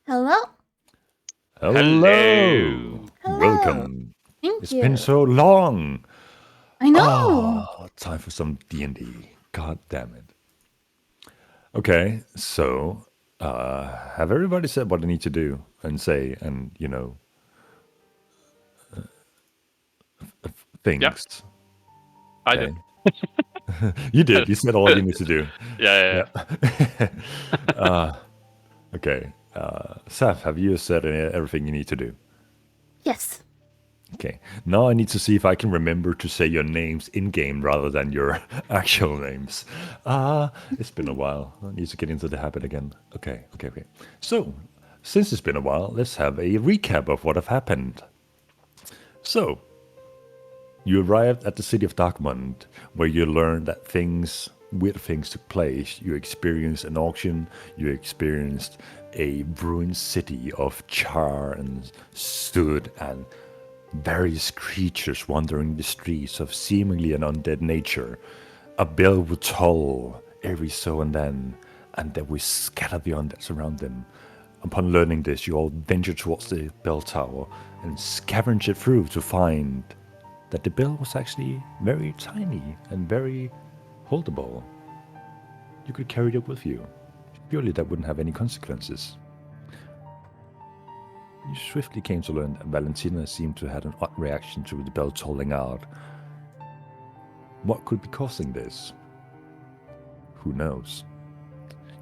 Hello? Hello. Hello. Welcome. Thank It's you. been so long. I know. Time for some D&D. God damn it. Okay, so have everybody said what they need to do and say and, Yeah, things? I Okay. did. You did. You said all you need to do. Yeah. Okay. Seth, have you said everything you need to do? Yes. Okay. Now I need to see if I can remember to say your names in game rather than your actual names. It's been a while. I need to get into the habit again. Okay. So, since it's been a while, let's have a recap of what have happened. So, you arrived at the city of Darkmund, where you learned that weird things took place. You experienced an auction, you experienced a ruined city of char and soot and various creatures wandering the streets of seemingly an undead nature. A bell would toll every so and then we scatter the undeads around them. Upon learning this, you all venture towards the bell tower and scavenge it through to find that the bell was actually very tiny and very holdable. You could carry it with you. Surely that wouldn't have any consequences. You swiftly came to learn that Valentina seemed to have an odd reaction to the bell tolling out. What could be causing this? Who knows?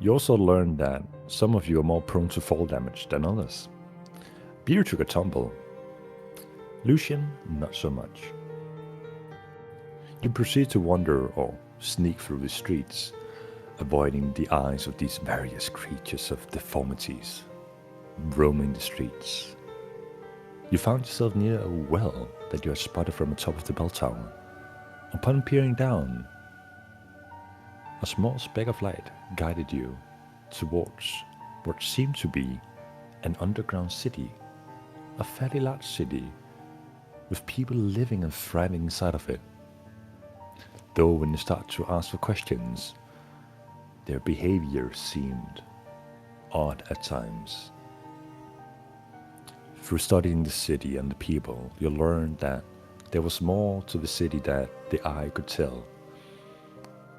You also learned that some of you are more prone to fall damage than others. Beer took a tumble. Lucian, not so much. You proceed to wander or sneak through the streets, avoiding the eyes of these various creatures of deformities roaming the streets. You found yourself near a well that you had spotted from the top of the bell tower. Upon peering down, a small speck of light guided you towards what seemed to be an underground city, a fairly large city, with people living and thriving inside of it. Though when you start to ask for questions, their behavior seemed odd at times. Through studying the city and the people, you learned that there was more to the city that the eye could tell.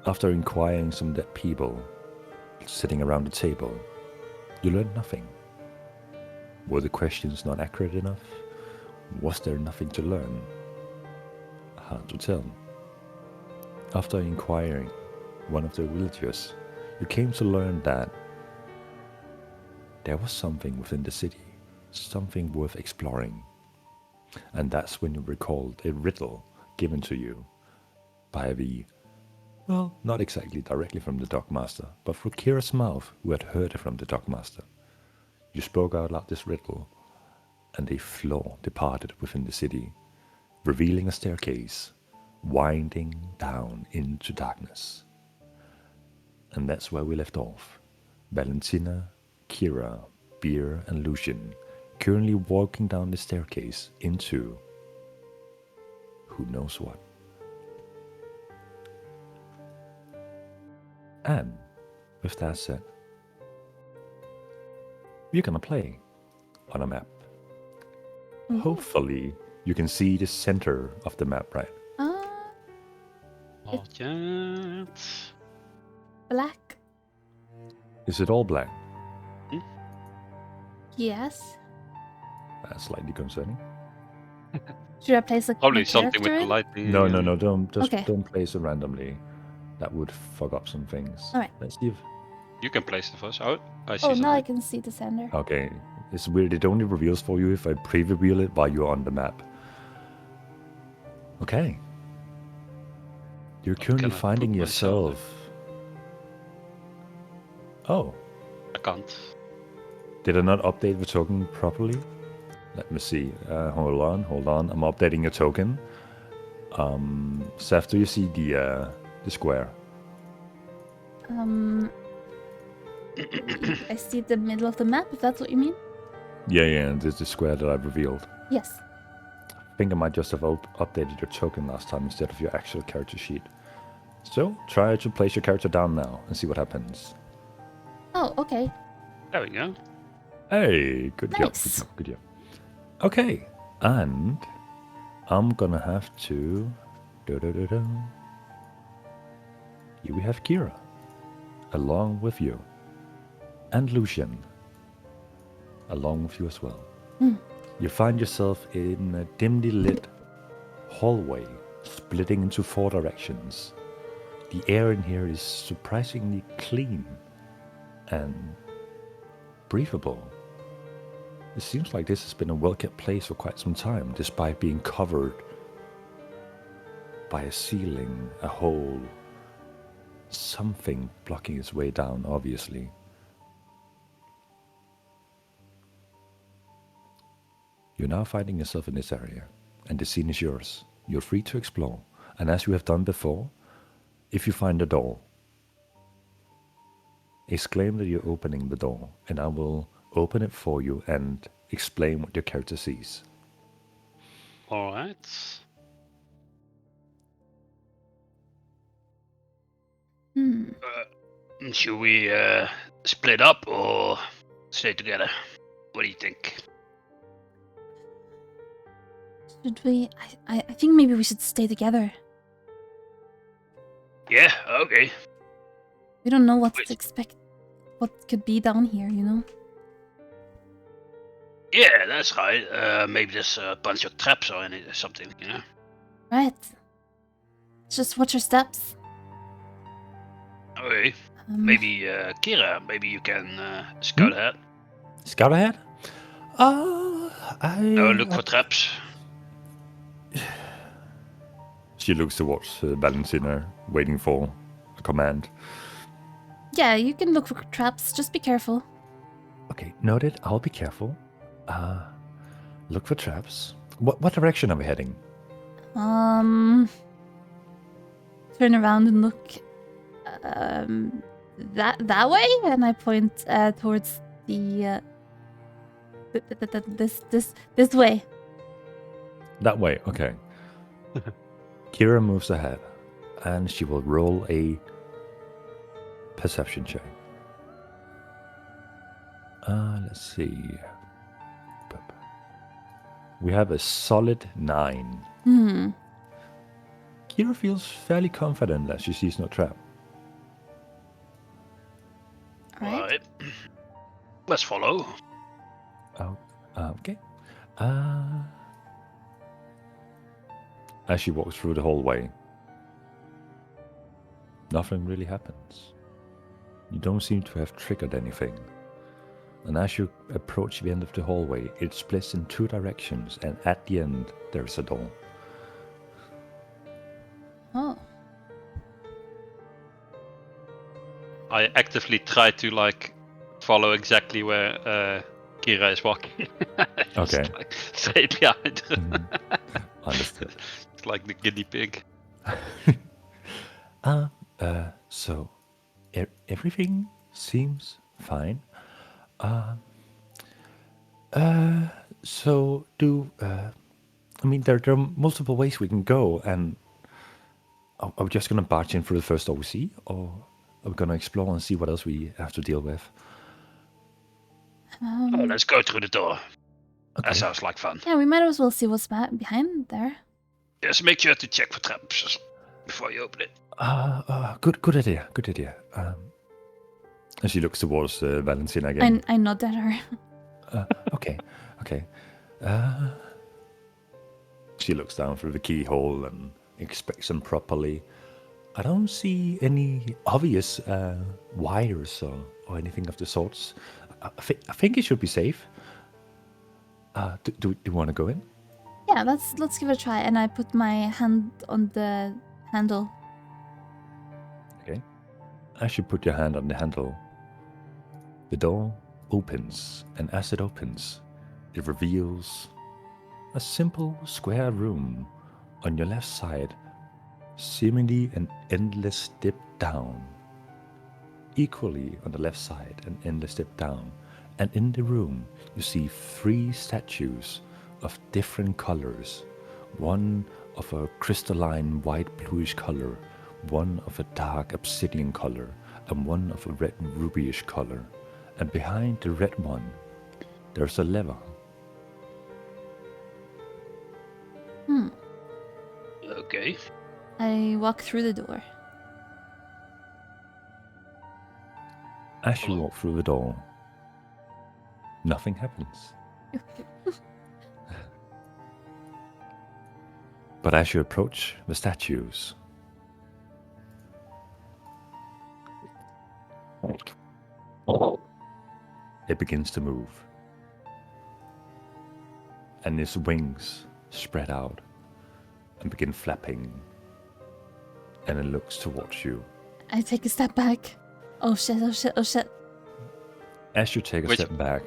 After inquiring some dead people sitting around the table, you learned nothing. Were the questions not accurate enough? Was there nothing to learn? Hard to tell. After inquiring one of the villagers, you came to learn that there was something within the city, something worth exploring. And that's when you recalled a riddle given to you by well, not exactly directly from the Dockmaster, but through Kira's mouth, who had heard it from the Dockmaster. You spoke out loud this riddle, and a floor departed within the city, revealing a staircase winding down into darkness. And that's where we left off. Valentina, Kira, Beer, and Lucian currently walking down the staircase into who knows what. And with that said, we're gonna play on a map. Hopefully, you can see the center of the map, right? Not yet. Black. Is it all black? Yes. That's slightly concerning. Should I place a Probably my something with character the in? lightning. No, and- don't place it randomly. That would fuck up some things. All right. Let's see if. You can place it first. Oh, I see Oh, now I something. can see the center. Okay, it's weird. It only reveals for you if I pre-reveal it while you're on the map. Okay. You're currently Can I finding put myself yourself. Oh, I can't. did I not update the token properly? Let me see. Hold on. I'm updating your token. Seth, do you see the square? I see the middle of the map, if that's what you mean. Yeah. There's the square that I've revealed. Yes. I think I might just have updated your token last time instead of your actual character sheet. So, try to place your character down now and see what happens. Oh, okay. There we go. Hey, good job, good Nice. job, good job. Okay, and I'm gonna have to. Here we have Kira, along with you, and Lucian, along with you as well. You find yourself in a dimly lit hallway, splitting into 4 directions. The air in here is surprisingly clean and breathable. It seems like this has been a well-kept place for quite some time, despite being covered by a ceiling, a hole, something blocking its way down, obviously. You're now finding yourself in this area, and the scene is yours. You're free to explore, and as you have done before, if you find a door, exclaim that you're opening the door, and I will open it for you and explain what your character sees. Alright. Should we split up or stay together? What do you think? Should we? I think maybe we should stay together. Yeah, okay. We don't know what Wait. to expect. What could be down here, you know? Yeah, that's right. Maybe there's a bunch of traps or something, you know? Right. Just watch your steps. Okay. Maybe Kira, maybe you can scout ahead. Scout ahead? Look for traps. She looks towards Valentina, waiting for a command. Yeah, you can look for traps. Just be careful. Okay, noted. I'll be careful. Look for traps. What direction are we heading? Turn around and look. That way, and I point towards the this way. That way, okay. Kira moves ahead, and she will roll a perception check. Let's see. We have a solid 9. Kira feels fairly confident that she sees no trap. Alright. Let's follow. Oh, okay. As she walks through the hallway, nothing really happens. You don't seem to have triggered anything. And as you approach the end of the hallway, it splits in 2 directions, and at the end, there's a door. Oh. I actively try to follow exactly where Kira is walking. Just, Okay. straight behind her. Understood. It's like the guinea pig. So everything seems fine. So I mean, there are multiple ways we can go, and are we just gonna barge in through the first door we see, or are we gonna explore and see what else we have to deal with? Let's go through the door. Okay. That sounds like fun. Yeah, we might as well see what's behind there. Just make sure to check for traps before you open it. Good idea. Good idea. And she looks towards Valentina again. I nod at her. Okay. She looks down through the keyhole and inspects them properly. I don't see any obvious wires or anything of the sorts. I think it should be safe. Do you want to go in? Yeah, let's give it a try. And I put my hand on the handle. Okay. As you put your hand on the handle, the door opens, and as it opens, it reveals a simple square room on your left side, seemingly an endless step down. Equally on the left side, an endless step down. And in the room, you see 3 statues of different colors. One of a crystalline white bluish color, one of a dark obsidian color, and one of a red rubyish color. And behind the red one, there's a lever. Okay. I walk through the door. As you walk through the door, nothing happens. But as you approach the statues, it begins to move. And its wings spread out and begin flapping. And it looks towards you. I take a step back. Oh shit, oh shit, oh shit. As you take a Which- step back,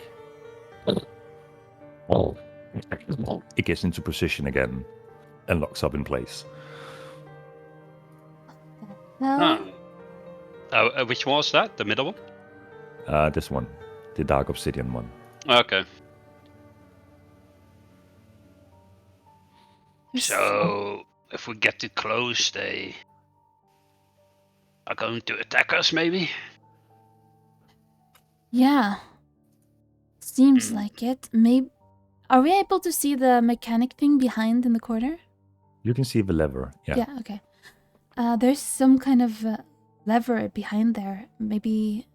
it gets into position again and locks up in place. Well, Which one was that? The middle one? This one, the dark obsidian one. Okay. there's- So, if we get too close, they are going to attack us, maybe? Yeah. Seems like it. Maybe. Are we able to see the mechanic thing behind in the corner? You can see the lever. Yeah. Okay. There's some kind of lever behind there. Maybe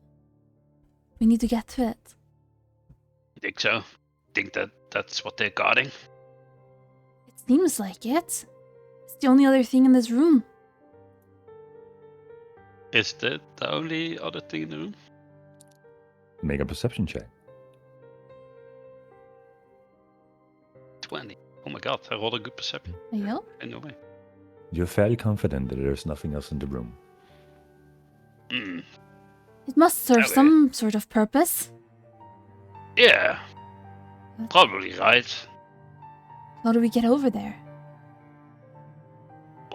we need to get to it. Think so? Think that's what they're guarding? It seems like it. It's the only other thing in this room. Is that the only other thing in the room? Make a perception check. 20. Oh my god, I rolled a good perception. Yo? No way. You're fairly confident that there's nothing else in the room. Hmm. It must serve Okay. some sort of purpose. Yeah. Probably right. How do we get over there?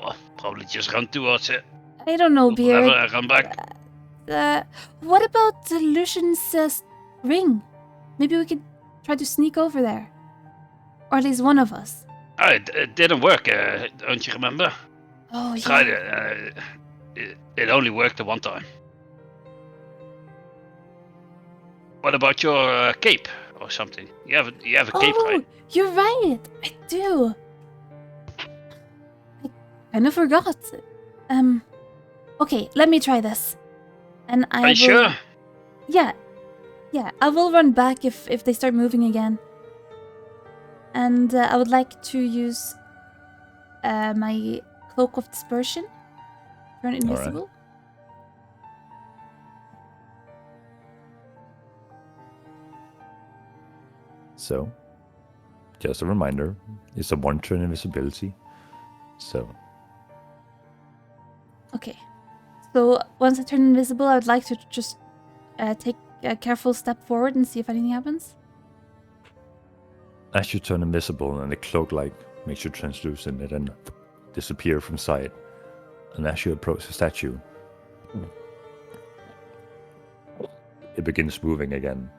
Well, probably just run towards it. I don't know, Pull the lever Beard. and run back. What about Lucian's ring? Maybe we could try to sneak over there. Or at least one of us. Oh, it didn't work, don't you remember? Oh, yeah. Tried it. It only worked the one time. What about your cape or something? You have a cape, Oh, right? you're right. I do. I kind of forgot. Okay, let me try this. And I Are will... you sure? Yeah. Yeah, I will run back if they start moving again. And I would like to use my Cloak of Dispersion. Turn invisible. So, just a reminder, it's a one-turn invisibility. So, Okay. So once I turn invisible, I would like to just take a careful step forward and see if anything happens. as you turn invisible and the cloak light makes you translucent, it then disappear from sight. And as you approach the statue, it begins moving again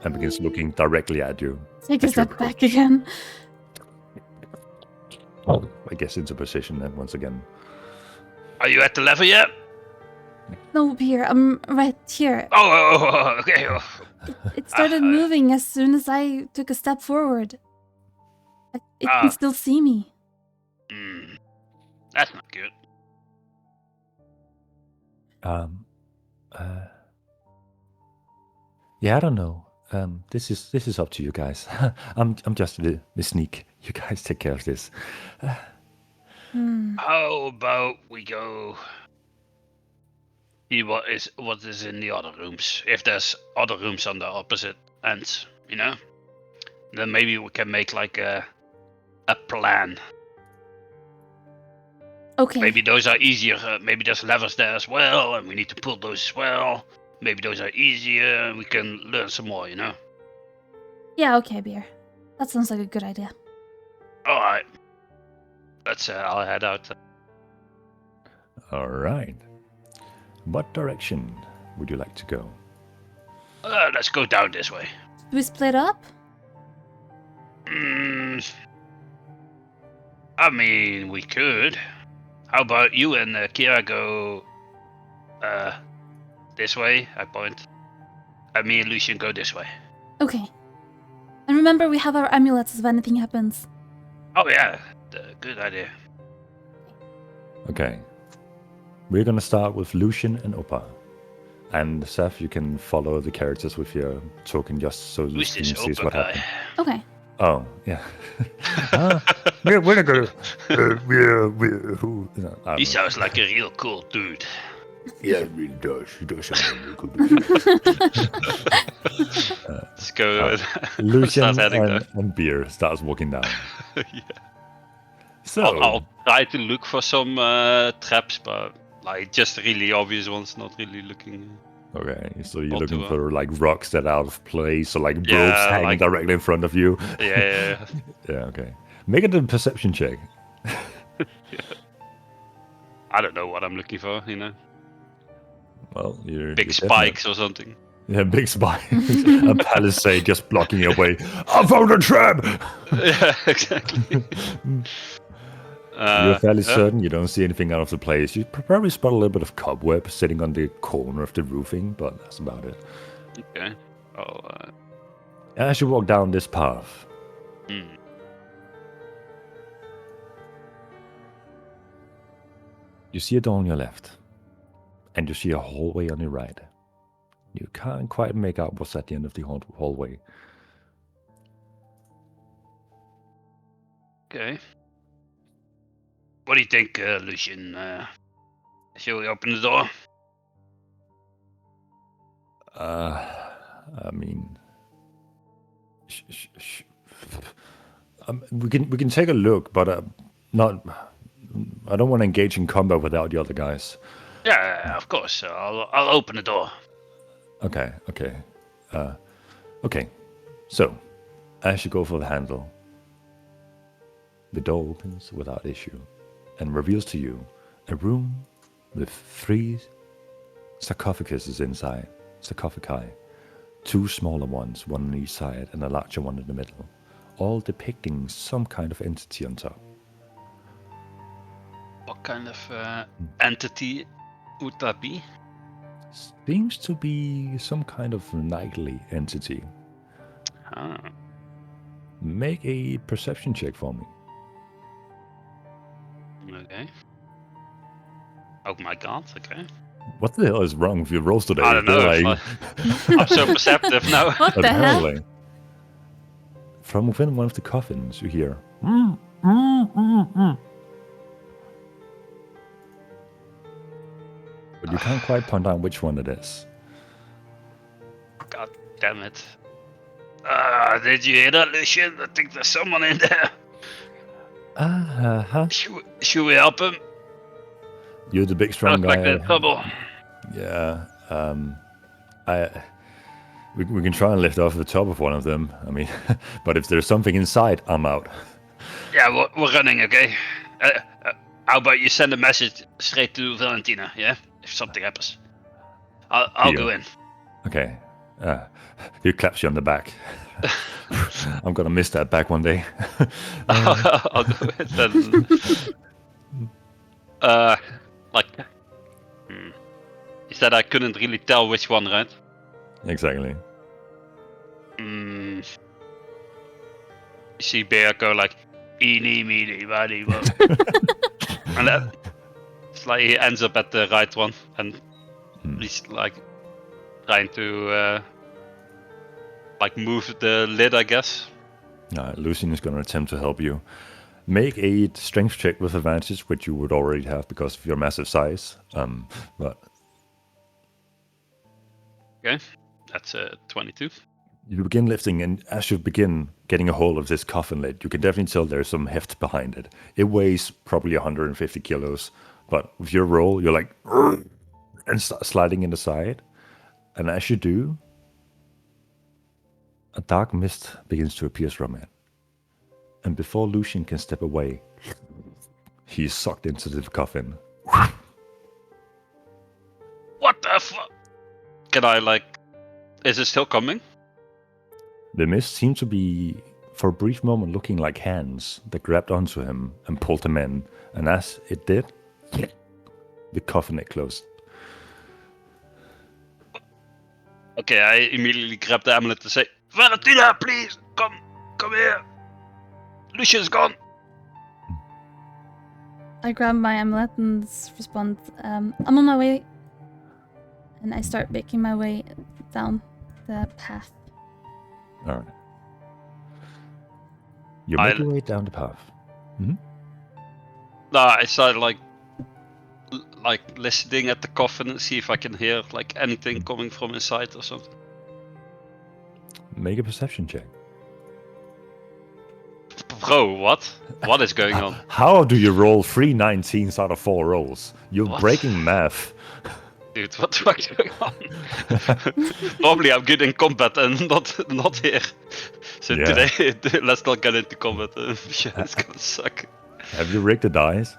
and begins looking directly at you. Take a As you step back approach. again. I guess into position then once again. Are you at the lever yet? No, Pierre, I'm right here. Oh, okay. It started moving as soon as I took a step forward. It can still see me. That's not good. Yeah, I don't know. This is up to you guys. I'm just the sneak. You guys take care of this. How about we go see what is in the other rooms? If there's other rooms on the opposite ends, you know? Then maybe we can make like a plan. Okay. Maybe those are easier. Maybe there's levers there as well, and we need to pull those as well. Maybe those are easier, and we can learn some more, you know? Yeah, okay, Beer. That sounds like a good idea. Alright. I'll head out. All right. What direction would you like to go? Let's go down this way. Do we split up? I mean, we could. How about you and Kira go this way? I point. And me and Lucian go this way. Okay. And remember, we have our amulets if anything happens. Oh yeah, good idea. Okay. We're gonna start with Lucian and Opa. And Seth, you can follow the characters with your token just so the Who's stream this sees Opa what guy? happened. Okay. Oh, yeah. We're not gonna. Who? No, I don't He know. sounds like a real cool dude. Yeah, it really does. He does sound like a real good dude. Let's go. Lucian Start heading there. and Beer starts walking down. Yeah. So, I'll try to look for some traps, but like just really obvious ones, not really looking. okay, so you're Not looking too for like rocks that are out of place or like ropes Yeah, hanging like- directly in front of you. Yeah. Yeah, okay. Make it a perception check. I don't know what I'm looking for, you know. Well, you're Big you're spikes or something. Yeah, big spikes. A palisade just blocking your way. I found a trap! Yeah, exactly. You're fairly yeah. certain you don't see anything out of the place. You probably spot a little bit of cobweb sitting on the corner of the roofing, but that's about it. Okay. I'll, As you walk down this path, hmm. you see a door on your left, and you see a hallway on your right. You can't quite make out what's at the end of the hallway. Okay. What do you think, Lucian? Shall we open the door? I mean, we can take a look, but not. I don't want to engage in combat without the other guys. Yeah, of course. I'll open the door. Okay. Okay. So, as you go for the handle, the door opens without issue and reveals to you a room with 3 sarcophaguses inside. Sarcophagi. 2 smaller ones, one on each side, and a larger one in the middle, all depicting some kind of entity on top. What kind of entity would that be? Seems to be some kind of nightly entity. Ah, Make a perception check for me. okay. Oh my god, okay. What the hell is wrong with your rolls today? I don't know. They're I'm so perceptive now. What the hell? apparently. From within one of the coffins, you hear. But you can't quite point out which one it is. God damn it. Did you hear that, Lucian? I think there's someone in there. Uh-huh. Should we help him? You're the big strong Look like guy. they're in trouble. Yeah. We can try and lift off the top of one of them. I mean, but if there's something inside, I'm out. Yeah, we're running, okay? How about you send a message straight to Valentina, yeah? If something happens. I'll Deal. go in. Okay. He claps you on the back. I'm gonna miss that back one day. I'll go in then. You said I couldn't really tell which one, right? Exactly. You see Bear go like, eeny, meeny, miny, mo. And then it's like he ends up at the right one, and he's like trying to like move the lid, I guess. Lucian is gonna attempt to help you. Make a strength check with advantage, which you would already have because of your massive size. But Okay, that's 22. you begin lifting, and as you begin getting a hold of this coffin lid, you can definitely tell there's some heft behind it. It weighs probably 150 kilos, but with your roll, you're like, and start sliding in the side. And as you do, a dark mist begins to appear from it. And before Lucian can step away, he is sucked into the coffin. What the fuck? Can I like? Is it still coming? The mist seemed to be, for a brief moment, looking like hands that grabbed onto him and pulled him in. And as it did, the coffin lid closed. Okay, I immediately grab the amulet to say, Valentina, please, come here. Lucian's gone. I grab my amulet and respond, I'm on my way. And I start making my way down the path. All right. You make your way down the path. No, I started like listening at the coffin and see if I can hear like anything coming from inside or something. Make a perception check. Bro, what? What is going on? How do you roll 3 19s out of 4 rolls? You're What? breaking math. Dude, what the fuck's going on? Normally I'm good in combat and not here. So Yeah. today, let's not get into combat. Shit, it's gonna suck. Have you rigged the dice?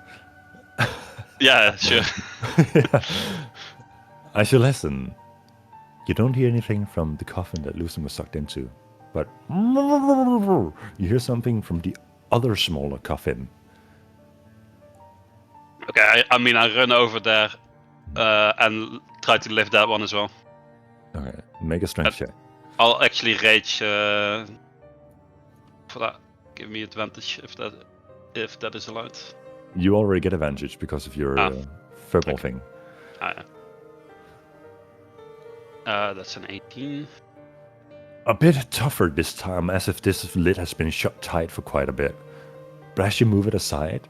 Yeah, sure. As you listen, you don't hear anything from the coffin that Lucian was sucked into, but you hear something from the other smaller coffin. Okay, I mean, I run over there and try to lift that one as well. Okay, make a strength check. I'll actually rage for that. Give me advantage if that is allowed. You already get advantage because of your verbal Okay. thing. That's an 18. A bit tougher this time, as if this lid has been shut tight for quite a bit. But as you move it aside,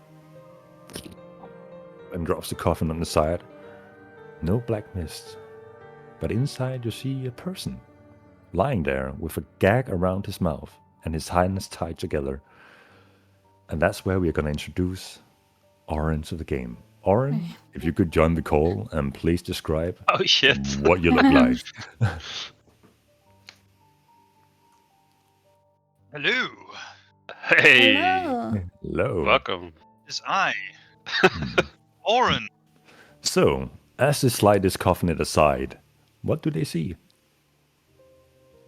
and drops the coffin on the side, no black mist. But inside you see a person, lying there with a gag around his mouth and his hands tied together. And that's where we're going to introduce Oren to the game. Oren, if you could join the call and please describe Oh shit. what you look like. Hello, Hey. Hello. Hello. Welcome. it's I, Oren. So, as they slide this coffin aside, what do they see?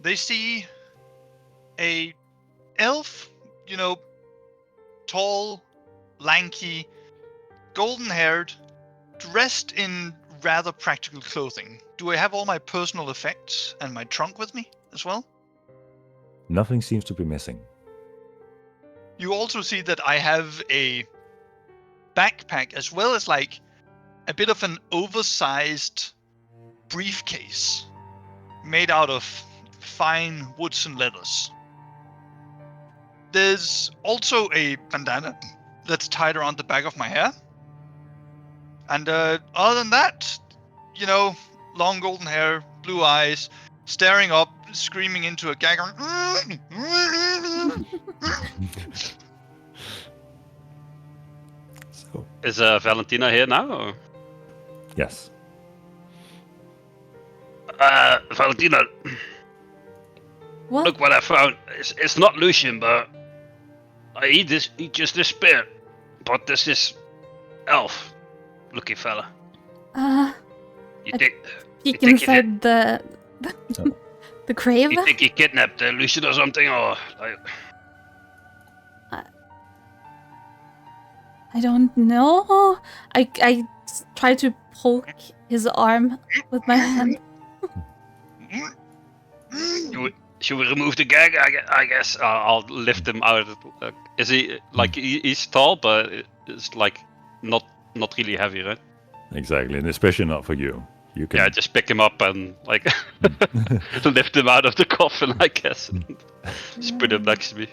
They see a elf, tall, lanky, golden-haired, dressed in rather practical clothing. Do I have all my personal effects and my trunk with me as well? Nothing seems to be missing. You also see that I have a backpack as well as like a bit of an oversized briefcase made out of fine woods and leathers. There's also a bandana that's tied around the back of my hair. And other than that, long golden hair, blue eyes, staring up, screaming into a gag. So, Is Valentina here now? Or? yes. Valentina, What? look what I found. It's not Lucian, but he just disappeared. But there's this elf-looking fella. You I- think Peek think you did- inside the grave. you think he kidnapped Lucian or something, or like? I don't know. I try to poke his arm with my hand. Should we remove the gag? I guess I'll lift him out. Is he like he's tall, but it's like not really heavy, right? Exactly, and especially not for you. You can. Yeah, just pick him up and like lift him out of the coffin, I guess. And just put him next to me.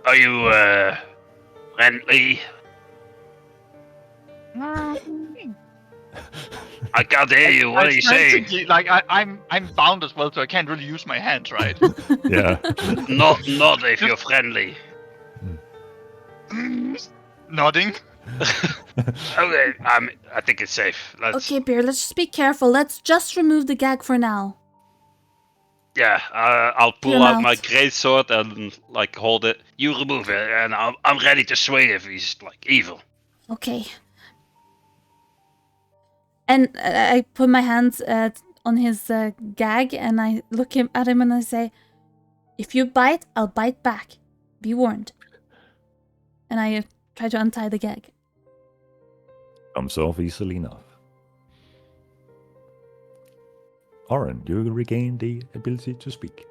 Are you friendly? I can't hear you. What are you saying? I'm bound as well, so I can't really use my hands, right? Yeah. Not if you're friendly. Nodding. Okay, I think it's safe. Let's. Okay, Bear, let's just be careful. Let's just remove the gag for now. Yeah, I'll pull Pull him out my out. great sword and like hold it. You remove it, and I'm ready to swing if he's like evil. Okay. And I put my hands on his gag and I look at him and I say, if you bite, I'll bite back. Be warned. And I try to untie the gag. Comes off easily enough. Oren, you regain the ability to speak.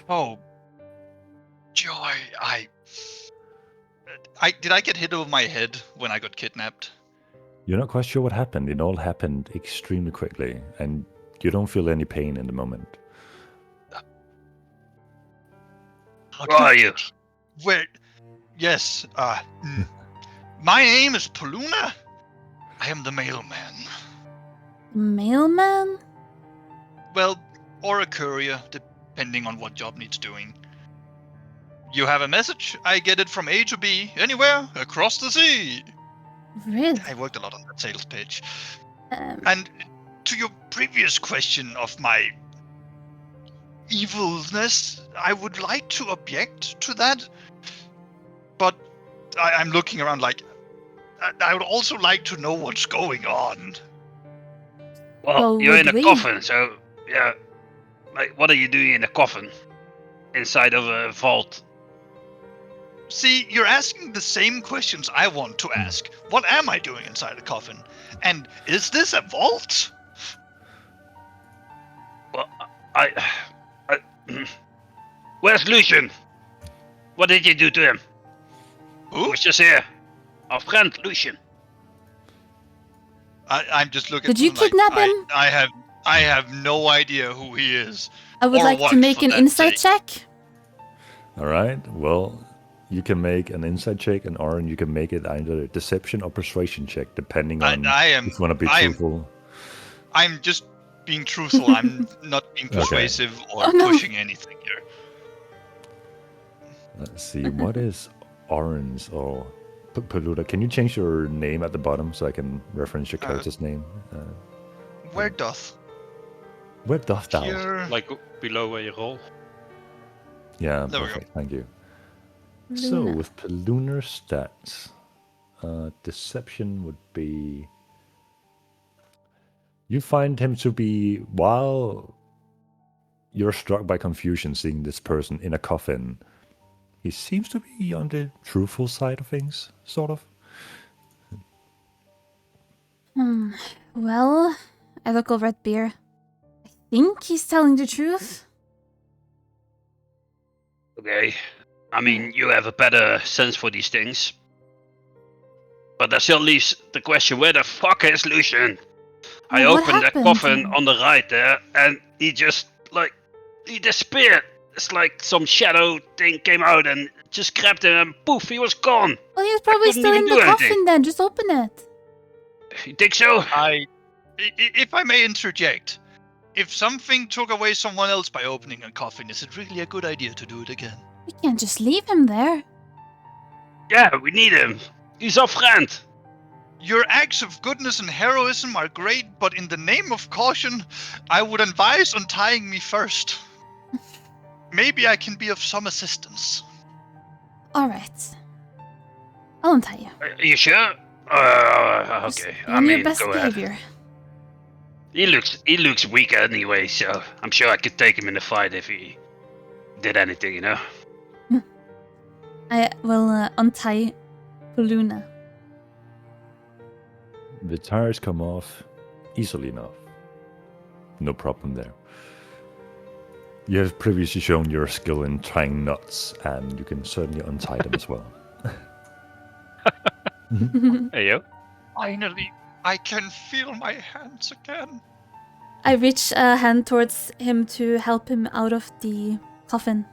Oh, joy! Did I get hit over my head when I got kidnapped? You're not quite sure what happened. It all happened extremely quickly, and you don't feel any pain in the moment. Who are you? Where? Yes. My name is Paluna. I am the mailman. Mailman? Well, or a courier, depending on what job needs doing. You have a message, I get it from A to B, anywhere, across the sea. Really? I worked a lot on that sales pitch. Um, And to your previous question of my evilness, I would like to object to that. But I'm looking around like, I would also like to know what's going on. Well, you're would in a we? coffin, so yeah. Like, what are you doing in a coffin? Inside of a vault? See, you're asking the same questions I want to ask. What am I doing inside a coffin? And is this a vault? Well, I where's Lucian? What did you do to him? He Who? was just here. Our friend Lucian. I'm just looking. Did you like, kidnap him? I have no idea who he is. I would or like what, to make for an that insight sake. check. All right. Well, you can make an insight check, and Oren, you can make it either a deception or persuasion check, depending on I am. if you want to be I am- truthful. I'm just being truthful. I'm not being Okay. persuasive or Oh, no. pushing anything here. Let's see. What is Oren's or Paluda? Can you change your name at the bottom so I can reference your character's name? Where doth? Where doth thou? Here. Like below where you roll. Yeah, There we go. perfect. Thank you. So Luna. with Palunar stats, deception would be. You find him to be, while you're struck by confusion seeing this person in a coffin, he seems to be on the truthful side of things, sort of. Well, I look over at Beer. I think he's telling the truth. Okay. I mean, you have a better sense for these things. But that still leaves the question, where the fuck is Lucian? I Well, what opened that happened? coffin on the right there, and he just, like, he disappeared. It's like some shadow thing came out and just grabbed him and poof, he was gone. Well, he's probably couldn't still even in the do coffin anything. then. Just open it. You think so? If I may interject, if something took away someone else by opening a coffin, is it really a good idea to do it again? We can't just leave him there. Yeah, we need him. He's our friend. Your acts of goodness and heroism are great, but in the name of caution, I would advise untying me first. Maybe I can be of some assistance. Alright. I'll untie you. Are you sure? Just Okay. be I on mean, your best go ahead. behavior. He looks weak anyway, so I'm sure I could take him in a fight if he did anything, you know. I will untie Luna. The tires come off easily enough. No problem there. You have previously shown your skill in tying knots, and you can certainly untie them as well. Hey yo. Finally, I can feel my hands again. I reach a hand towards him to help him out of the coffin.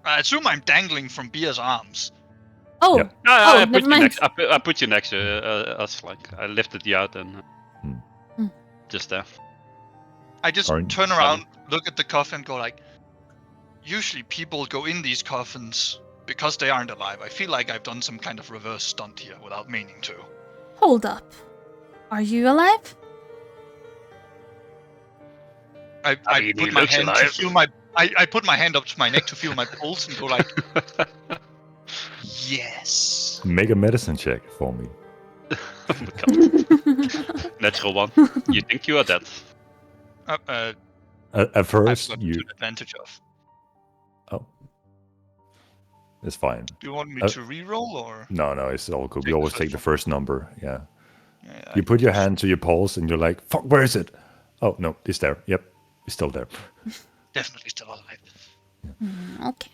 I assume I'm dangling from Bia's arms. Oh, Yep. No, Oh, I put never you mind. next. I put you next to us. Like I lifted you out and just there. I just Aren't- turn around, look at the coffin, go like, usually people go in these coffins because they aren't alive. I feel like I've done some kind of reverse stunt here without meaning to. hold up. Are you alive? I I mean, he put my looks hand to alive. feel my. I put my hand up to my neck to feel my pulse and go like, yes. Make a medicine check for me. Oh my God. Natural one. You think you are dead? At I've first, got you. an advantage of. Oh. It's fine. Do you want me Uh, to re-roll or? No, it's all good. We Take the always first take the one. first number. Yeah. Yeah, You put your hand to your pulse and you're like, fuck, where is it? Oh, no, it's there. Yep, it's still there. Definitely still alive. Okay.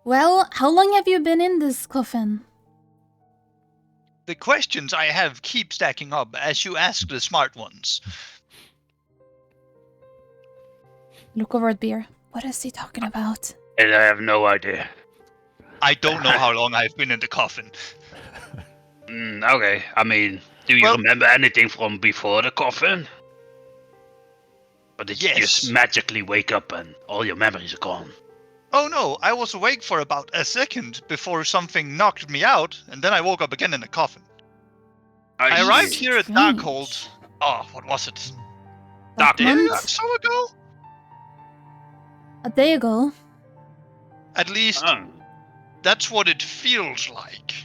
Well, how long have you been in this coffin? The questions I have keep stacking up as you ask the smart ones. Look over at Beer. What is he talking about? And I have no idea. I don't know how long I've been in the coffin. Okay, I mean, do you Well- remember anything from before the coffin? Or did you Yes. just magically wake up and all your memories are gone? Oh no, I was awake for about a second before something knocked me out, and then I woke up again in the coffin. I arrived see. here at Strange. Darkhold. Oh, what was it? Dark Day or Month? so ago? A day ago. At least Oh, that's what it feels like.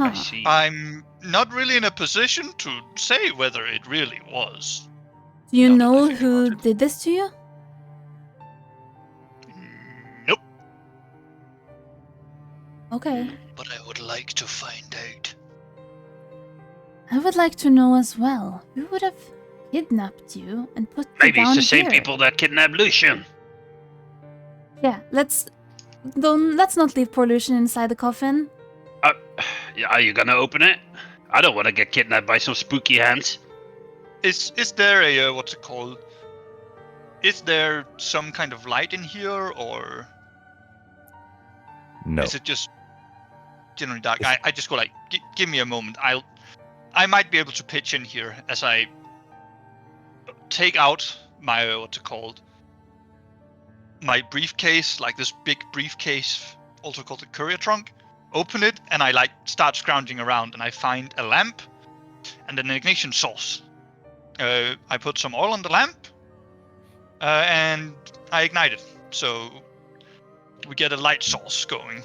I Huh. see. I'm not really in a position to say whether it really was. Do you Now that I know think who about it. did this to you? Nope. Okay. But I would like to find out. I would like to know as well. Who would have kidnapped you and put Maybe you it's down the same here? people that kidnapped Lucian. Yeah, let's not leave poor Lucian inside the coffin. Yeah, are you gonna open it? I don't want to get kidnapped by some spooky hands. Is there a what's it called? Is there some kind of light in here, or No. is it just generally dark? I just go like, give me a moment. I might be able to pitch in here as I take out my what's it called? My briefcase, like this big briefcase, also called the courier trunk. Open it and I like start scrounging around, and I find a lamp and an ignition source. I put some oil on the lamp, and I ignite it. So we get a light source going.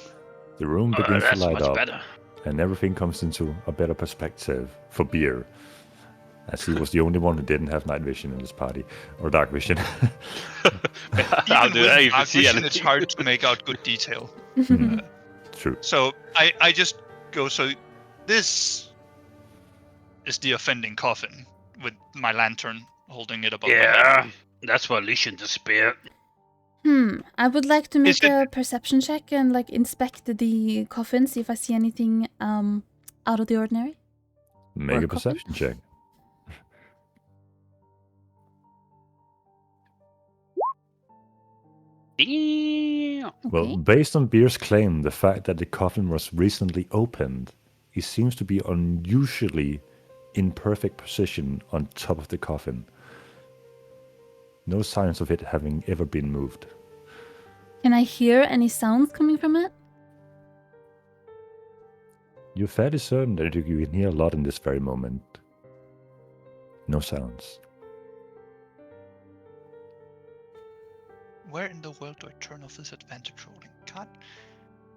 The room begins to That's light much up, better. and everything comes into a better perspective for Beer, as he was the only one who didn't have night vision in this party, or dark vision. How Even do with I even dark see vision, it's anything? hard to make out good detail. True. So I just go, so this is the offending coffin with my lantern holding it above my head. Yeah, that's why Lucian disappeared. I would like to make it- a perception check and like inspect the coffin, see if I see anything out of the ordinary. Make Or a perception check. Damn. Well, Okay. based on Beer's claim, the fact that the coffin was recently opened, he seems to be unusually in perfect position on top of the coffin. No signs of it having ever been moved. Can I hear any sounds coming from it? You're fairly certain that you can hear a lot in this very moment. No sounds. Where in the world do I turn off this advantage rolling? God,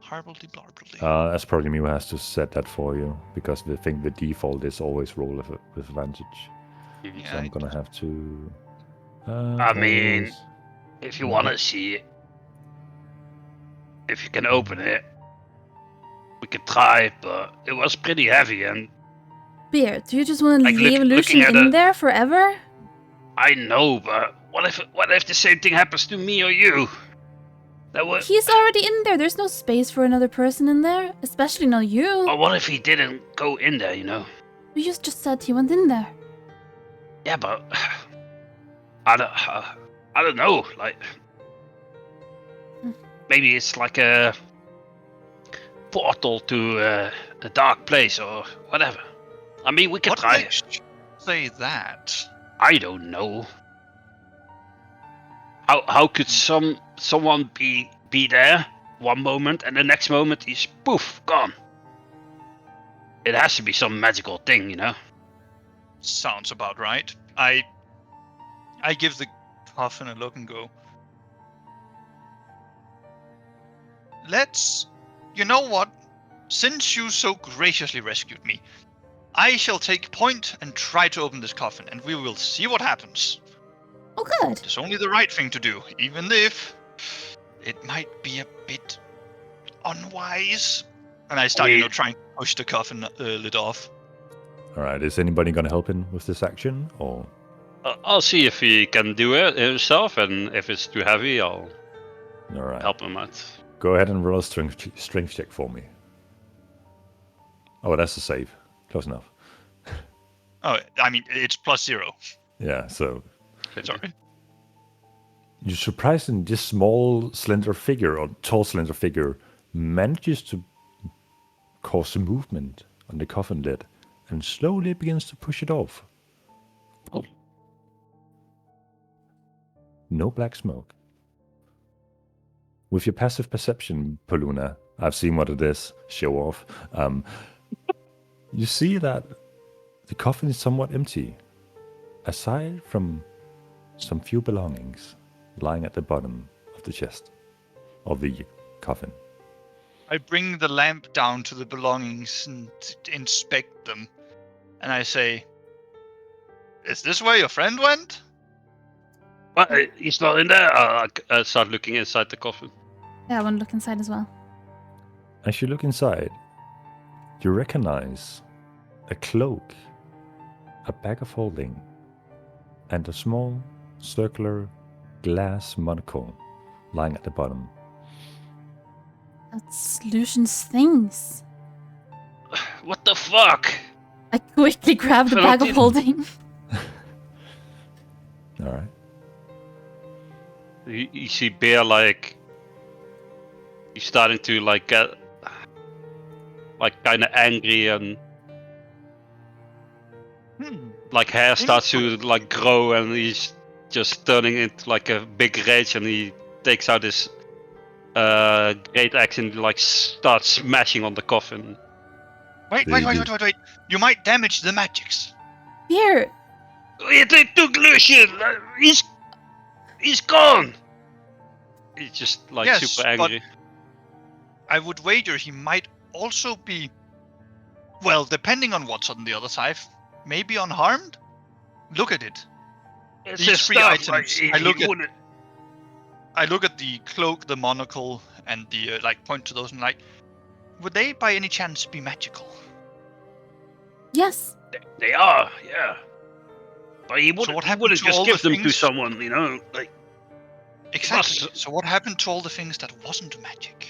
harbledy blarbly. That's probably me who has to set that for you, because I think the default is always roll with advantage. So Yeah, I'm gonna have to. I mean, always- if you want to see it, if you can open it, we could try, but it was pretty heavy, and Beer, do you just want to Like, leave looking Lucian at in a- there forever? I know, but what if the same thing happens to me or you? That would. He's already in there. There's no space for another person in there, especially not you. Or what if he didn't go in there? You know? You just said he went in there. Yeah, but I don't know. Like maybe it's like a portal to a dark place or whatever. I mean, we could what try. makes you say that? I don't know. How could someone be there one moment and the next moment he's poof gone? It has to be some magical thing, you know. Sounds about right. I give the coffin a look and go, you know what? Since you so graciously rescued me, I shall take point and try to open this coffin, and we will see what happens. Oh, good. It's only the right thing to do, even if it might be a bit unwise. And I start, trying to push the coffin lid off. All right. Is anybody gonna help him with this action, or? I'll see if he can do it himself, and if it's too heavy, I'll All right. help him out. Go ahead and roll a strength check for me. Oh, that's a save. Close enough. Oh, I mean, it's +0. Yeah, so Sorry. you're surprised in this small, slender figure, or tall, slender figure, manages to cause a movement on the coffin lid and slowly begins to push it off. No black smoke. With your passive perception, Poluna, I've seen what it is, show off. You see that the coffin is somewhat empty, aside from some few belongings lying at the bottom of the chest, of the coffin. I bring the lamp down to the belongings and inspect them. And I say, is this where your friend went? But he's not in there. I start looking inside the coffin. Yeah, I want to look inside as well. As you look inside, you recognize a cloak, a bag of holding, and a small circular glass monocle lying at the bottom. That's Lucian's things. What the fuck? I quickly grab the bag of holding. All right. You see Bear like he's starting to like get like kind of angry, and like hair starts to like grow, and he's just turning into like a big rage, and he takes out his great axe and like starts smashing on the coffin. Wait. You might damage the magics. Here, They took Lucian. He's gone. He's just like Yes, super but- angry. I would wager he might also be, well, depending on what's on the other side, maybe unharmed? Look at it. It's These his three stuff, items, like, he wouldn't- I look at the cloak, the monocle, and the, point to those and would they by any chance be magical? yes. They are, yeah. But he what wouldn't, happened to just all give the them to things- someone, you know? Like, Exactly. Plus- So what happened to all the things that wasn't magic?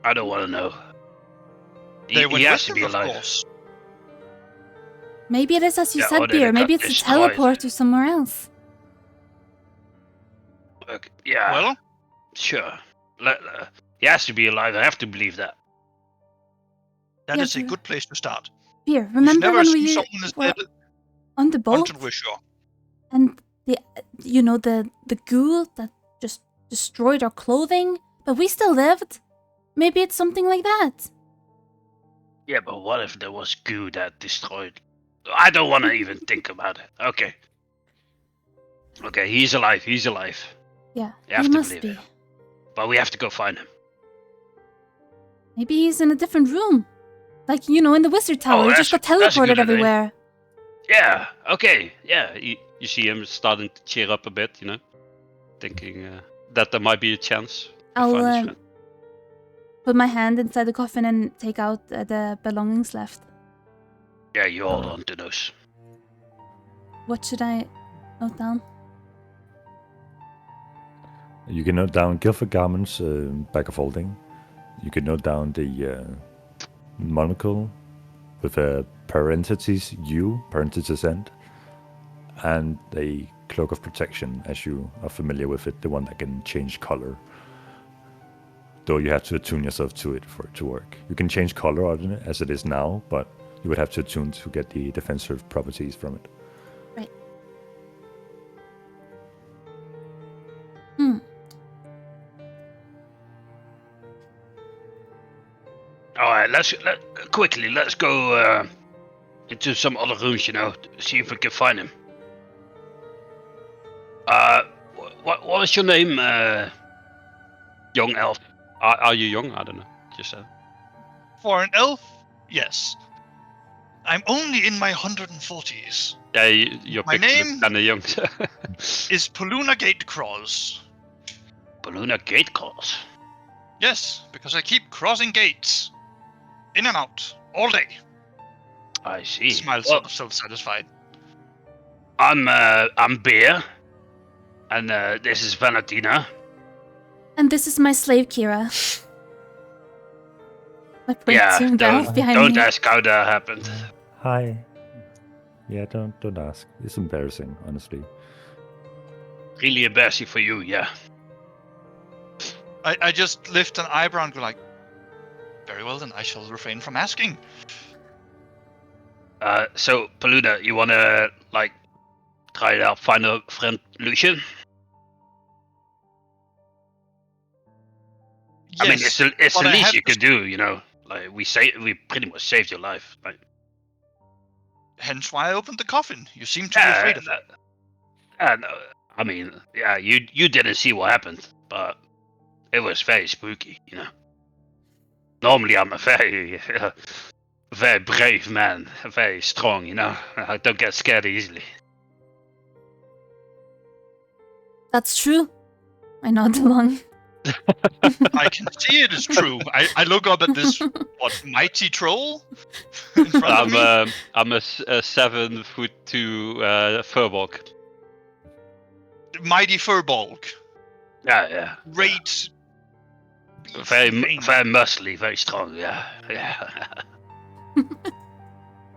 I don't want to know. They went he has with to them, be alive. of course. Maybe it is as you Yeah, said, or they Beer. got Maybe it's a destroyed. teleport to somewhere else. Okay, yeah, Well, sure. He has to be alive. I have to believe that. that Yeah, is a but- good place to start. Beer, We've remember never when seen we someone as were dead on the boat until we're sure. and the ghoul that just destroyed our clothing, but we still lived? Maybe it's something like that. Yeah, but what if there was goo that destroyed? I don't want to even think about it. Okay. Okay, he's alive. He's alive. Yeah, You have he to must believe be. it. But we have to go find him. Maybe he's in a different room. Like, in the wizard tower. He just got that's a good teleported idea. everywhere. Yeah. Okay. Yeah. You see him starting to cheer up a bit, you know? Thinking that there might be a chance to I'll find his friend. put my hand inside the coffin and take out the belongings left. Yeah. You hold on to those. What should I note down? You can note down Guilford Garment's bag of holding. You can note down the monocle with a parentheses U, parentheses end, and a cloak of protection, as you are familiar with it, the one that can change color. Though you have to attune yourself to it for it to work. You can change color on it as it is now, but you would have to attune to get the defensive properties from it. Right. All right. Let's go into some other rooms. See if we can find him. What was your name? Young elf. Are you young? I don't know. Just For an elf, yes. I'm only in my 140s. yeah, your My picture name- looks kind of young. Is Poluna Gatecross. Baluna Gate calls. Yes, because I keep crossing gates. In and out. All day. I see. Smile Well, sort of self-satisfied. I'm Beer, and this is Valentina. And this is my slave, Kira. I point Yeah, to the elf behind don't me. ask how that happened. Hi. Yeah, don't ask. It's embarrassing, honestly. Really embarrassing for you, yeah. I just lift an eyebrow and go like, very well then, I shall refrain from asking. So Paluda, you wanna like try to help find a friend Lucian? Yes, I mean, it's but the I least have you to- could do, you know. Like we pretty much saved your life. Like, Hence why I opened the coffin. You seem to be afraid of it. no, I mean, yeah, you didn't see what happened, but it was very spooky, you know. Normally, I'm a very, very brave man, very strong, you know. I don't get scared easily. That's true. I nod along. I can see it is true. I look up at this, mighty troll in front of me? I'm a 7'2" furbolg. Mighty Furbolg. Yeah. Great. Very, beefy very vein. muscly, very strong. Yeah.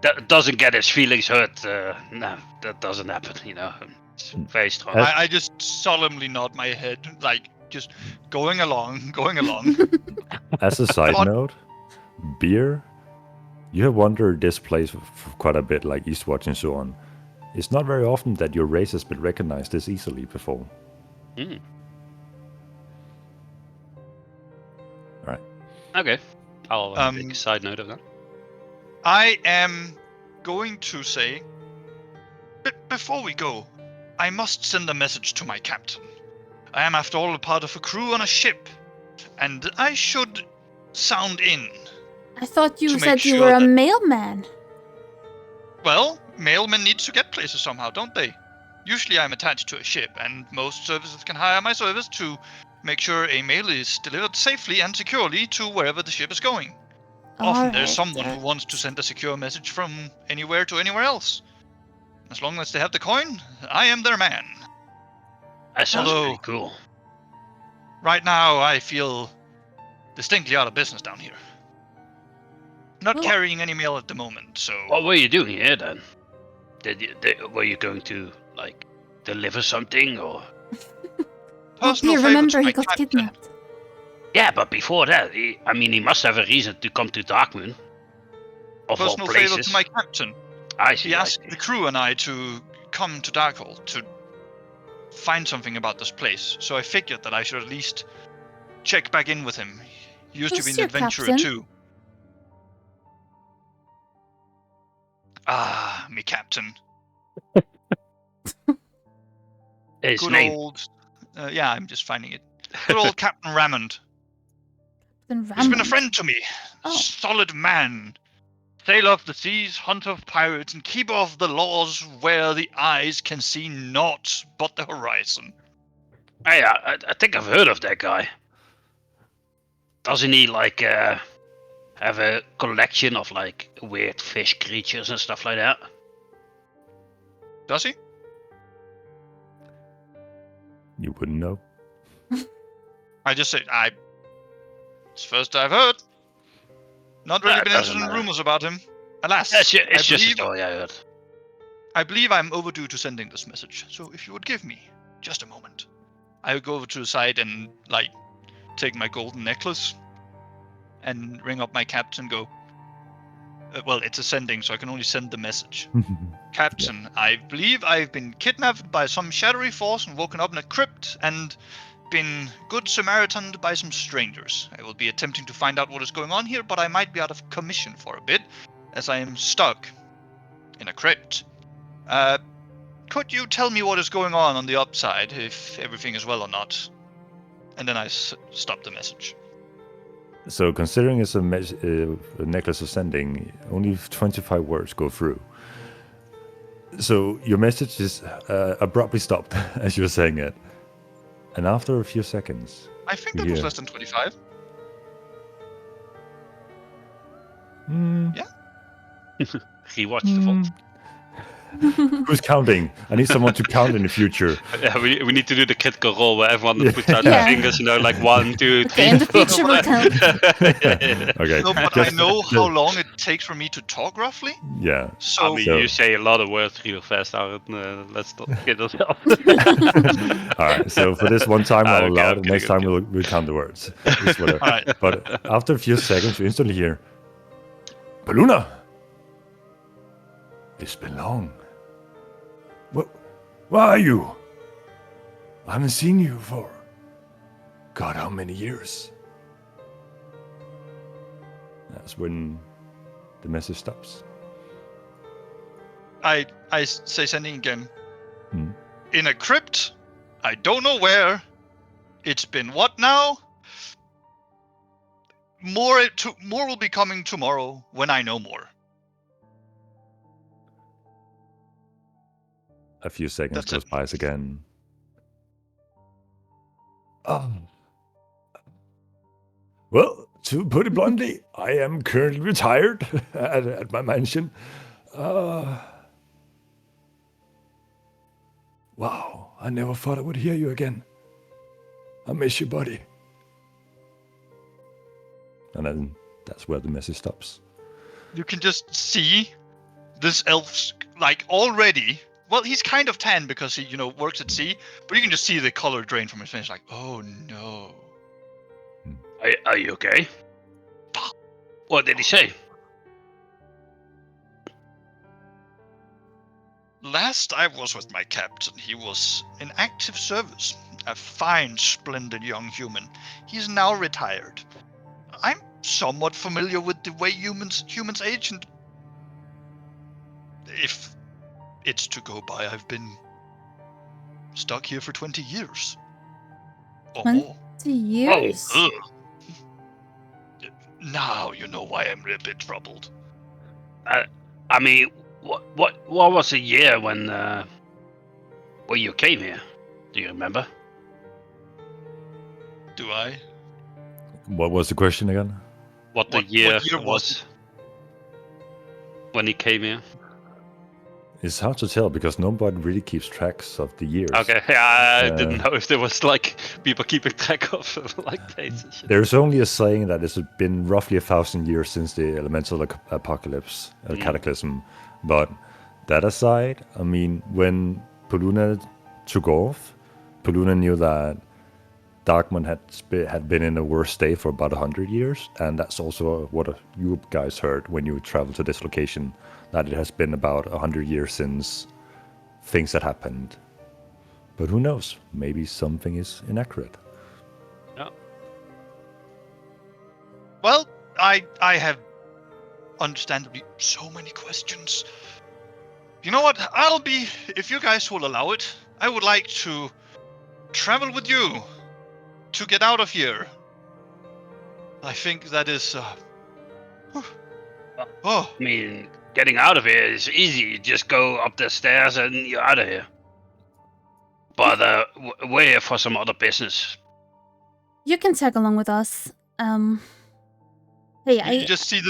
That doesn't get his feelings hurt. No, that doesn't happen. You know, it's very strong. I just solemnly nod my head, like just going along. As a side What? note, Beer, you have wandered this place for quite a bit, like Eastwatch and so on. It's not very often that your race has been recognized this easily before. Mm. Right. Okay, I'll take a side note of that. I am going to say, before we go, I must send a message to my captain. I am, after all, a part of a crew on a ship, and I should sound in. I thought you To make said you sure were a that- mailman. Well, mailmen need to get places somehow, don't they? Usually I'm attached to a ship, and most services can hire my service to make sure a mail is delivered safely and securely to wherever the ship is going. Often there's someone who wants to send a secure message from anywhere to anywhere else. As long as they have the coin, I am their man. That sounds Although- pretty cool. Right now, I feel distinctly out of business down here. Not Well- carrying any mail at the moment, so... What were you doing here then? Were you going to like deliver something or? Personal Beer, favor to remember my he got captain. kidnapped. Yeah, but before that, he must have a reason to come to Darkmoon. Of all Personal favor places. to my captain. I see. He I asked see. the crew and I to come to Darkhold to find something about this place, so I figured that I should at least check back in with him. He used to Who's be an your adventurer captain? too. Ah, me captain. His Good name. old... yeah, I'm just finding it. Good old Captain Rammond. Then He's been a Ramon. friend to me. Oh. Solid man. Sailor of the seas, hunter of pirates, and keeper of the laws where the eyes can see naught but the horizon. Hey, I think I've heard of that guy. Doesn't he like have a collection of like weird fish creatures and stuff like that? Does he? You wouldn't know. I just say, it's the first I've heard. Not really That been doesn't interested in matter. rumors about him. Alas, It's just a believe- story I heard. I believe I'm overdue to sending this message. So if you would give me just a moment, I would go over to the side and like take my golden necklace and ring up my captain. And go. Well, it's a sending, so I can only send the message. Captain, I believe I've been kidnapped by some shadowy force and woken up in a crypt and been good Samaritaned by some strangers. I will be attempting to find out what is going on here, but I might be out of commission for a bit, as I am stuck in a crypt. Could you tell me what is going on the upside, if everything is well or not? And then I stop the message. So, considering it's a necklace of sending, only 25 words go through. So, your message is abruptly stopped as you're saying it. And after a few seconds, I think that was Yeah. less than 25. mm, He watched the vault. Who's counting? I need someone to count in the future. Yeah, we need to do the critical roll where everyone Yeah. puts out Yeah. their fingers, you know, like 1, 2, 3. Okay, in the future we'll count. Okay. No, but I know how long it takes for me to talk roughly. Yeah. So I mean, So- you say a lot of words real fast, Aaron. Let's not get ourselves. All right. So for this one time, I'll Okay, allow I'm it. Next kidding, time we'll count the words. It's whatever. all right. But after a few seconds, you instantly hear, Paluna! It's been long. Where are you? I haven't seen you for God, how many years? That's when the message stops. I say something again. Hmm. In a crypt, I don't know where. It's been what now? More will be coming tomorrow when I know more. A few seconds That's goes it. by again. Well, to put it bluntly, I am currently retired at my mansion. Wow, I never thought I would hear you again. I miss you, buddy. And then that's where the message stops. You can just see this elf's like already. Well, he's kind of tan because he, works at sea, but you can just see the color drain from his face. Like, oh no. Are you okay? What did he say? Last I was with my captain, he was in active service. A fine, splendid young human. He's now retired. I'm somewhat familiar with the way humans age, and if it's to go by, I've been stuck here for 20 years. Or more. 20 years. Oh, Now you know why I'm a bit troubled. I mean, what was the year when you came here? Do you remember? Do I? What was the question again? What the What year, year was was when he came here. It's hard to tell because nobody really keeps tracks of the years. Okay, yeah, I Uh, didn't know if there was like people keeping track of like dates and shit. There's only a saying that it's been roughly 1,000 years since the elemental apocalypse, cataclysm. But that aside, I mean, when Paluna took off, Paluna knew that Darkmoon had been in a worse state for about 100 years, and that's also what you guys heard when you traveled to this location, that it has been about 100 years since things had happened. But who knows? Maybe something is inaccurate. Well, I have understandably so many questions. You know what? If you guys will allow it, I would like to travel with you to get out of here. I think that is. Oh, I mean, getting out of here is easy. You just go up the stairs and you're out of here. But we're here for some other business. You can tag along with us. Hey, you just see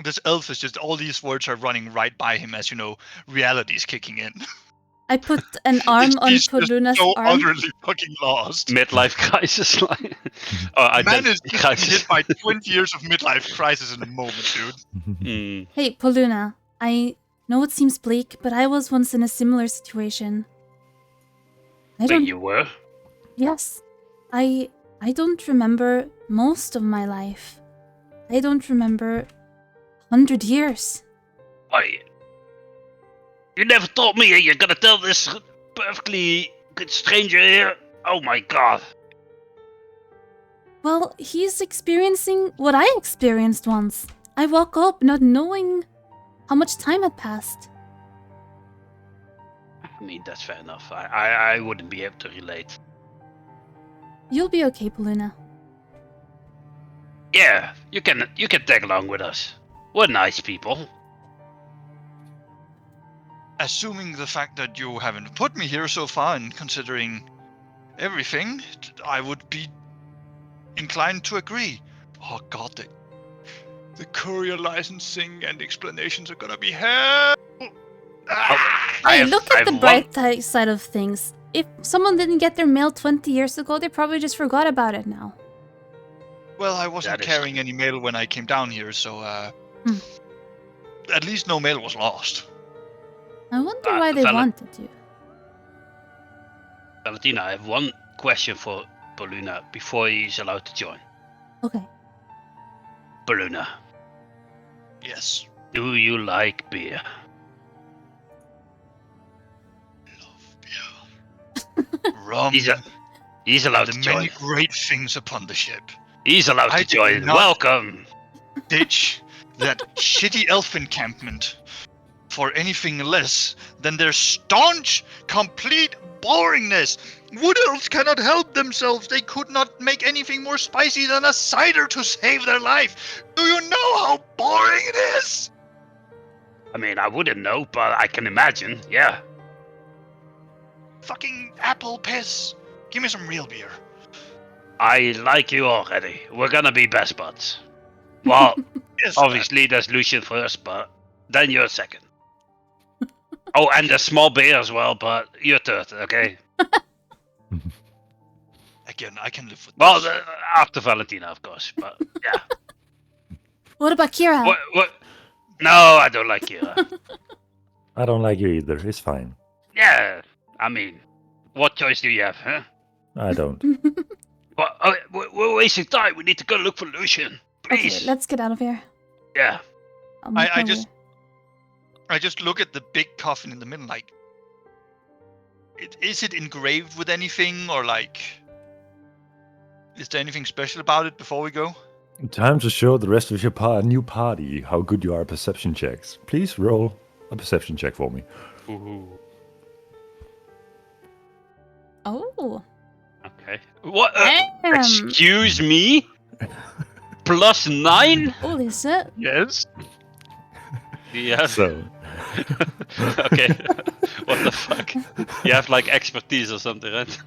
this elf is just all these words are running right by him as reality's kicking in. I put an arm on He's just Paluna's so arm. utterly fucking lost. Midlife crisis, like. Man is Identity just crisis. hit by 20 years of midlife crisis in a moment, dude. Mm. Hey, Paluna. I know it seems bleak, but I was once in a similar situation. I Wait, don't. you were? Yes. I don't remember most of my life. I don't remember 100 years. Why? You never told me you're gonna tell this perfectly good stranger here. Oh my god. Well, he's experiencing what I experienced once. I woke up not knowing how much time had passed. I mean, that's fair enough. I wouldn't be able to relate. You'll be okay, Paluna. Yeah, you can tag along with us. We're nice people. Assuming the fact that you haven't put me here so far and considering everything, I would be inclined to agree. Oh god, the courier licensing and explanations are gonna be hell. Ah! Hey, look at I've the won- bright side of things. If someone didn't get their mail 20 years ago, they probably just forgot about it now. Well, I wasn't That is carrying any mail when I came down here, so at least no mail was lost. I wonder why they wanted to. Valentina, I have one question for Baluna before he's allowed to join. Okay. Baluna, Yes. do you like beer? Love beer. Rum. He's allowed and to the join. many great things upon the ship. He's allowed I to did join. not- Welcome. Ditch that shitty elf encampment for anything less than their staunch, complete boringness. Wood elves cannot help themselves. They could not make anything more spicy than a cider to save their life. Do you know how boring it is? I mean, I wouldn't know, but I can imagine. Yeah. Fucking apple piss. Give me some real beer. I like you already. We're gonna be best buds. Well, Yes, obviously there's Lucian first, but then you're second. Oh, and there's small bear as well, but you're third, okay? again, I can live with Well, this. after Valentina, of course, but yeah. What about Kira? What? No, I don't like you. I don't like you either. It's fine. Yeah, I mean, what choice do you have, huh? I don't. But we're wasting time. We need to go look for Lucian. Please. Okay, let's get out of here. Yeah. I'll make I my just- way. I just look at the big coffin in the middle, like, is it engraved with anything, or like, is there anything special about it before we go? Time to show the rest of your new party how good you are at perception checks. Please roll a perception check for me. Ooh. Oh. Okay. What? Damn. Excuse me? +9? Holy shit. Yes. Yeah. So, Okay. What the fuck? You have like expertise or something, right?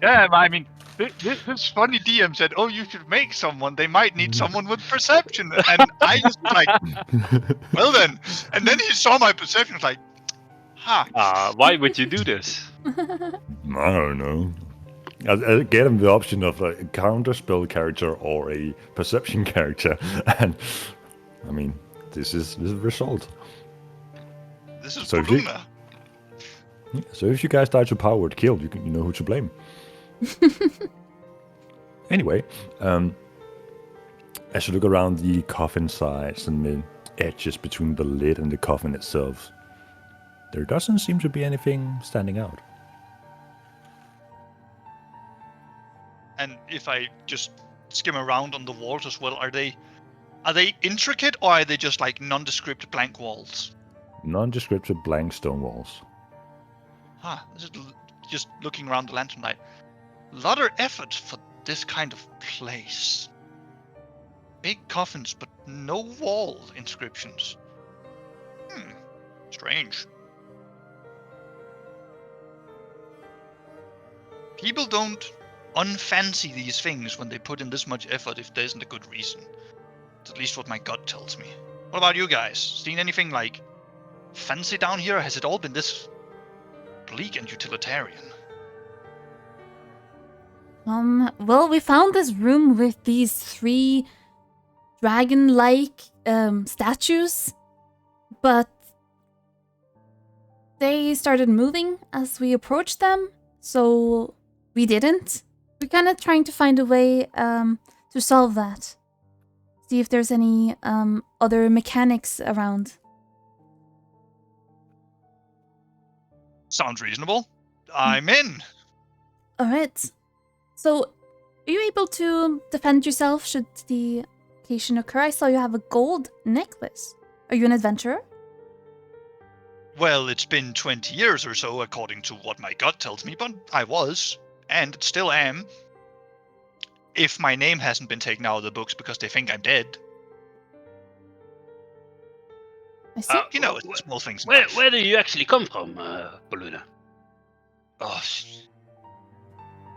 Yeah, I mean, this funny DM said, "Oh, you should make someone. They might need someone with perception." And I just like, well then. And then he saw my perception, was like, "Ha." Why would you do this? I don't know. I get him the option of a counter spell character or a perception character, and I mean, this is the result. This is So if you- Bruna. So if you guys die to power word killed, you know who to blame. Anyway, as you look around the coffin sides and the edges between the lid and the coffin itself, there doesn't seem to be anything standing out. And if I just skim around on the walls as well, are they intricate, or are they just like nondescript blank walls? Nondescript blank stone walls. This is just looking around the lantern light. Lot of effort for this kind of place. Big coffins, but no wall inscriptions. Strange. People don't unfancy these things when they put in this much effort if there isn't a good reason. That's at least what my gut tells me. What about you guys? Seen anything like fancy down here, or has it all been this bleak and utilitarian? Well, we found this room with these 3 dragon-like statues, but they started moving as we approached them, so we didn't. We're kind of trying to find a way to solve that. See if there's any other mechanics around. Sounds reasonable. I'm in. Alright. So, are you able to defend yourself should the occasion occur? I saw you have a gold necklace. Are you an adventurer? Well, it's been 20 years or so, according to what my gut tells me, but I was, and still am. If my name hasn't been taken out of the books because they think I'm dead. I see. You know, it's small things in Where life. do you actually come from, Baluna? Oh,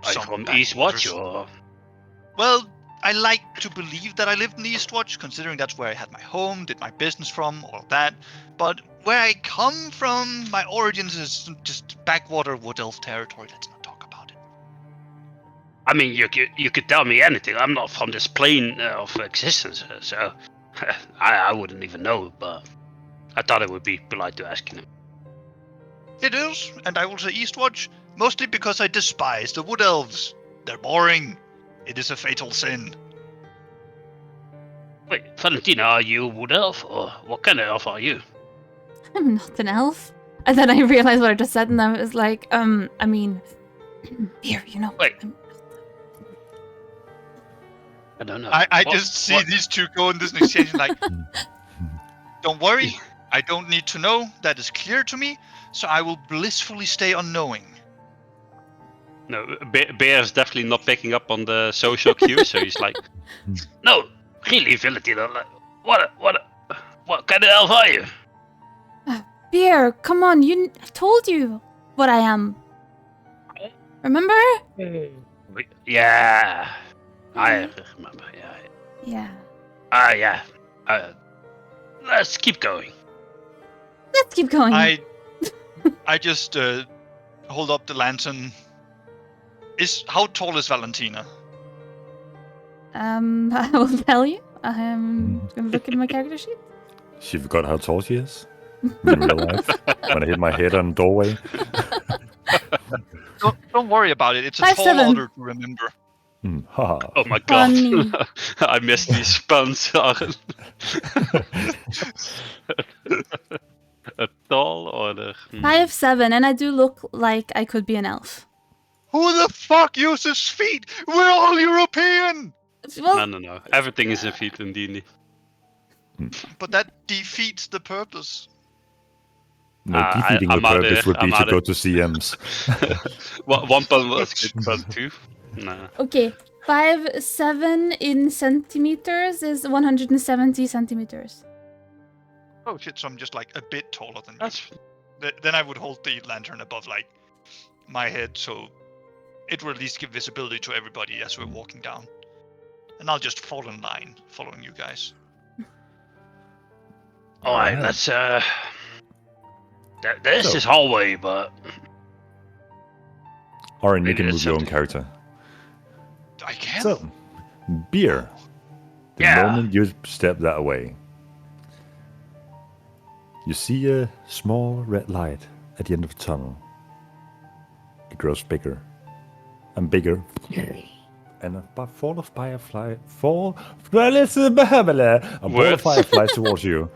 Are you some from backwaters. Eastwatch or? Well, I like to believe that I lived in the Eastwatch, considering that's where I had my home, did my business from, all of that. But where I come from, my origins is just backwater Wood Elf territory. Let's not talk about it. I mean, you could tell me anything. I'm not from this plane of existence, so I wouldn't even know. But I thought it would be polite to ask you. It is, and I will say Eastwatch, mostly because I despise the Wood Elves. They're boring. It is a fatal sin. Wait, Valentina, are you a wood elf, or what kind of elf are you? I'm not an elf. And then I realized what I just said, and I was like, I mean, here, you know. Wait. I'm- I don't know. I What- just see what- these two go in this exchange and like, don't worry, I don't need to know. That is clear to me, so I will blissfully stay unknowing. No, Bear is definitely not picking up on the social cue, so he's like, No, really, Valentina. Like, what kind of elf are you? Beer, come on, I told you what I am. Remember? Yeah, I remember. Yeah. Yeah. Yeah. Let's keep going. Let's keep going. I just hold up the lantern. How tall is Valentina? I will tell you. I'm gonna look at my character sheet. She forgot how tall she is in real life. When I hit my head on the doorway. Don't worry about it. It's a 5'7". tall order to remember. Haha. oh my god, Funny. I missed these puns, Aaron. A tall order. 5'7", and I do look like I could be an elf. Who the fuck uses feet? We're all European! Well, No. Everything is in feet in D&D. But that defeats the purpose. No, defeating the I'm out purpose there, would be I'm to out go there. to CMs. One pun was good, but two? Nah. okay. 5'7" in centimeters is 170 centimeters. Oh shit, so I'm just like a bit taller than you. That's Then I would hold the lantern above like my head, so it will at least give visibility to everybody as we're walking down. And I'll just fall in line, following you guys. All right, Yeah. let's. There's So- this hallway, but Orin, you Maybe can that's move your own something. character. I can. So, beer. The Yeah. moment you step that way, you see a small red light at the end of the tunnel. It grows bigger and bigger. And a ball of firefly What? flies towards you.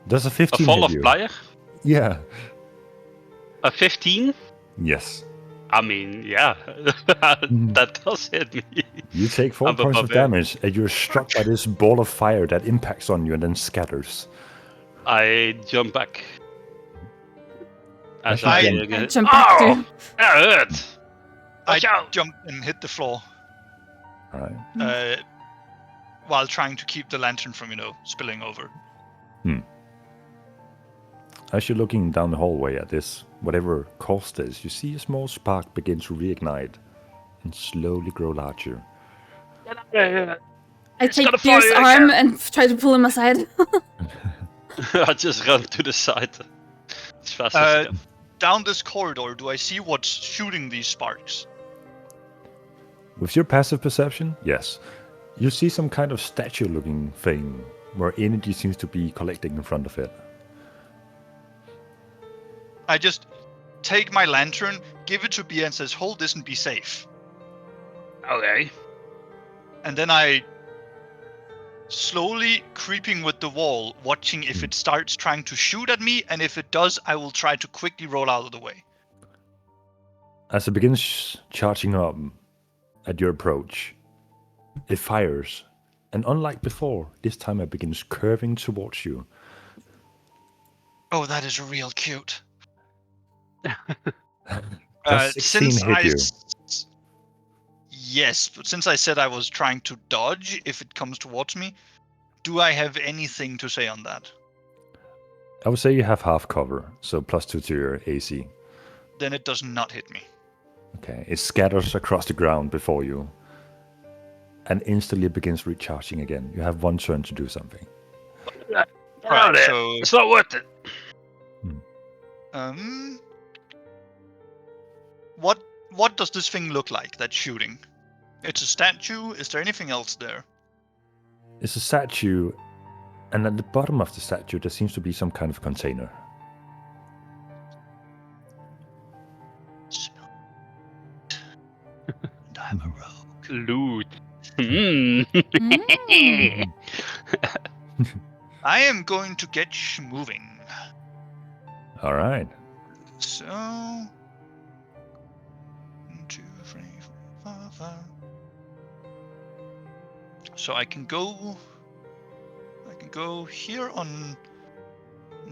Does a a 15 fall hit of you? flyer? Yeah. A 15? Yes. I mean, yeah. That does hit me. You take 4 I'm points of above him. damage, and you're struck by this ball of fire that impacts on you and then scatters. I jump back. As I I, jump- I get jump back Oh! too. that hurt. I Watch out! jump and hit the floor Alright. while trying to keep the lantern from, spilling over. As you're looking down the hallway at this, whatever caused this, you see a small spark begin to reignite and slowly grow larger. I It's take gonna Beer's fire arm again. and try to pull him aside. I just run to the side. As fast as I can. Down this corridor, do I see what's shooting these sparks? With your passive perception, yes. You see some kind of statue-looking thing where energy seems to be collecting in front of it. I just take my lantern, give it to Bia and says, hold this and be safe. Okay. And then I slowly creeping with the wall, watching if it starts trying to shoot at me, and if it does, I will try to quickly roll out of the way. As it begins charging up at your approach, it fires, and unlike before, this time it begins curving towards you. Oh, that is real cute. Does 16 hit you? Yes, but since I said I was trying to dodge if it comes towards me, do I have anything to say on that? I would say you have half cover, so +2 to your AC. Then it does not hit me. Okay, it scatters across the ground before you. and instantly begins recharging again. You have 1 turn to do something. Alright, it. so It's not worth it. what does this thing look like that's shooting? It's a statue. Is there anything else there? It's a statue, and at the bottom of the statue there seems to be some kind of container. Smell it. And I'm a rogue. Loot. Mm. Mm. I am going to get moving. All right. So 1, 2, 3, 4, 5, 5. So I can go here on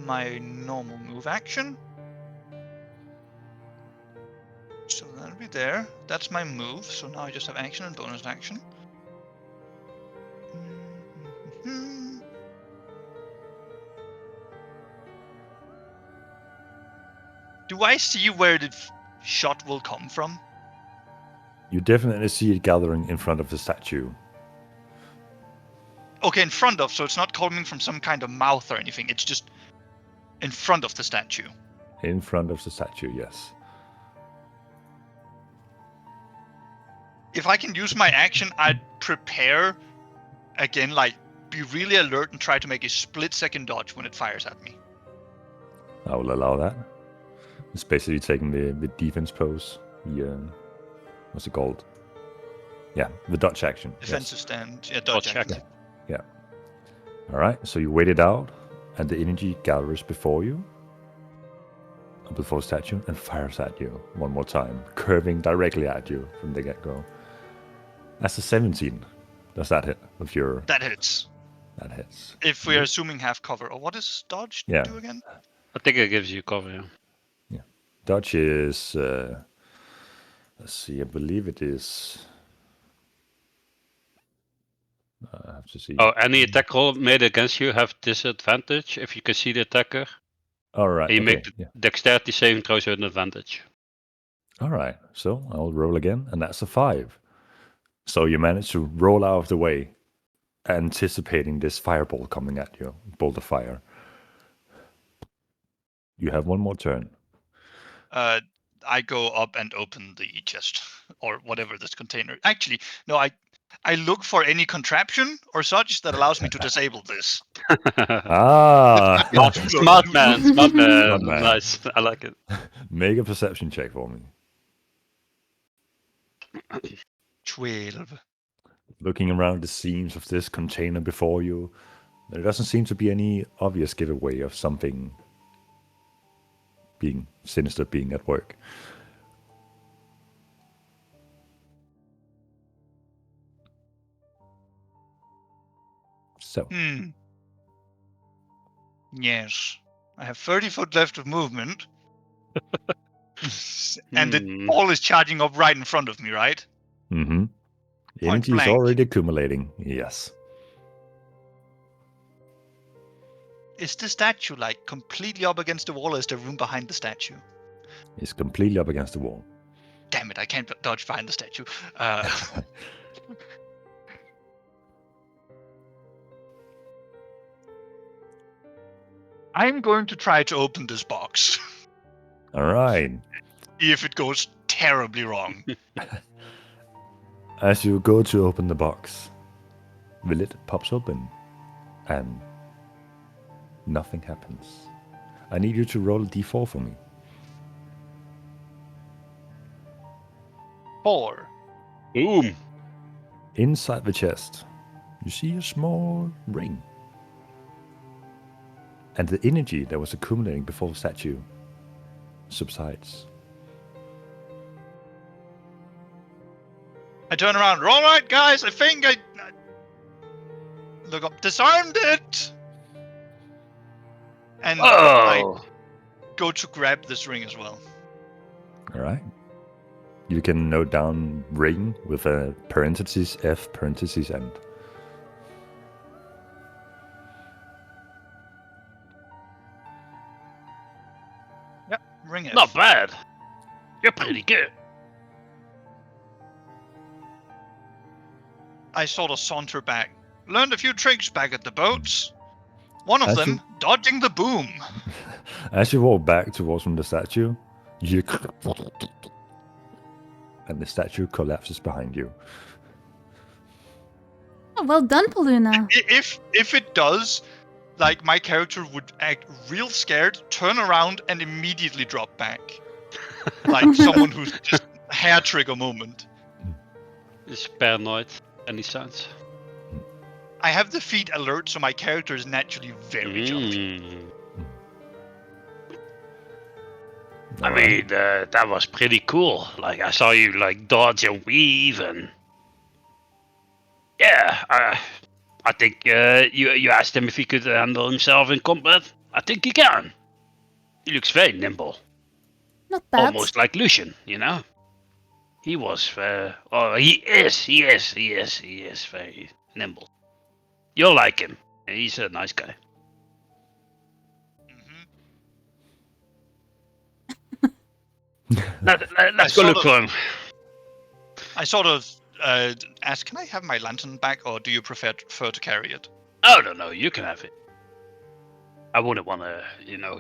my normal move action. So that'll be there. That's my move. So now I just have action and bonus action. Do I see where the shot will come from? You definitely see it gathering in front of the statue. Okay, in front of, so it's not coming from some kind of mouth or anything. It's just in front of the statue. In front of the statue, yes. If I can use my action, I'd prepare again, like be really alert and try to make a split-second dodge when it fires at me. I will allow that. It's basically taking the defense pose. The what's it called? Yeah, the dodge action. yes. Defensive stand, yeah, dodge Dodge action. action. All right, so you wait it out, and the energy gathers before you, before the statue, and fires at you 1 more time, curving directly at you from the get-go. That's a 17. Does that hit with your... That hits. That hits. If we are assuming half cover. Or what does dodge Yeah. do again? I think it gives you cover. Yeah. Dodge is... let's see, I believe it is... I have to see. Oh, any attack roll made against you have disadvantage if you can see the attacker. All right, And you okay. make the Yeah. dexterity saving throws with an advantage. All right, so I'll roll again, and that's a 5. So you manage to roll out of the way, anticipating this fireball coming at you, bolt of fire. You have 1 more turn. I go up and open the chest or whatever this container. Actually, no, I look for any contraption or such that allows me to disable this. Ah! Smart man, smart man. Smart man. Nice, I like it. Make a perception check for me. 12. Looking around the seams of this container before you, there doesn't seem to be any obvious giveaway of something being sinister being at work. So, Yes. I have 30 foot left of movement. And the ball is charging up right in front of me, right? mm-hmm. Point Energy is blank. already accumulating. Yes. Is the statue like completely up against the wall or is there room behind the statue? It's completely up against the wall. Damn it, I can't dodge behind the statue. I'm going to try to open this box. All right. If it goes terribly wrong. As you go to open the box, the lid pops open and nothing happens. I need you to roll a d4 for me. 4. Boom. Inside the chest, you see a small ring. And the energy that was accumulating before the statue subsides. I turn around. All right, guys, I think I look up. Disarmed it. And I Oh! go to grab this ring as well. All right. You can note down ring with a parenthesis F parenthesis end. Yep, ring it. Not bad. You're pretty good. I sort of saunter back. Learned a few tricks back at the boats. One of As them, you- dodging the boom. As you walk back towards from the statue, you and the statue collapses behind you. Oh, well done, Paluna. If it does, like my character would act real scared, turn around, and immediately drop back, like someone who's just hair trigger moment. Is paranoid. Any sense? I have the feet alert, so my character is naturally very jumpy. I mean, that was pretty cool. Like, I saw you like dodge and weave, and yeah, I think you asked him if he could handle himself in combat. I think he can. He looks very nimble, Not bad. almost like Lucian. You know, he was. He is very nimble. You'll like him. He's a nice guy. Let's go sort look of- for him. I sort of ask, can I have my lantern back, or do you prefer to carry it? Oh no, you can have it. I wouldn't want to,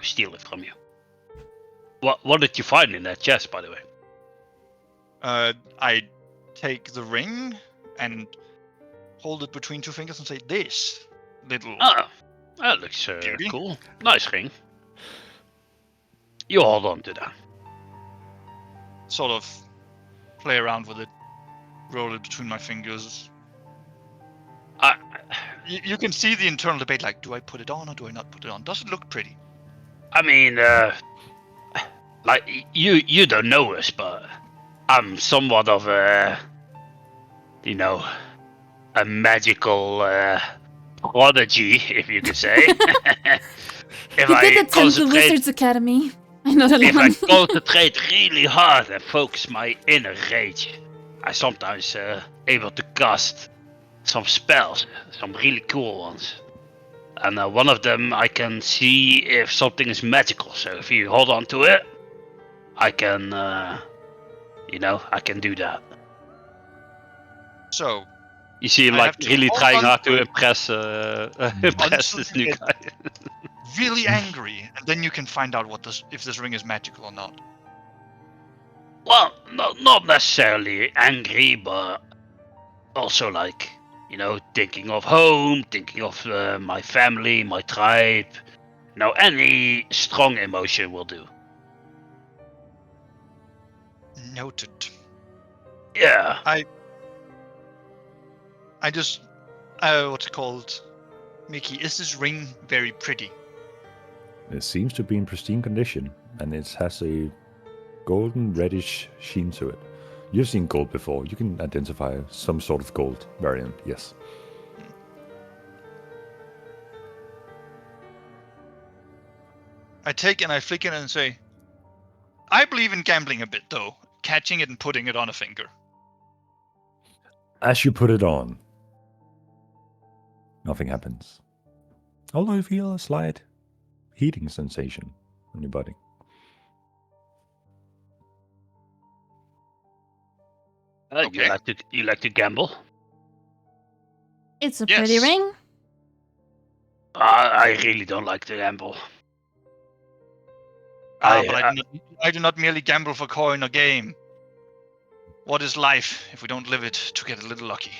steal it from you. What did you find in that chest, by the way? I take the ring and hold it between two fingers and say, this little... Oh, that looks Beauty. cool. Nice ring. You hold on to that. Sort of play around with it, roll it between my fingers. I, You can see the internal debate, like, do I put it on or do I not put it on? Does it look pretty? I mean, like you don't know us, but I'm somewhat of a magical prodigy, if you could say. If He I did attend the concentrate, Wizards Academy. I know that if I one. concentrate really hard and focus my inner rage, I sometimes able to cast some spells, some really cool ones. And one of them I can see if something is magical. So if you hold on to it, I can, I can do that. So, You see him I like have to really hold trying on hard to to it impress until this you new get guy. really angry, and then you can find out if this ring is magical or not. Well, not necessarily angry, but also like, thinking of home, thinking of my family, my tribe. Any strong emotion will do. Noted. Yeah. I just, what's it called? Mickey, is this ring very pretty? It seems to be in pristine condition, and it has a golden reddish sheen to it. You've seen gold before. You can identify some sort of gold variant, yes. I take and I flick it and say, I believe in gambling a bit, though. Catching it and putting it on a finger. As you put it on, nothing happens. Although you feel a slight heating sensation on your body. Okay. You like to gamble? It's a Yes. pretty ring. I really don't like to gamble. But I do not merely gamble for coin or game. What is life if we don't live it to get a little lucky?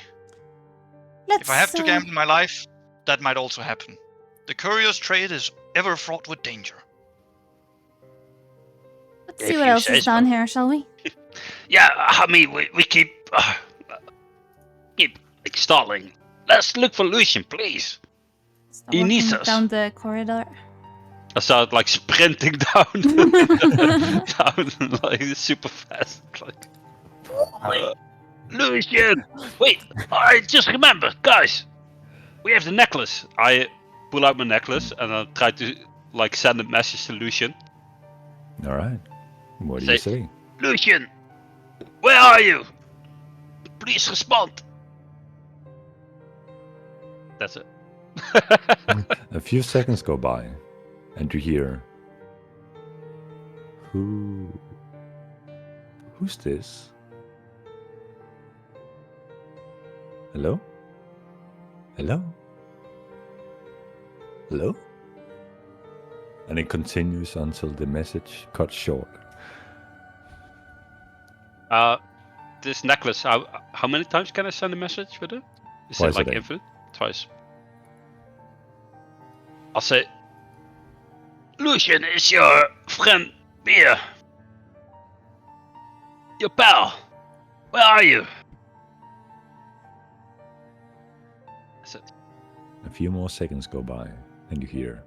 Let's. If I have to gamble my life, that might also happen. The courier's trade is ever fraught with danger. Let's If see what you else say is down so. here, shall we? Yeah, I mean, we keep like stalling. Let's look for Lucian, please. Start He needs walking us. down the corridor. I started like sprinting down, down like super fast. Like, Lucian! Wait, I just remembered, guys. we have the necklace. I pull out my necklace and I try to like send a message to Lucian. All right. What do you say? Lucian, where are you? Please respond. That's it. A few seconds go by, and you hear, Who's this? A Hello? Hello? Hello? And it continues until the message cuts short. This necklace. How many times can I send a message with it? Is Twice it a like day. infinite? Twice. I'll say, Lucian is your friend Beer. Your pal. Where are you? That's it. A few more seconds go by, and you hear,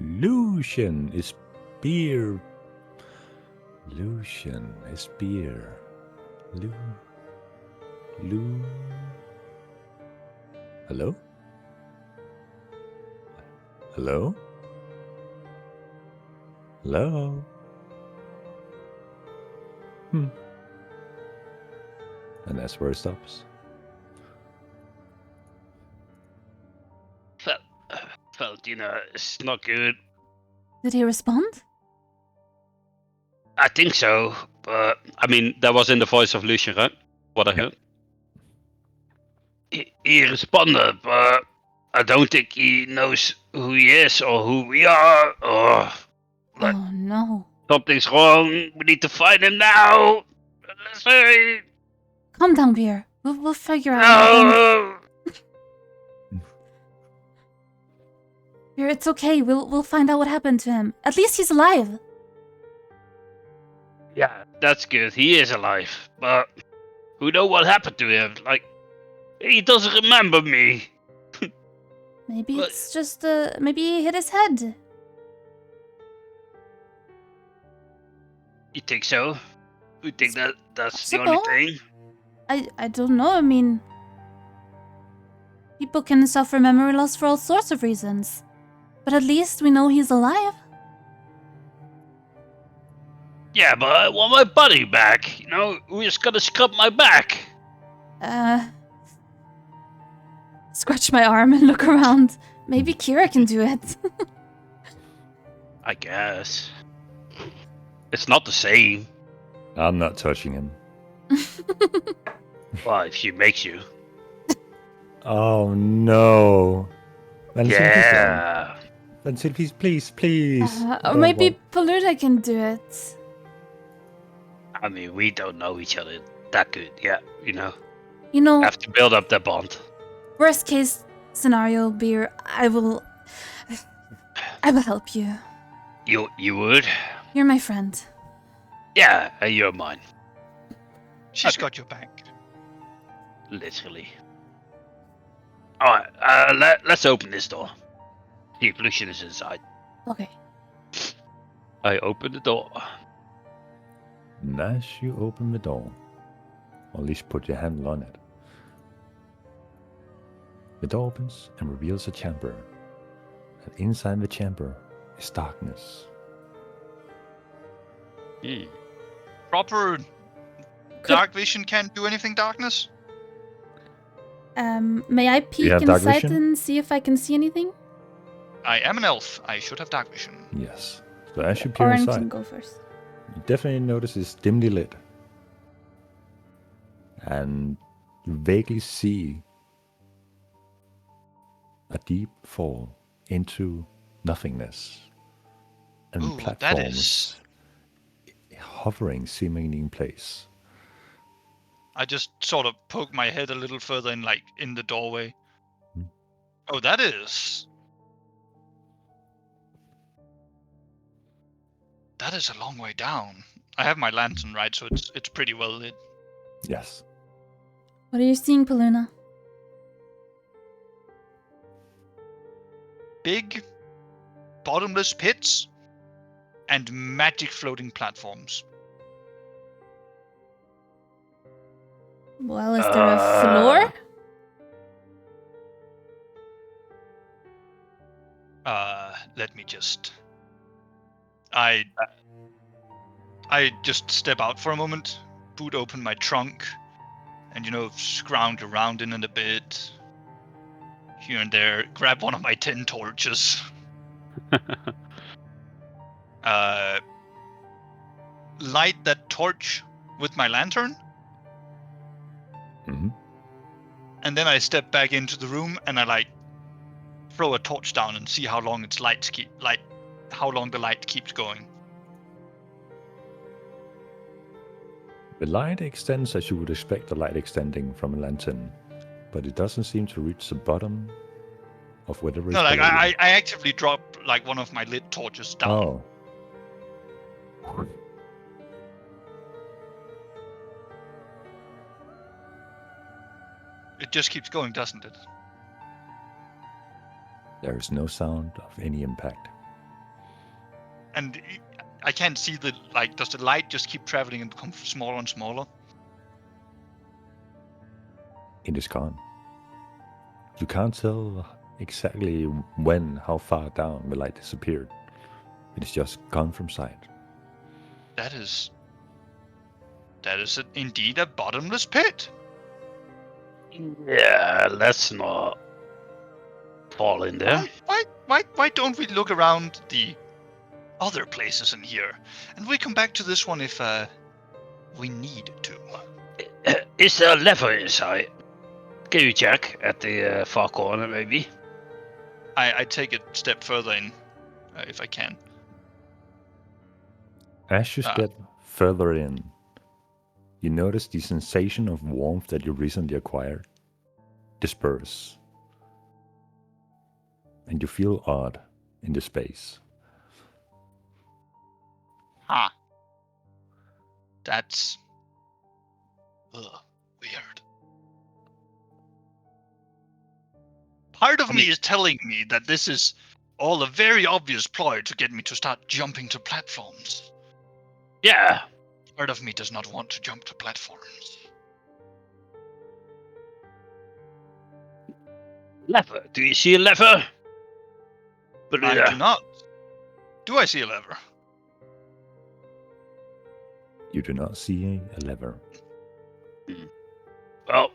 Lucian is beer. Lucian is beer. Lu. Hello? Hello? Hello? And that's where it stops. Felt, it's not good. Did he respond? I think so, but I mean, that was in the voice of Lucian, right? What I heard. he responded, but I don't think he knows who he is or who we are, or Like- Oh no. something's wrong. We need to find him now. Let's hurry. Calm down, Beer. We'll figure out. everything. No. Beer, it's okay. We'll find out what happened to him. At least he's alive. Yeah, that's good. He is alive, but who knows what happened to him? Like, he doesn't remember me. Maybe But- it's just maybe he hit his head. You think so? You think that's the only Possible. thing? I don't know. I mean, people can suffer memory loss for all sorts of reasons. But at least we know he's alive. Yeah, but I want my buddy back. Who's gonna scrub my back? Scratch my arm and look around. Maybe Kira can do it. I guess. It's not the same. I'm not touching him. Well, if she makes you. Oh no. Valentin, Yeah. Valentin, please. Or Don't maybe want- Paluda can do it. I mean, we don't know each other that good yet, You know, Have to build up that bond. worst case scenario, Beer, I will help you. You would? You're my friend. Yeah, and you're mine. She's Okay. got your back. Literally. Alright, let's open this door. See if Lucian is inside. Okay. I opened the door. And as you open the door, or at least put your handle on it, the door opens and reveals a chamber. And inside the chamber is darkness. Proper dark vision can't do anything darkness? May I peek have dark inside vision? and see if I can see anything? I am an elf. I should have dark vision. Yes. So as you peer Oren inside, can go first. you definitely notice it's dimly lit. And you vaguely see a deep fall into nothingness. And Ooh, that platforms is- hovering seemingly in place. I just sort of poke my head a little further in the doorway. Hmm. Oh, that is a long way down. I have my lantern, right? So it's pretty well lit. Yes. What are you seeing, Paluna? Big, bottomless pits and magic floating platforms. Well, is there a floor? Let me just. I just step out for a moment, boot open my trunk, and scrounge around in it a bit. Here and there, grab one of my tin torches. Light that torch with my lantern, Hmm. and then I step back into the room and I like throw a torch down and see how long how long the light keeps going. The light extends as you would expect the light extending from a lantern, but it doesn't seem to reach the bottom of whatever is No, like below I you. actively drop like one of my lit torches down. Oh. It just keeps going, doesn't it? There is no sound of any impact. And I can't see does the light just keep traveling and become smaller and smaller? It is gone. You can't tell exactly how far down the light disappeared. It is just gone from sight. That is indeed a bottomless pit. Yeah, let's not fall in there. Why don't we look around the other places in here, and we come back to this one if we need to? Is there a lever inside? Can you check at the far corner, maybe? I take a step further in, if I can. As you step further in, you notice the sensation of warmth that you recently acquired disperse. And you feel odd in the space. Huh. That's weird. Part of me is telling me that this is all a very obvious ploy to get me to start jumping to platforms. Yeah. Part of me does not want to jump to platforms. Lever. Do you see a lever? I do not. Do I see a lever? You do not see a lever. Well,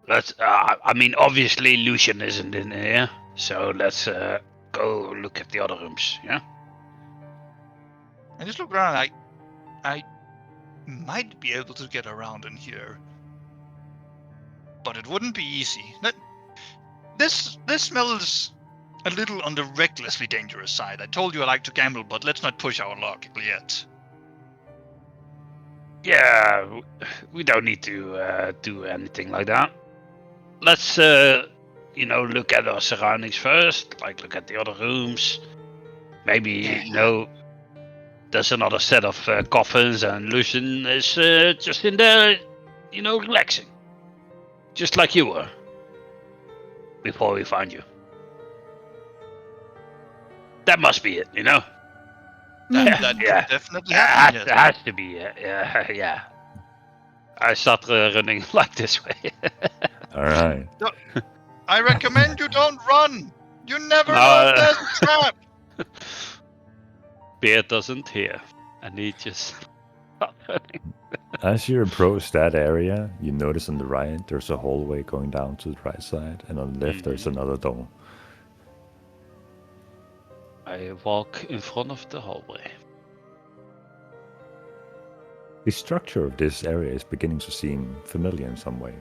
let's. I mean, obviously Lucian isn't in here, so let's go look at the other rooms. Yeah. I just look around. I might be able to get around in here, but it wouldn't be easy. This smells a little on the recklessly dangerous side. I told you I like to gamble, but let's not push our luck yet. Yeah, we don't need to do anything like that. Let's, look at our surroundings first. Like, look at the other rooms. Maybe, there's another set of coffins, and Lucian is just in there, relaxing. Just like you were. Before we found you. That must be it, That Yeah. could definitely happen. That has to be it. Yeah. I start running like this way. All right. I recommend you don't run. You never know if there's a trap. Bear doesn't hear, and he just As you approach that area, you notice on the right there's a hallway going down to the right side, and on the left there's another door. I walk in front of the hallway. The structure of this area is beginning to seem familiar in some way.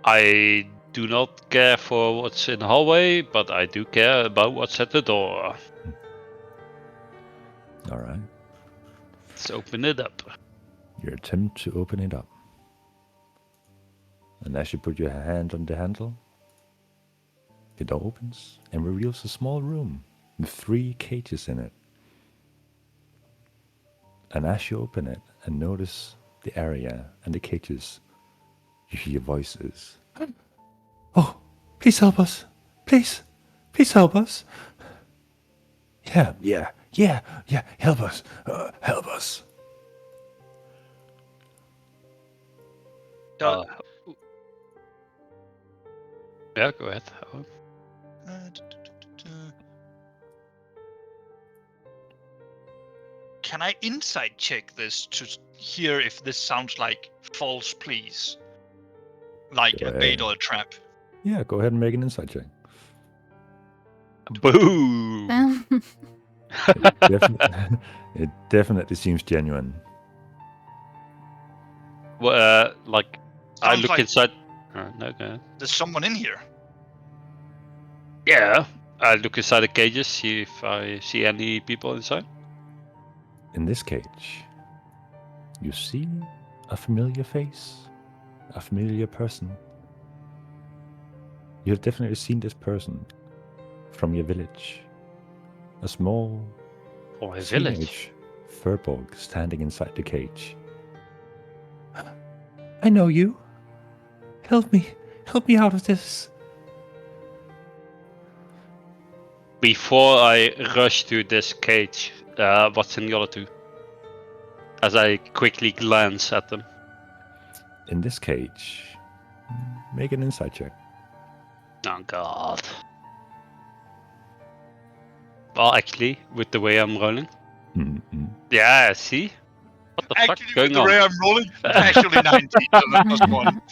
I do not care for what's in the hallway, but I do care about what's at the door. All right. Let's open it up. You attempt to open it up. And as you put your hand on the handle, the door opens and reveals a small room with 3 cages in it. And as you open it and notice the area and the cages, you hear voices. Oh, please help us. Please help us. Yeah, help us. Help us. Yeah, go ahead. Can I insight check this to hear if this sounds like false please? Like Go a bait ahead. or a trap? Yeah, go ahead and make an insight check. Boo! It definitely seems genuine. Well, like, I Sounds look like- inside. No, go ahead. There's someone in here. Yeah, I look inside the cages, see if I see any people inside. In this cage, you see a familiar face, a familiar person. You have definitely seen this person from your village. A small Oh, a village. teenage Furbolg standing inside the cage. I know you. Help me out of this. Before I rush to this cage, what's in the other two? As I quickly glance at them. In this cage, make an insight check. Oh god. Well, actually, with the way I'm rolling. Mm-hmm. Yeah, see? What the Actually, fuck going the on? way I'm rolling, it's actually 19. So that was one.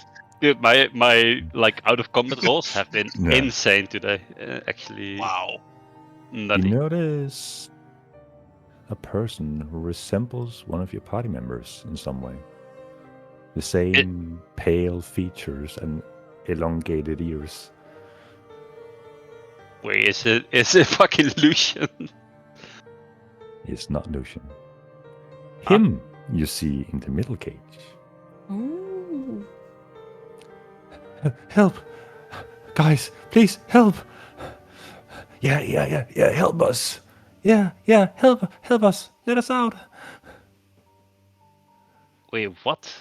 Dude, my like out of combat rolls have been Yeah. insane today. Actually, Wow. nutty. You notice a person who resembles one of your party members in some way. The same pale features and elongated ears. Wait, is it fucking Lucian? It's not Lucian. Him you see in the middle cage. Ooh. Help! Guys, please help! Yeah, help us! Yeah, help us! Let us out! Wait, what?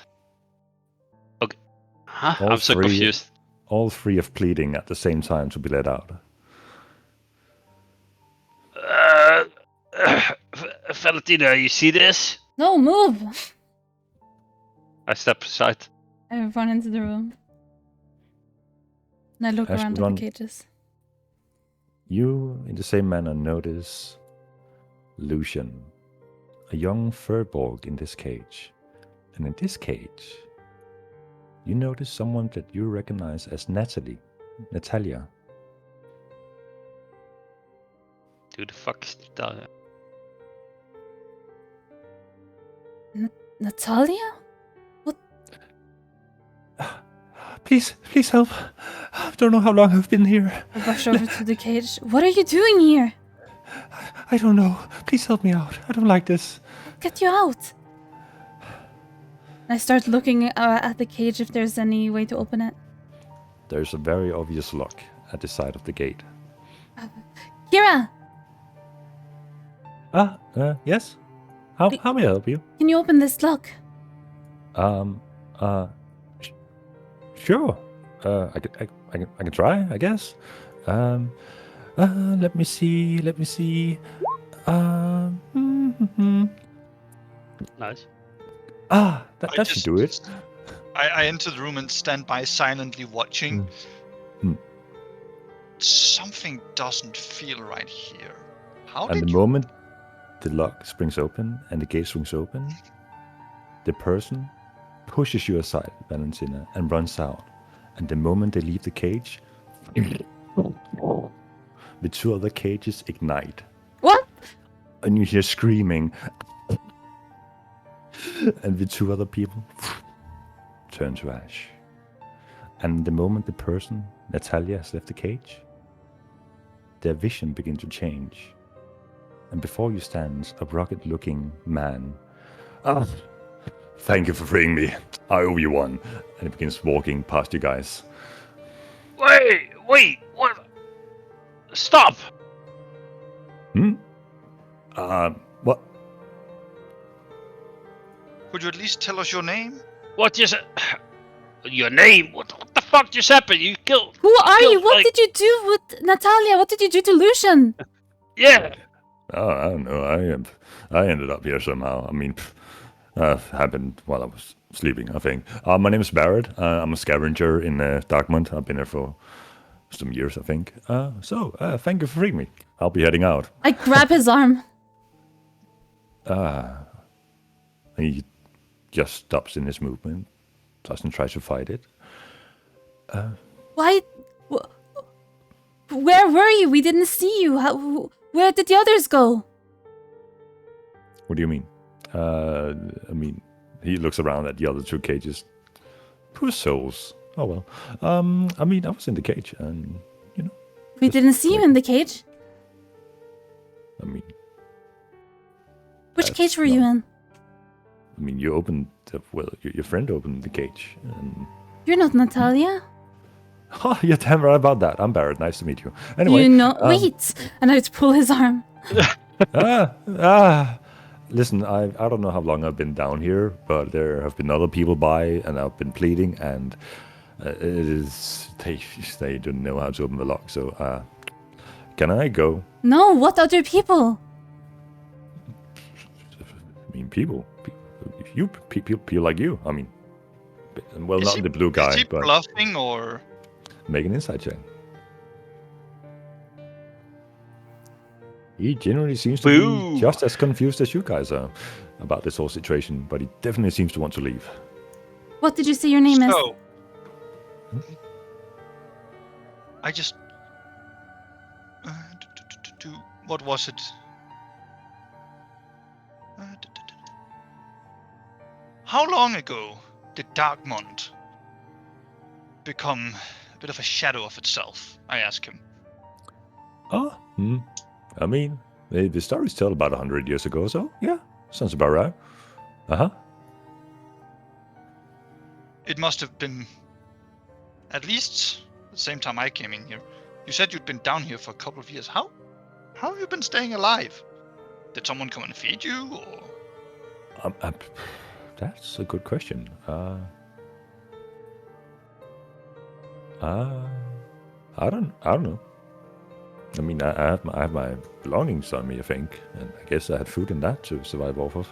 Okay. Huh? All I'm so three. confused. All three of pleading at the same time to be let out. Valentina, you see this? No, move! I step aside. I run into the room. And I look As you around at run- the cages. You, in the same manner, notice Lucian, a young Furbolg in this cage. And in this cage, you notice someone that you recognize as Natalia. Who the fuck is that? Natalia? Please help. I don't know how long I've been here. I rush over to the cage. What are you doing here? I don't know. Please help me out. I don't like this. Get you out! I start looking at the cage if there's any way to open it. There's a very obvious lock at the side of the gate. Kira! Yes? How may I help you? Can you open this lock? Sure. I can try, I guess. Let me see. Nice. That should do it. I enter the room and stand by silently watching. Something doesn't feel right here. How And did the you... moment the lock springs open and the gate swings open, the person pushes you aside, Valentina, and runs out. And the moment they leave the cage, the two other cages ignite. What? And you hear screaming. And the two other people turn to ash. And the moment the person, Natalia, has left the cage, their vision begins to change. And before you stands a rugged-looking man. Thank you for freeing me. I owe you one. And he begins walking past you guys. Wait, what? Stop! What? Could you at least tell us your name? What is it? Your name? What the fuck just happened? You killed. Who are killed, you? What like- did you do with Natalia? What did you do to Lucian? Yeah. Oh, I don't know. I ended up here somehow. I mean, happened while I was sleeping, I think. My name is Barrett. I'm a scavenger in Darkmont. I've been here for some years, I think. So, thank you for freeing me. I'll be heading out. I grab his arm. He just stops in his movement, doesn't try to fight it. Why? Where were you? We didn't see you. Where did the others go? What do you mean? I mean, he looks around at the other 2 cages. Poor souls. Oh well. I mean, I was in the cage, and you know. We just didn't see you like- in the cage. I mean, Which That's cage were you in? I mean, you opened. Your friend opened the cage, and You're not Natalia. oh, you're damn right about that. I'm Barrett. Nice to meet you. Anyway, You know. Wait! And I would pull his arm. Listen, I don't know how long I've been down here, but there have been other people by, and I've been pleading, and it is they don't know how to open the lock. So, can I go? No, what other people? I mean, people like you. I mean, well, Is not he- the blue Is guy, he but bluffing or? make an insight check. He generally seems to Boo. be just as confused as you guys are about this whole situation, but he definitely seems to want to leave. What did you say your name is? So, I just. What was it? How long ago did Darkmont become a bit of a shadow of itself? I ask him. Oh, I mean, the stories tell about 100 years ago, so yeah, sounds about right. Uh-huh. It must have been at least the same time I came in here. You said you'd been down here for a couple of years. How have you been staying alive? Did someone come and feed you, or? That's a good question. I don't know. I mean, I have my belongings on me, I think, and I guess I had food and that to survive off of.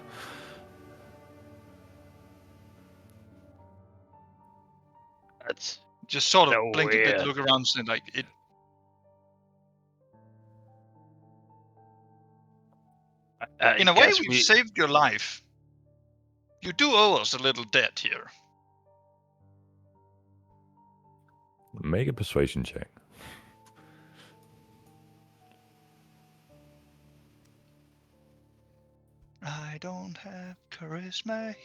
That's Just sort of So blink a bit, weird. look around, and like it. In a way, guess we've saved your life. You do owe us a little debt here. Make a persuasion check. I don't have charisma.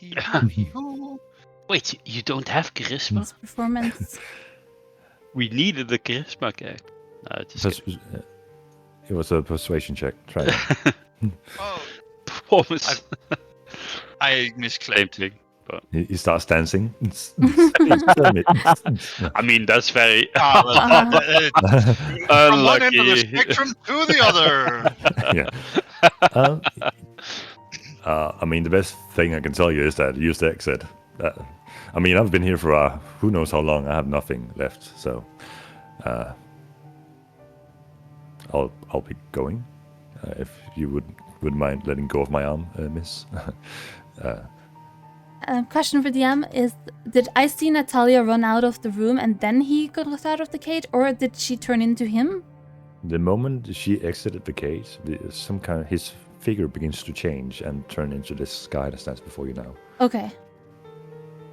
Wait, you don't have charisma? His performance. We needed the charisma guy. No, just It was a persuasion check. Try that. Oh, performance. I Same misclaimed. thing. He starts dancing. I mean, that's very From one end of the unlucky. spectrum to the other. Yeah. I mean, the best thing I can tell you is that use the exit. I mean, I've been here for who knows how long. I have nothing left, so I'll be going. If you would mind letting go of my arm, miss. Question for DM is: did I see Natalia run out of the room and then he got out of the cage, or did she turn into him? The moment she exited the cage, his figure begins to change and turn into this guy that stands before you now. Okay.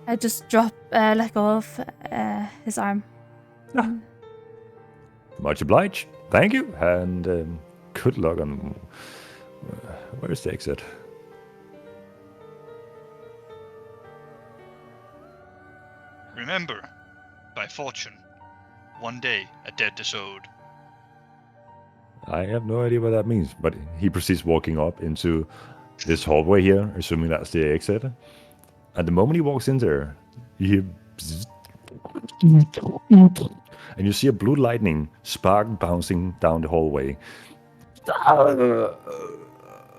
I just let go of his arm. Much obliged. Thank you, and good luck on. Where's the exit? Remember, by fortune, one day a debt is owed. I have no idea what that means, but he proceeds walking up into this hallway here, assuming that's the exit. At the moment he walks in there, you hear bzzz, and you see a blue lightning spark bouncing down the hallway.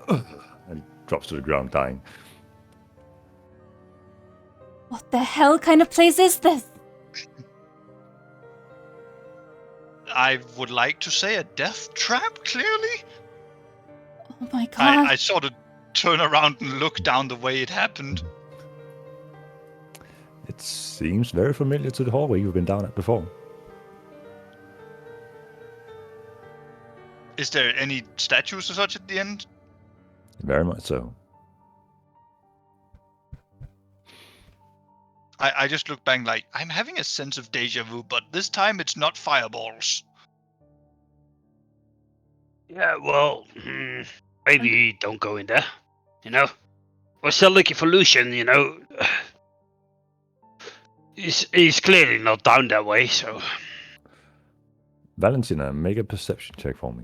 And he drops to the ground dying. What the hell kind of place is this? I would like to say a death trap, clearly. Oh my god. I sort of turn around and look down the way it happened. It seems very familiar to the hallway you've been down at before. Is there any statues or such at the end? Very much so. I just look back like, I'm having a sense of deja vu, but this time it's not fireballs. Yeah, well, maybe don't go in there. You know, we're still looking for Lucian. You know, he's clearly not down that way. So Valentina, make a perception check for me.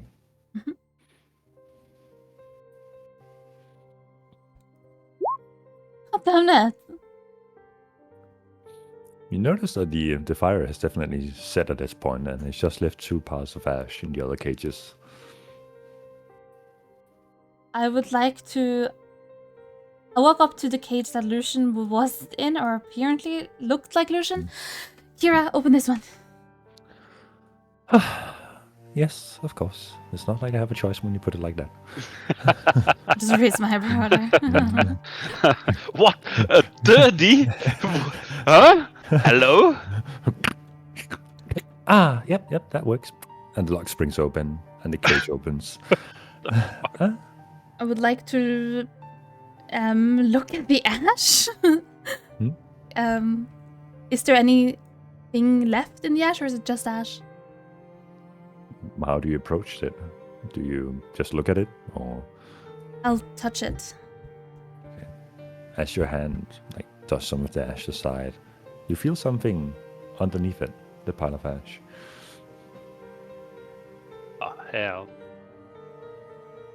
Oh, damn it. You notice that the fire has definitely set at this point, and it's just left 2 piles of ash in the other cages. I would like to... I walk up to the cage that Lucian was in, or apparently looked like Lucian. Kira, open this one. Yes, of course. It's not like I have a choice when you put it like that. Just raise my eyebrow there. What? Dirty? Huh? Hello? Yep, that works. And the lock springs open, and the cage opens. I would like to look at the ash. Is there anything left in the ash, or is it just ash? How do you approach it? Do you just look at it, or I'll touch it. as your hand does some of the ash aside, you feel something underneath it, the pile of ash. Oh, hell.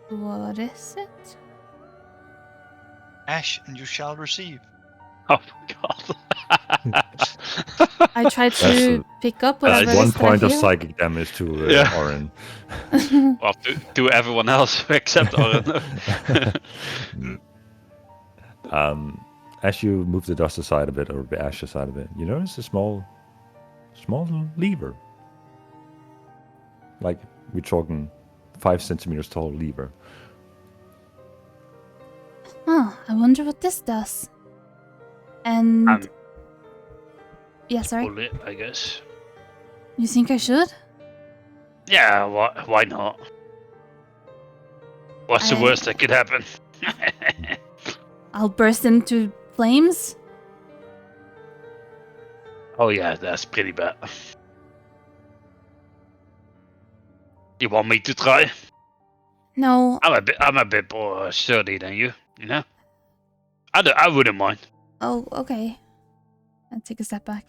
What is it? Ash, and you shall receive. Oh my god. I tried to pick up whatever That's it one is that I point of feel. psychic damage to Yeah. Orin. Well, to everyone else except Oren. As you move the dust aside a bit, or the ash aside a bit, you notice a small lever. Like, we're talking 5 centimeters tall lever. Huh, I wonder what this does. And... yeah, sorry. pull it, I guess. You think I should? Yeah, why not? What's the I- worst that could happen? I'll burst into flames? Oh yeah, that's pretty bad. You want me to try? No. I'm a bit more sturdy than you. You know. I wouldn't mind. Oh, okay. I'll take a step back.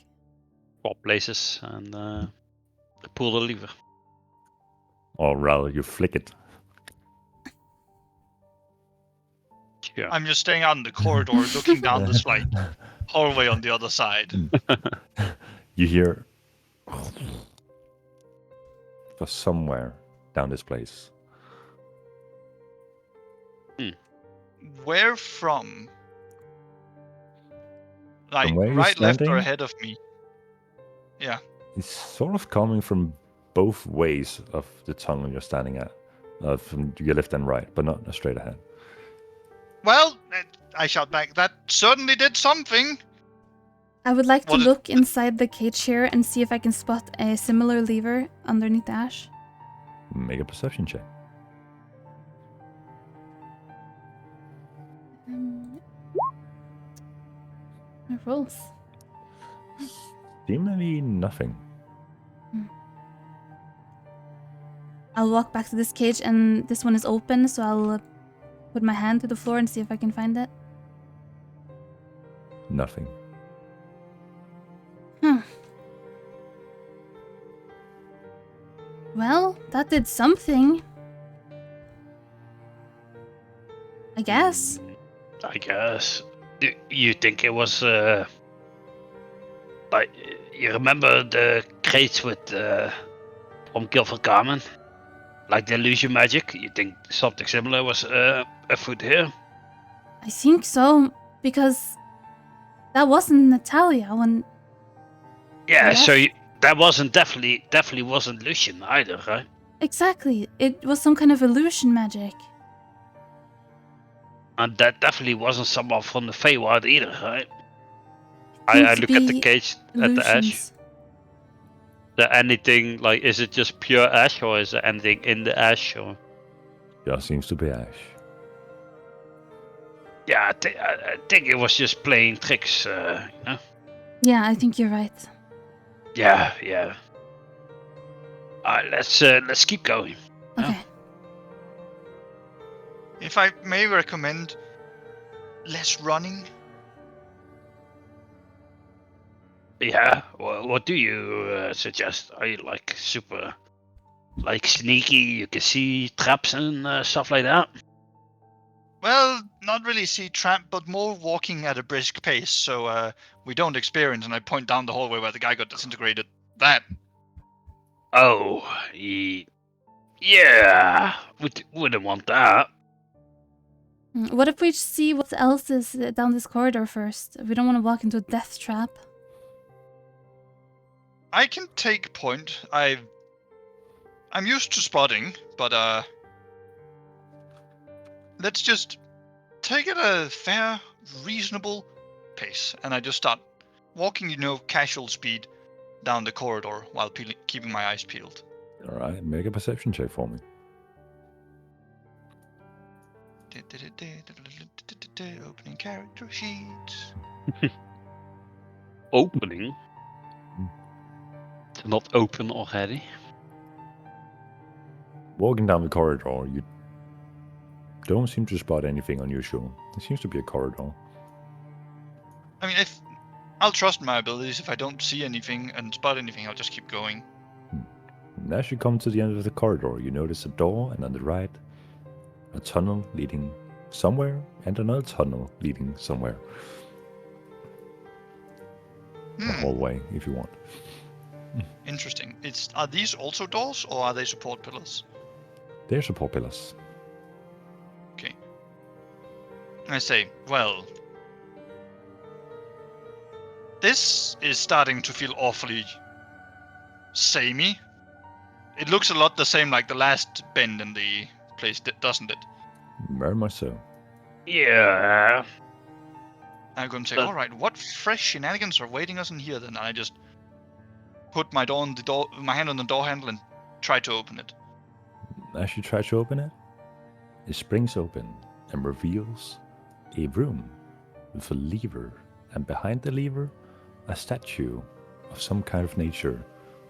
Swap places and pull the lever. Or rather, you flick it. Sure. I'm just staying out in the corridor, looking down this like hallway on the other side. You hear for somewhere down this place. Where from? Like From where you're right, left, or standing? ahead of me? Yeah. It's sort of coming from both ways of the tunnel you're standing at, from your left and right, but not straight ahead. Well, I shout back. That certainly did something. I would like to What is- look inside the cage here and see if I can spot a similar lever underneath the ash. Make a perception check. My rolls. Seemingly nothing. I'll walk back to this cage, and this one is open, so I'll put my hand to the floor and see if I can find it. Nothing. Well, that did something. I guess. I guess. You think it was like you remember the crates with from Guilford Carmen, like the illusion magic? You think something similar was afoot here? I think so, because that wasn't Natalia when... Yeah. Yes. So that wasn't definitely wasn't Lucian either, right? Exactly, it was some kind of illusion magic. And that definitely wasn't someone from the Feywild either, right? Seems I to look at the be cage at the ash. illusions. Is there anything like? Is it just pure ash, or is there anything in the ash? Or Yeah, seems to be ash. Yeah, I think it was just playing tricks, you know? Yeah, I think you're right. Yeah. Alright, let's keep going. Okay. If I may recommend, less running? Yeah. Well, what do you suggest? Are you like super, like sneaky? You can see traps and stuff like that. Well, not really see trap, but more walking at a brisk pace, so we don't experience. And I point down the hallway where the guy got disintegrated. That. Oh, yeah. Wouldn't want that. What if we see what else is down this corridor first? We don't want to walk into a death trap. I can take point. I'm used to spotting, but let's just take it a fair, reasonable pace, and I just start walking, casual speed down the corridor while keeping my eyes peeled. All right, make a perception check for me. Opening character sheets. Opening. It's not open already. Walking down the corridor, you don't seem to spot anything unusual. It seems to be a corridor. I mean, if I'll trust my abilities. If I don't see anything and spot anything, I'll just keep going. And as you come to the end of the corridor, you notice a door, and on the right, a tunnel leading somewhere, and another tunnel leading somewhere. A hallway, if you want. Interesting. Are these also doors, or are they support pillars? They're support pillars. Okay. I say, well, this is starting to feel awfully samey. It looks a lot the same like the last bend in the place, doesn't it? Very much so. Yeah. I'm going to say, But- all right, what fresh shenanigans are waiting us in here? Then I just put my hand on the door handle and try to open it. As you try to open it, it springs open and reveals a room with a lever, and behind the lever, a statue of some kind of nature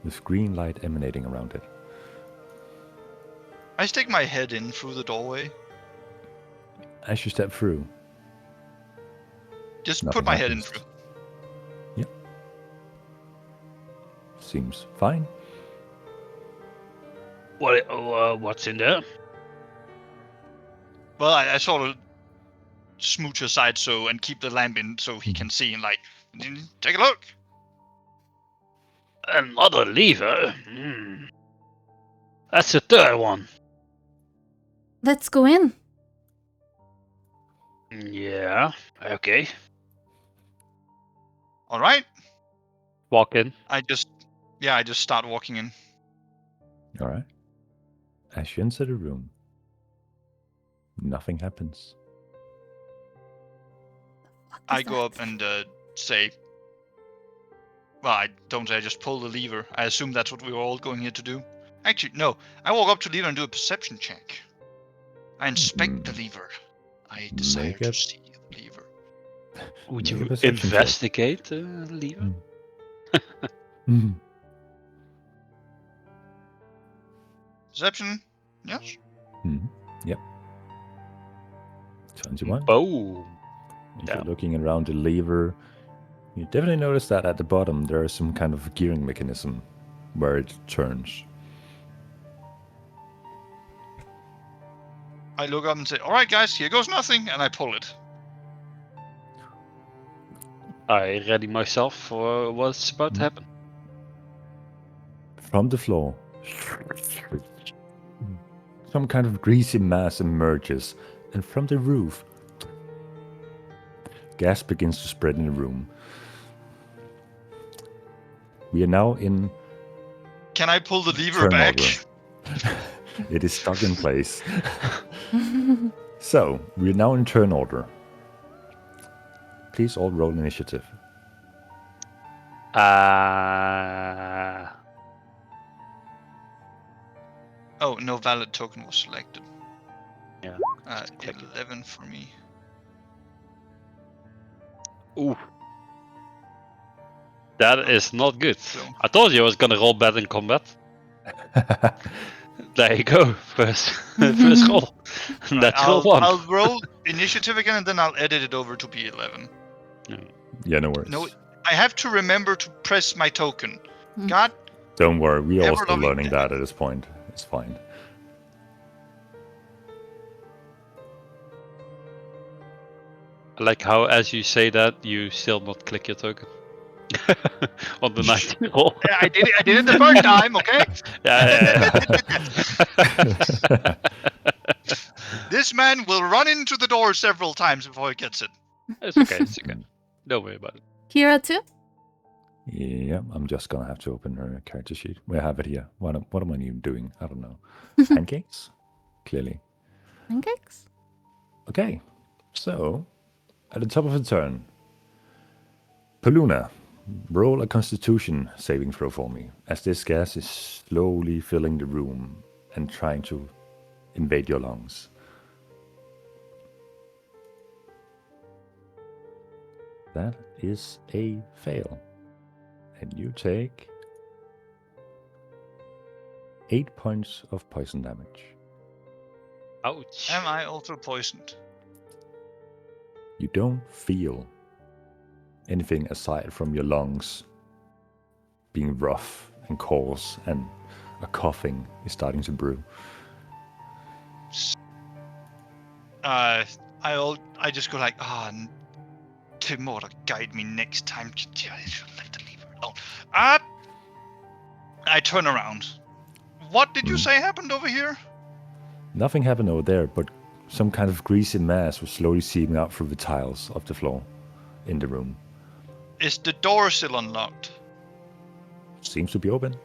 with green light emanating around it. I stick my head in through the doorway. As you step through, Just nothing put my head in happens. through. Yep. Seems fine. What's in there? Well, I sort of smooch aside and keep the lamp in so he can see and take a look. Another lever? That's the third one. Let's go in. Yeah, okay. All right. Walk in. I just start walking in. All right. As you enter the room, nothing happens. Fuck is I go that? up and say, well, I don't say, I just pull the lever. I assume that's what we were all going here to do. Actually, no. I walk up to the lever and do a perception check. I inspect the lever. I desire Make to it. see the lever. Would Make a you perception check. investigate the lever? Mhm. Perception? Yes. Mhm. Yep. 21. Boom. If Yeah. you're looking around the lever, you definitely notice that at the bottom there is some kind of gearing mechanism where it turns. I look up and say, all right, guys, here goes nothing, and I pull it. I ready myself for what's about to happen. From the floor, some kind of greasy mass emerges, and from the roof, gas begins to spread in the room. We are now in Can I pull the lever turn back? order. It is stuck in place. So, we are now in turn order. Please all roll initiative. Oh, no valid token was selected. Yeah. Click it. 11 for me. Ooh. That is not good. So- I told you I was gonna roll bad in combat. There you go. First roll. Natural one. I'll roll initiative again, and then I'll edit it over to be 11. Yeah, no worries. No, I have to remember to press my token. Mm. God, Don't worry, we're Ever all still loving learning damn that at this point. It's fine. I like how, as you say that, you still not click your token on the 19 roll. yeah, I did it the first time, okay? Yeah. This man will run into the door several times before he gets it. It's okay. It's okay. Don't worry about it. Kira too? Yeah, I'm just gonna have to open her character sheet. We have it here. What am I even doing? I don't know. Pancakes? Clearly. Pancakes? Okay, so at the top of the turn, Paluna, roll a Constitution saving throw for me, as this gas is slowly filling the room and trying to invade your lungs. That is a fail, and you take 8 points of poison damage. Ouch. Am I also poisoned? You don't feel anything aside from your lungs being rough and coarse, and a coughing is starting to brew. I just go like, Timora, guide me next time. I should let the lever alone. I turn around. What did you say happened over here? Nothing happened over there, but some kind of greasy mass was slowly seeping out through the tiles of the floor in the room. Is the door still unlocked? Seems to be open.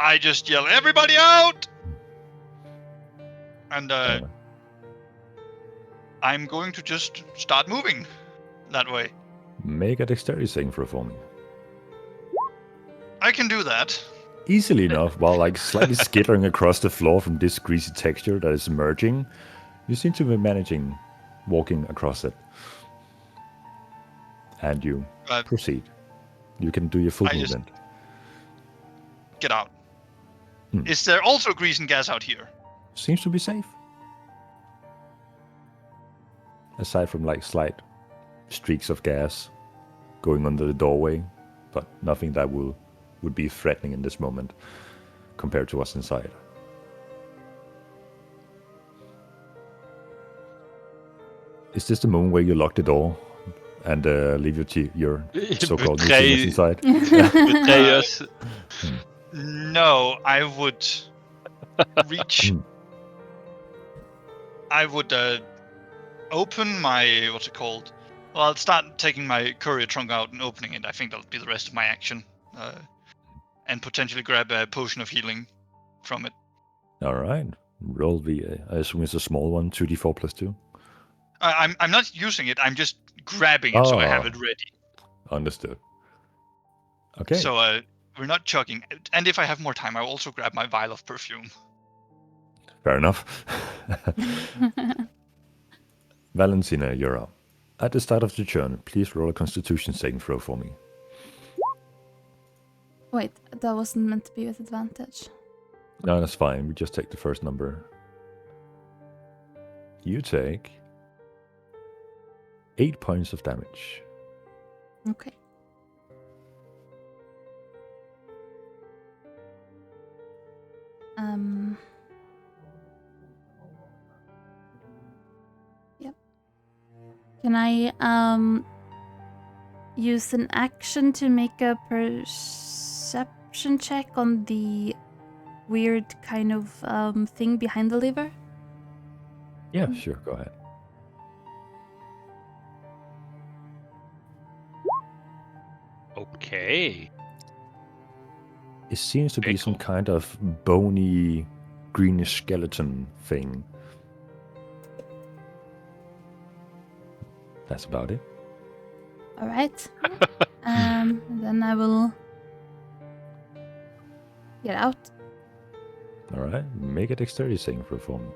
I just yell, everybody out! And I'm going to just start moving that way. Make a dexterity saving throw for me. I can do that. Easily enough, while like slightly skittering across the floor from this greasy texture that is emerging, you seem to be managing walking across it. And you proceed. You can do your full movement. Get out. Is there also grease and gas out here? Seems to be safe. Aside from like slight streaks of gas going under the doorway, but nothing that would be threatening in this moment compared to what's inside. Is this the moment where you lock the door and leave your so-called new teammates inside? Betray us. No, I would reach. I would open my, what's it called? Well, I'll start taking my courier trunk out and opening it. I think that'll be the rest of my action. And potentially grab a potion of healing from it. All right. Roll the, I assume it's a small one, 2d4 plus 2. I'm not using it. I'm just grabbing it so I have it ready. Understood. Okay. So we're not chugging. And if I have more time, I will also grab my vial of perfume. Fair enough. Valentina, you're up. At the start of the turn, please roll a Constitution saving throw for me. Wait, that wasn't meant to be with advantage. No, that's fine. We just take the first number. You take 8 points of damage. Okay. Yep. Can I use an action to make a perception check on the weird kind of thing behind the lever? Yeah, sure. Go ahead. Okay. It seems to be Very some cool. kind of bony, greenish skeleton thing. That's about it. All right. Then I will get out. All right. Make a dexterity saving throw for me.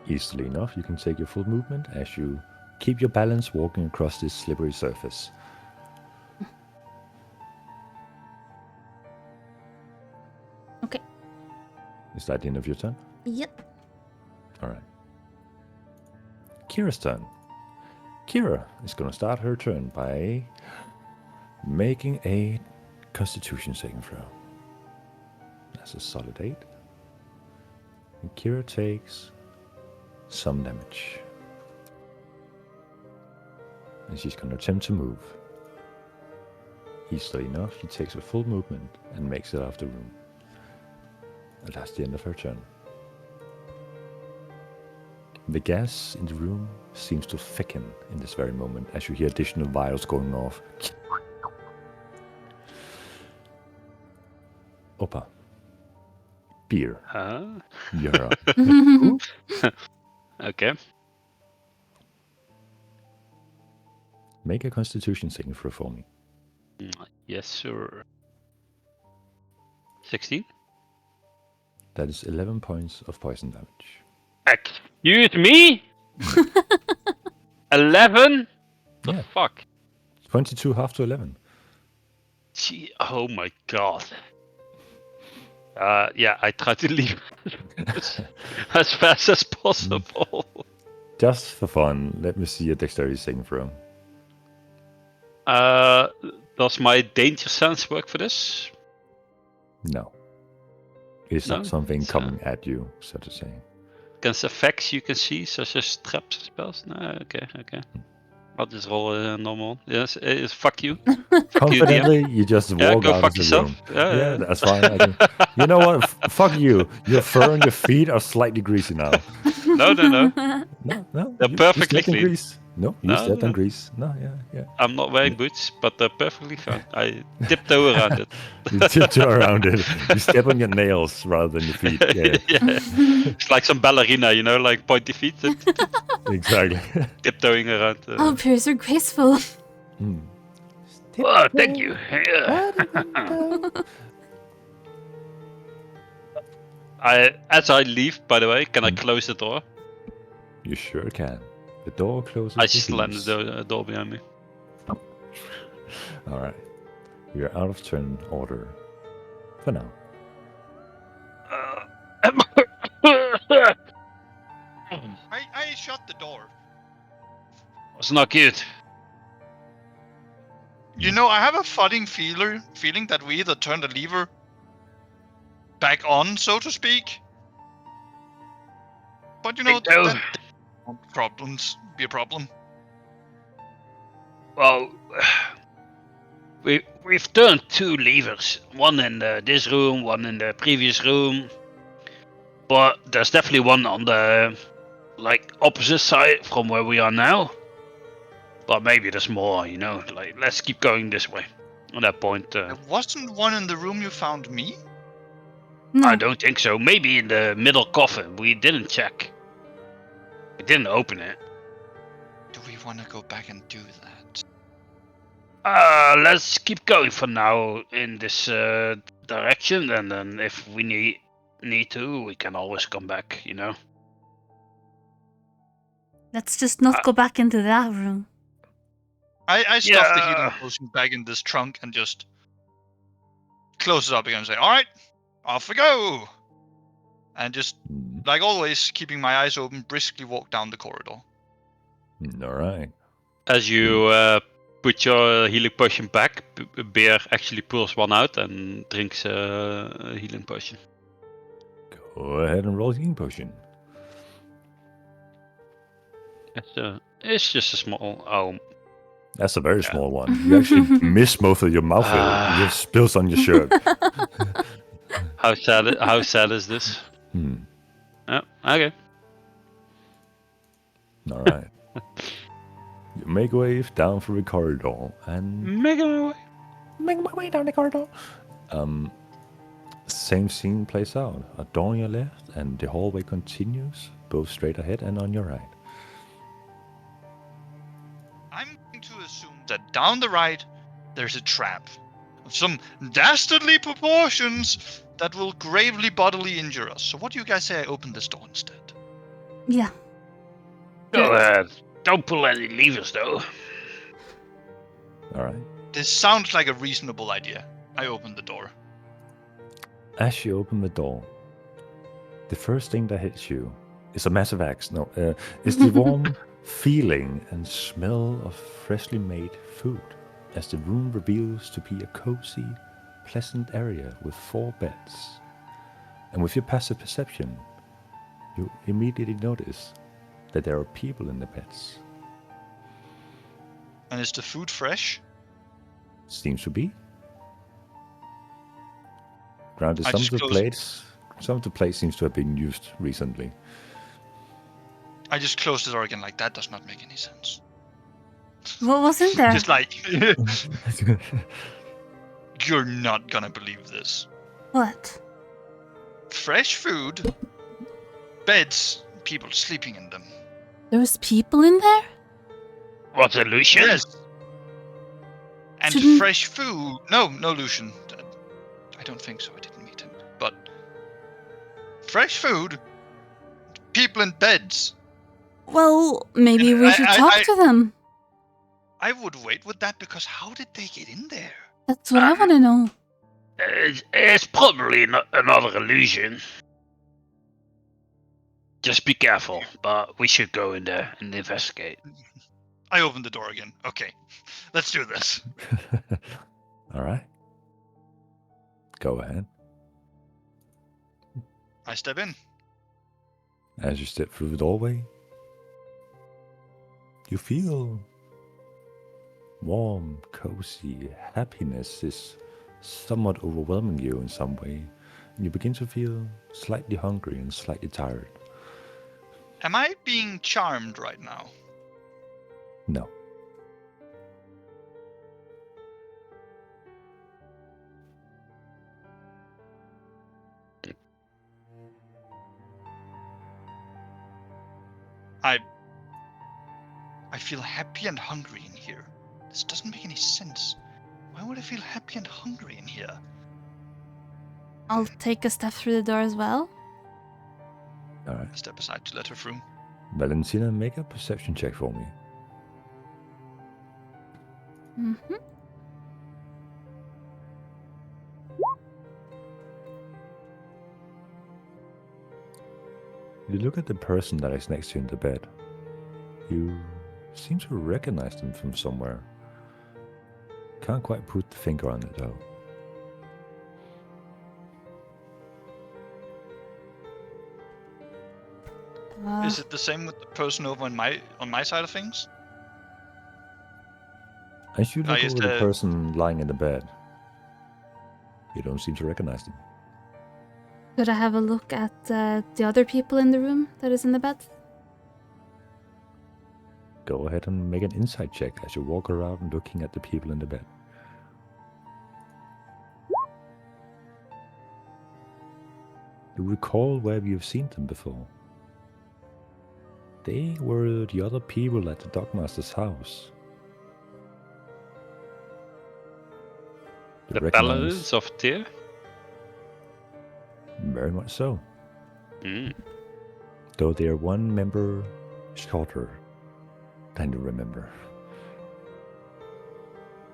Easily enough, you can take your full movement as you Keep your balance walking across this slippery surface. Okay. Is that the end of your turn? Yep. All right. Kira's turn. Kira is going to start her turn by making a Constitution saving throw. That's a solid 8. And Kira takes some damage. And she's going to attempt to move. Easily enough, she takes a full movement and makes it out of the room. And that's the end of her turn. The gas in the room seems to thicken in this very moment as you hear additional vials going off. Oppa. Beer. You're up. Okay. Make a Constitution saving throw for me. Yes, sir. 16? That is 11 points of poison damage. Excuse me? 11? The Yeah. fuck? 22 half to 11. Gee, oh my god. Yeah, I try to leave as fast as possible. Just for fun, let me see a dexterity saving throw. Does my danger sense work for this? No. It's No? not something It's, coming at you, so to say. Against effects you can see, such as traps and spells? No, okay. I'll just roll a normal. Yes, fuck you. Fuck you, DM. Confidently, you just Yeah, walk go out fuck of the yourself. room. Yeah. That's fine. You know what? Fuck you. Your fur and your feet are slightly greasy now. No. No. They're perfectly you slept in clean. Greece. No, you No, slept in no. Greece. No, yeah. I'm not wearing boots, but they're perfectly fine. I tiptoe around it. You tiptoe around it. You step on your nails rather than your feet. Yeah, It's like some ballerina, like pointy feet, exactly. tiptoeing around. Oh, Piers are graceful. Oh, thank you. Yeah. As I leave, by the way, can I close the door? You sure can. The door closes. I with slam ease. the door behind me. All right. You're out of turn order for now. I shut the door. Was not good. You know, I have a feeling that we either turn the lever back on, so to speak. But you know, Think so. that problems be a problem. Well, we've turned 2 levers. One in this room, one in the previous room. But there's definitely one on the opposite side from where we are now. But maybe there's more, let's keep going this way. At that point, There wasn't one in the room you found me? No. I don't think so. Maybe in the middle coffin. We didn't check. We didn't open it. Do we want to go back and do that? Let's keep going for now in this direction, and then if we need to, we can always come back. Let's just not go back into that room. I stuff the Yeah. healing potion back in this trunk and just close it up again and say, alright, off we go! And just, like always, keeping my eyes open, briskly walk down the corridor. All right. As you put your healing potion back, Bear actually pulls one out and drinks a healing potion. Go ahead and roll a healing potion. It's just a small. Oh, That's a very small one. You actually miss both of your mouth. It just spills on your shirt. how sad is this? Oh, okay. All right. You make your way down through the corridor and Make my way down the corridor. same scene plays out. A door on your left, and the hallway continues, both straight ahead and on your right. I'm going to assume that down the right, there's a trap of some dastardly proportions that will gravely bodily injure us. So what do you guys say I open this door instead? Yeah. Go ahead. Don't pull any levers, though. All right. This sounds like a reasonable idea. I open the door. As you open the door, the first thing that hits you is a massive axe. No, it's the warm feeling and smell of freshly made food, as the room reveals to be a cozy, pleasant area with 4 beds. And with your passive perception, you immediately notice that there are people in the beds. And is the food fresh? Seems to be. Granted, I some of just the close- plates seems to have been used recently. I just closed the door again, like that does not make any sense. What was in there? Just like, you're not gonna believe this. What? Fresh food, beds, people sleeping in them. There was people in there? What illusion? Yes. And Shouldn't- fresh food. No, Lucian. I don't think so. I didn't meet him. But fresh food, people in beds. Well, maybe we should talk to them. I would wait with that because how did they get in there? That's what I want to know. It's probably another illusion. Just be careful, but we should go in there and investigate. I opened the door again. Okay, let's do this. All right. Go ahead. I step in. As you step through the doorway, you feel warm, cozy. Happiness is somewhat overwhelming you in some way. And you begin to feel slightly hungry and slightly tired. Am I being charmed right now? No. I feel happy and hungry in here. This doesn't make any sense. Why would I feel happy and hungry in here? I'll take a step through the door as well. All right. I step aside to let her through. Valentina, make a perception check for me. Mm-hmm. You look at the person that is next to you in the bed. You seem to recognize them from somewhere. Can't quite put the finger on it though. Is it the same with the person over on my side of things? As you look is over the the- person lying in the bed, you don't seem to recognize them. Could I have a look at the other people in the room that is in the bed? Go ahead and make an insight check as you walk around looking at the people in the bed. You recall where you've seen them before. They were the other people at the Dogmaster's house. You The recognize- Paladins of Tyr? Very much so. Mm. Though they are one member shorter than you remember.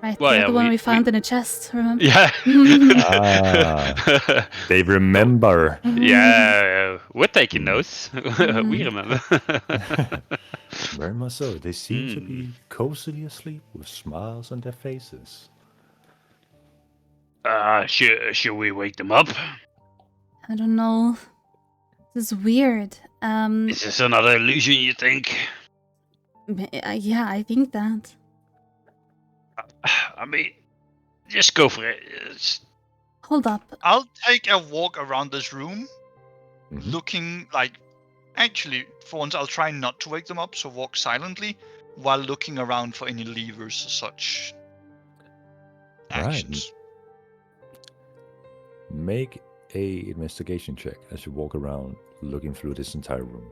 Right, Well, the yeah, other one we- we found in a chest, remember? Yeah. Ah. They remember. Yeah, we're taking Mm. notes. Mm. We remember. Very much so. They seem to Hmm. be cozily asleep with smiles on their faces. Should we wake them up? I don't know. This is weird. Is this another illusion, you think? Yeah, I think that. I mean, just go for it. Hold up. I'll take a walk around this room, Mhm. looking like. Actually, for once, I'll try not to wake them up, so walk silently while looking around for any levers or such Right. actions. Make a investigation check as you walk around looking through this entire room.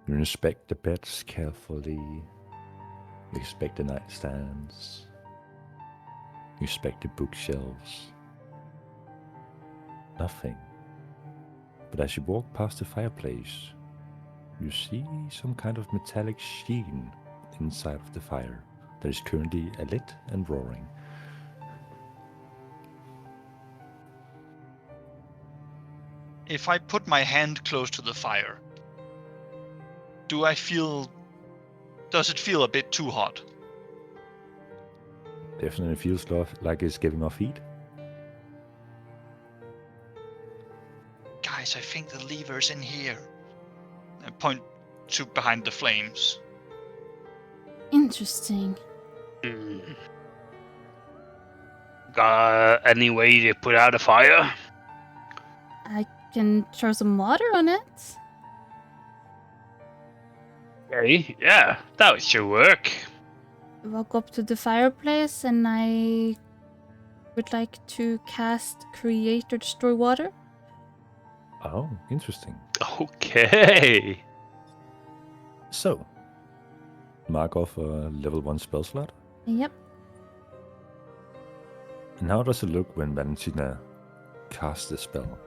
You inspect the beds carefully. You inspect the nightstands. You inspect the bookshelves. Nothing But as you walk past the fireplace, you see some kind of metallic sheen inside of the fire that is currently alit and roaring. If I put my hand close to the fire, does it feel a bit too hot? Definitely feels like it's giving off heat. Guys, I think the lever's in here. I point to behind the flames. Interesting. Hmm. Got any way to put out a fire? I can throw some water on it. Okay, yeah, that should work. Walk up to the fireplace and I would like to cast Create or Destroy Water. Oh, interesting. Okay. So, mark off a level 1 spell slot. Yep. And how does it look when Valentina casts the spell?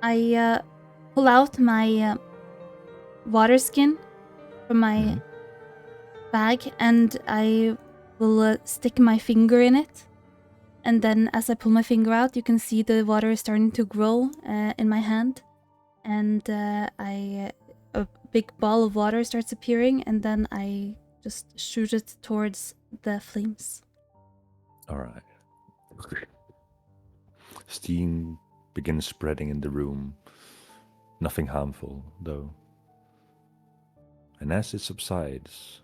I pull out my water skin from my bag and I will stick my finger in it. And then as I pull my finger out, you can see the water is starting to grow in my hand. And a big ball of water starts appearing, and then I just shoot it towards the flames. All right. Steam begins spreading in the room. Nothing harmful, though. And as it subsides,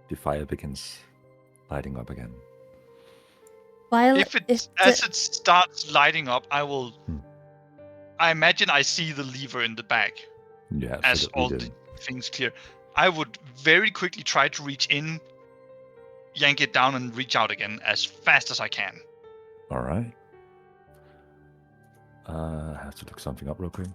the fire begins lighting up again. While If as it starts lighting up, I imagine I see the lever in the back Yeah, as all the things clear. I would very quickly try to reach in, yank it down, and reach out again as fast as I can. All right. I have to look something up real quick.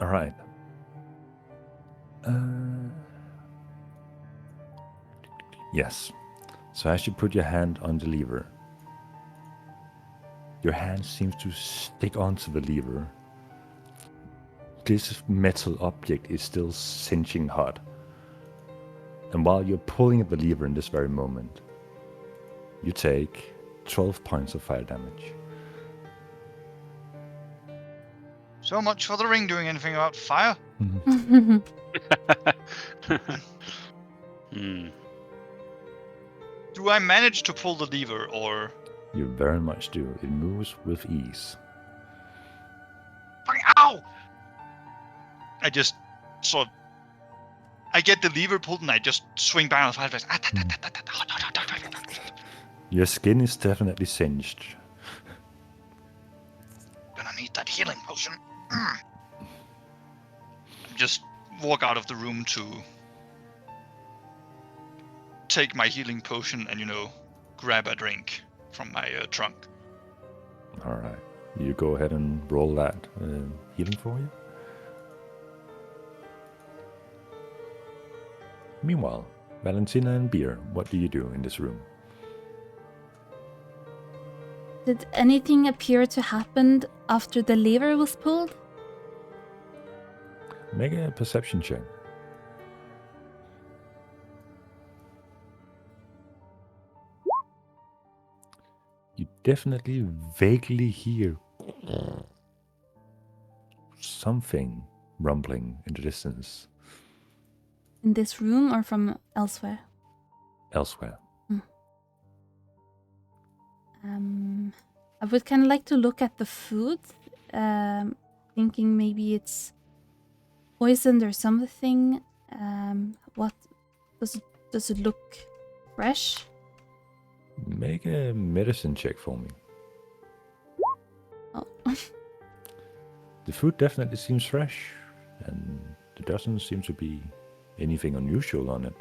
All right. Yes. So as you put your hand on the lever, your hand seems to stick onto the lever. This metal object is still singeing hot. And while you're pulling at the lever in this very moment, you take 12 points of fire damage. So much for the ring doing anything about fire. Hmm. Do I manage to pull the lever, or... You very much do. It moves with ease. Ow! I just sort of... I get the lever pulled and I just swing back on the fireplace. Your skin is definitely singed. Gonna need that healing potion. Just walk out of the room to take my healing potion and, grab a drink from my trunk. All right. You go ahead and roll that healing for you. Meanwhile, Valentina and Beer, what do you do in this room? Did anything appear to happen after the lever was pulled? Make a perception check. You definitely vaguely hear something rumbling in the distance. In this room or from elsewhere? Elsewhere. I would kind of like to look at the food, thinking maybe it's poisoned or something. What does it look fresh? Make a medicine check for me. Oh. The food definitely seems fresh, and there doesn't seem to be anything unusual on it.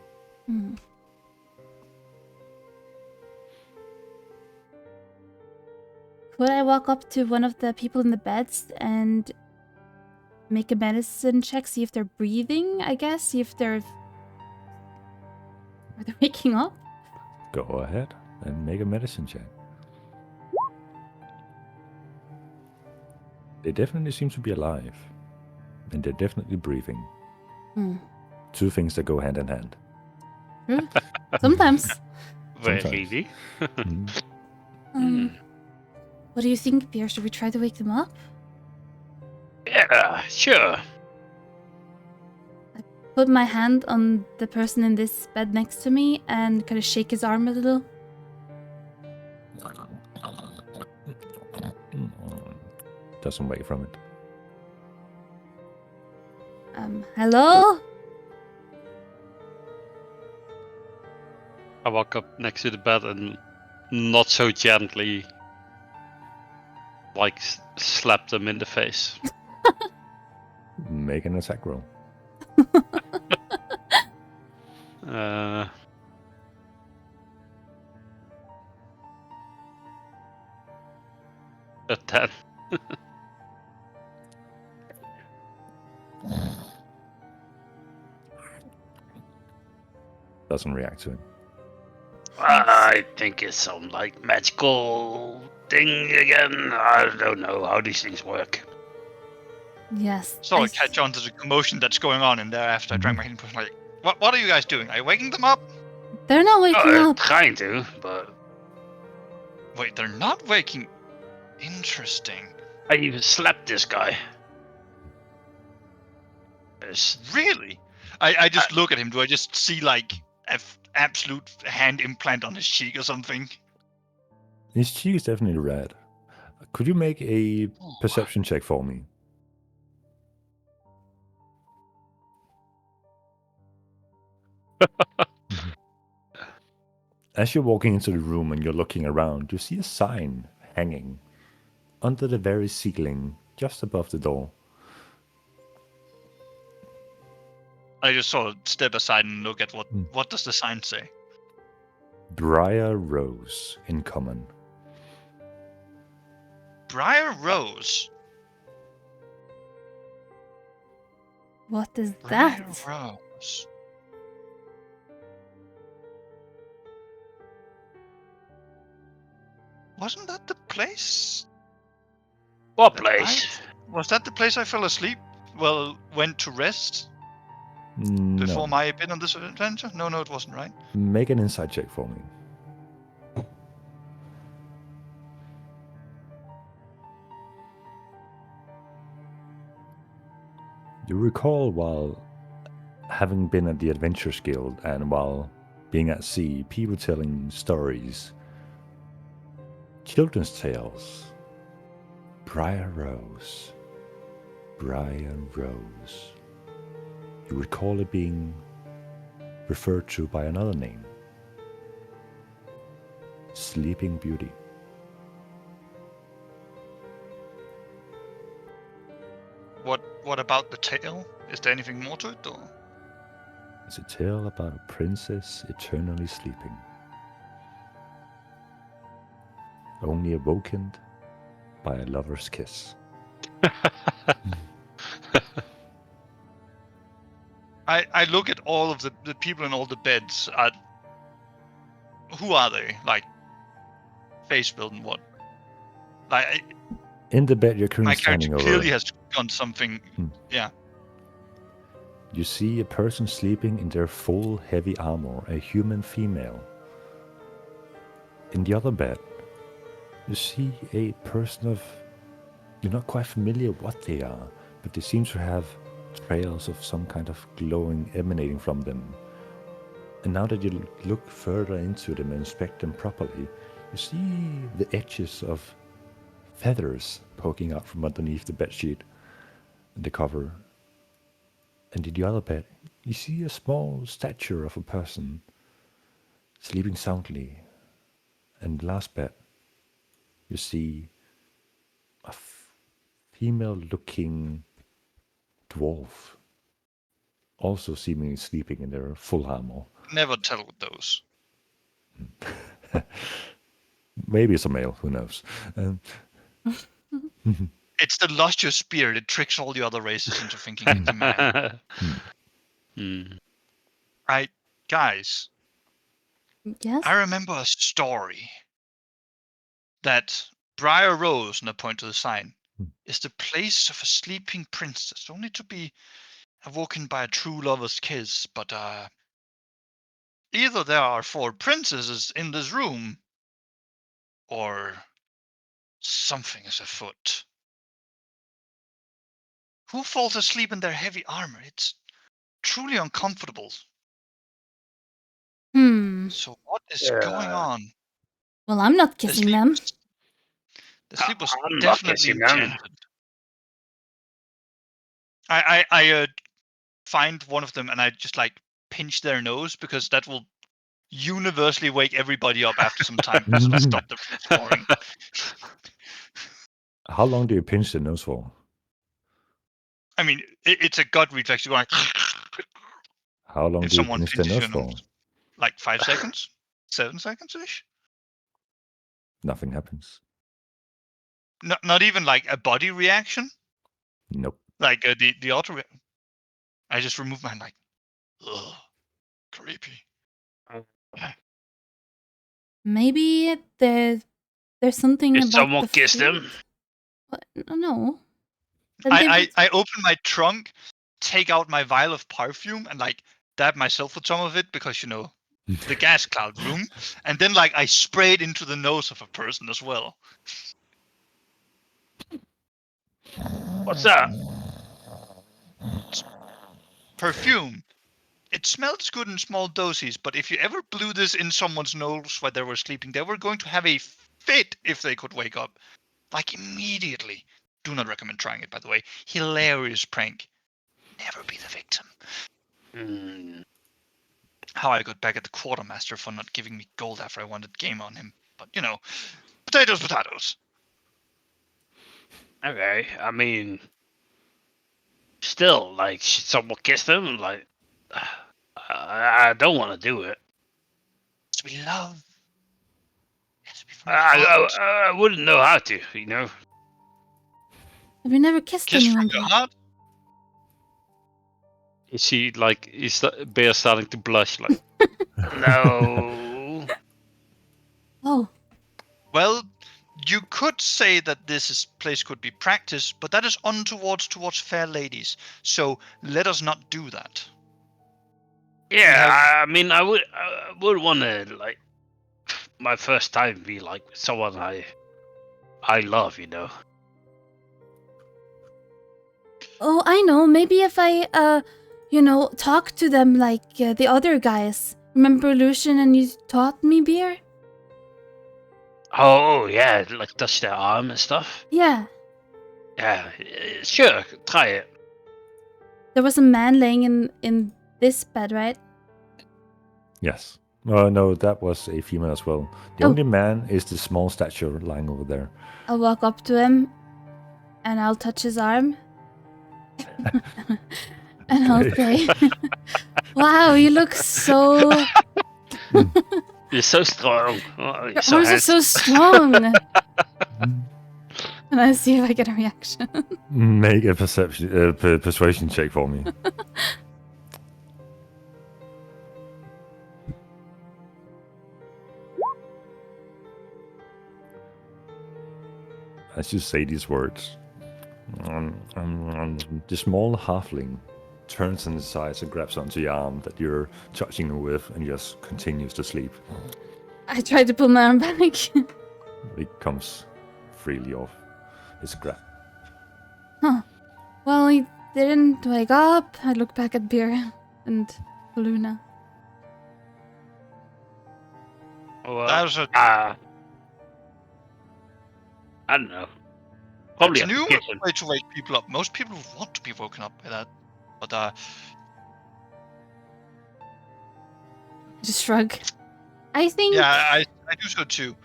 Could I walk up to one of the people in the beds and make a medicine check, see if they're breathing, I guess? See if they're... Are they waking up? Go ahead and make a medicine check. They definitely seem to be alive. And they're definitely breathing. Hmm. Two things that go hand in hand. True. Sometimes. Sometimes. Really? Mm. What do you think, Pierre? Should we try to wake them up? Yeah, sure. Put my hand on the person in this bed next to me and kind of shake his arm a little. Doesn't wake from it. Hello? I walk up next to the bed and not so gently, like slap them in the face. Make an attack roll. A 10. Doesn't react to it. I think it's some like magical thing again. I don't know how these things work. Yes. So I s- catch on to the commotion that's going on in there after I drank my healing potion. Like, what are you guys doing? Are you waking them up? They're not waking up. Trying to, but Wait, they're not waking. Interesting. I even slapped this guy. It's- Really? I just look at him. Do I just see like an absolute hand implant on his cheek or something? His cheek is definitely red. Could you make a perception check for me? As you're walking into the room and you're looking around, you see a sign hanging under the very ceiling, just above the door. I just sort of step aside and look at what does the sign say? Briar Rose in common. Briar Rose. What is that? Briar Rose. Wasn't that the place? What place? Was that the place I fell asleep? Well, went to rest No. before my bit on this adventure? No, it wasn't, right? Make an insight check for me. You recall while having been at the Adventurers Guild and while being at sea, people telling stories, children's tales. Briar Rose. Briar Rose. You recall it being referred to by another name. Sleeping Beauty. What about the tale? Is there anything more to it, or? It's a tale about a princess eternally sleeping, only awakened by a lover's kiss. I look at all of the people in all the beds. Who are they? Like, face building what? Like, In the bed you're my currently character standing over, clearly has done something. Yeah. you see a person sleeping in their full heavy armor, a human female. In the other bed, you see a person of... You're not quite familiar what they are, but they seem to have trails of some kind of glowing emanating from them. And now that you look further into them and inspect them properly, you see the edges of feathers poking out from underneath the bedsheet and the cover. And in the other bed, you see a small statue of a person sleeping soundly. And the last bed, you see a female-looking dwarf, also seemingly sleeping in their full armor. Never tell with those. Maybe it's a male, who knows. It's the luster spirit. It tricks all the other races into thinking it's a man. Hmm. Right, guys. Yes? I remember a story that Briar Rose, and I point to the sign, is the place of a sleeping princess, only to be awoken by a true lover's kiss. But either there are 4 princesses in this room, or something is afoot. Who falls asleep in their heavy armor? It's truly uncomfortable. So what is going on? Well, I'm not The kissing sleep them. was, the sleep was I'm not definitely kissing them. enchanted. I find one of them and I just like pinch their nose because that will universally wake everybody up after some time because it'll stop them from snoring. How long do you pinch the nose for? I mean, it's a gut reflex. You're going How long if do you someone pinch the pinches nose your for? nose, like 5 seconds, 7 seconds ish. Nothing happens. Not even like a body reaction, Nope. like the auto. I just remove my hand like, ugh, creepy. Maybe there's something Did about someone the kiss food? them? What? No. Then they would- I open my trunk, take out my vial of perfume, and like dab myself with some of it because the gas cloud room, and then like I spray it into the nose of a person as well. What's that? Perfume. It smells good in small doses, but if you ever blew this in someone's nose while they were sleeping, they were going to have a fit if they could wake up. Like immediately. Do not recommend trying it, by the way. Hilarious prank. Never be the victim. Hmm. How I got back at the quartermaster for not giving me gold after I wanted game on him. But potatoes. Okay, I mean, still, like, should someone kiss them? Like, I don't want to do it. It's to be love. It has to be from the heart. I wouldn't know how to, you know. Have you never kissed Kiss anyone? from the Bea? heart. You see, like, Bear starting to blush, like, No. Oh, Well, you could say that place could be practiced, but that is untoward towards fair ladies. So let us not do that. Yeah, I mean, I would want to, like, my first time be like with someone I love, you know. oh, I know. Maybe if I, talk to them like the other guys. Remember Lucian and you taught me beer? Oh yeah, like touch their arm and stuff. Yeah. Yeah, sure, try it. There was a man laying in this bed, right? Yes. No, that was a female as well. The Oh. only man is the small statue lying over there. I'll walk up to him and I'll touch his arm. And I'll say, wow, you look so... You're so strong. Oh, Your arms are so strong. And I see if I get a reaction. Make a persuasion check for me. As you say these words, the small halfling turns on his side and grabs onto your arm that you're touching him with and just continues to sleep. I tried to pull my arm back. It comes freely off his grip. Well, he didn't wake up. I look back at Beer and Luna. Well, That was a I don't know. Probably it's a have new to kiss him. way to wake people up. Most people want to be woken up by that. But Just shrug. I think... yeah, I do so too.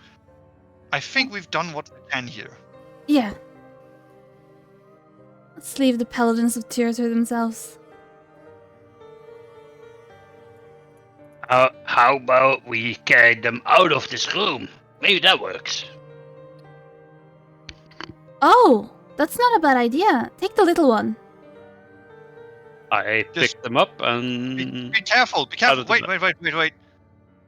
I think we've done what we can here. Yeah. Let's leave the Paladins of Tears to themselves. How about we carry them out of this room? Maybe that works. Oh, that's not a bad idea. Take the little one. I Just picked them up and Be careful. Be Out careful. of the Wait.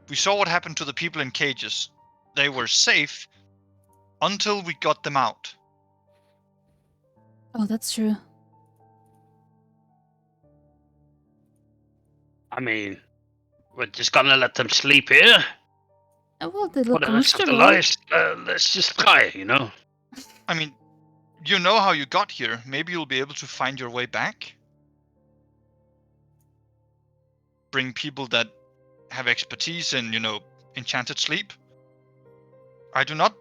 We saw what happened to the people in cages. They were safe until we got them out. Oh, that's true. I mean, we're just gonna let them sleep here Oh, well, they for look the rest of the comfortable. lives. Let's just try, you know. I mean, you know how you got here. Maybe you'll be able to find your way back. Bring people that have expertise in, enchanted sleep. I do not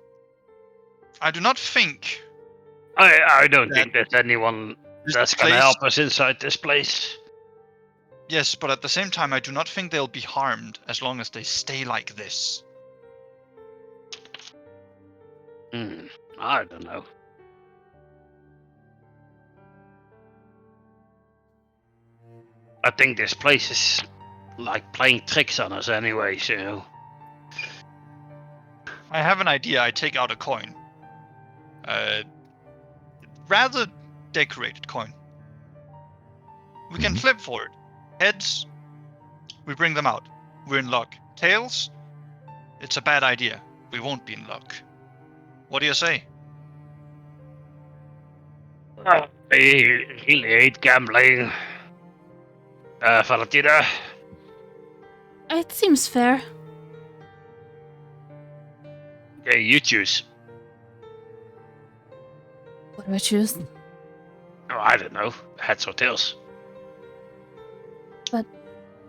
think I don't that think there's anyone this that's gonna place. help us inside this place. Yes, but at the same time, I do not think they'll be harmed as long as they stay like this. I don't know. I think this place is like playing tricks on us anyway, so. I have an idea. I take out a coin. Rather decorated coin. We can flip for it. Heads, we bring them out. We're in luck. Tails, it's a bad idea. We won't be in luck. What do you say? I really hate gambling. Valentina, It seems fair. okay, you choose. What do I choose? Oh, I don't know. Heads or tails.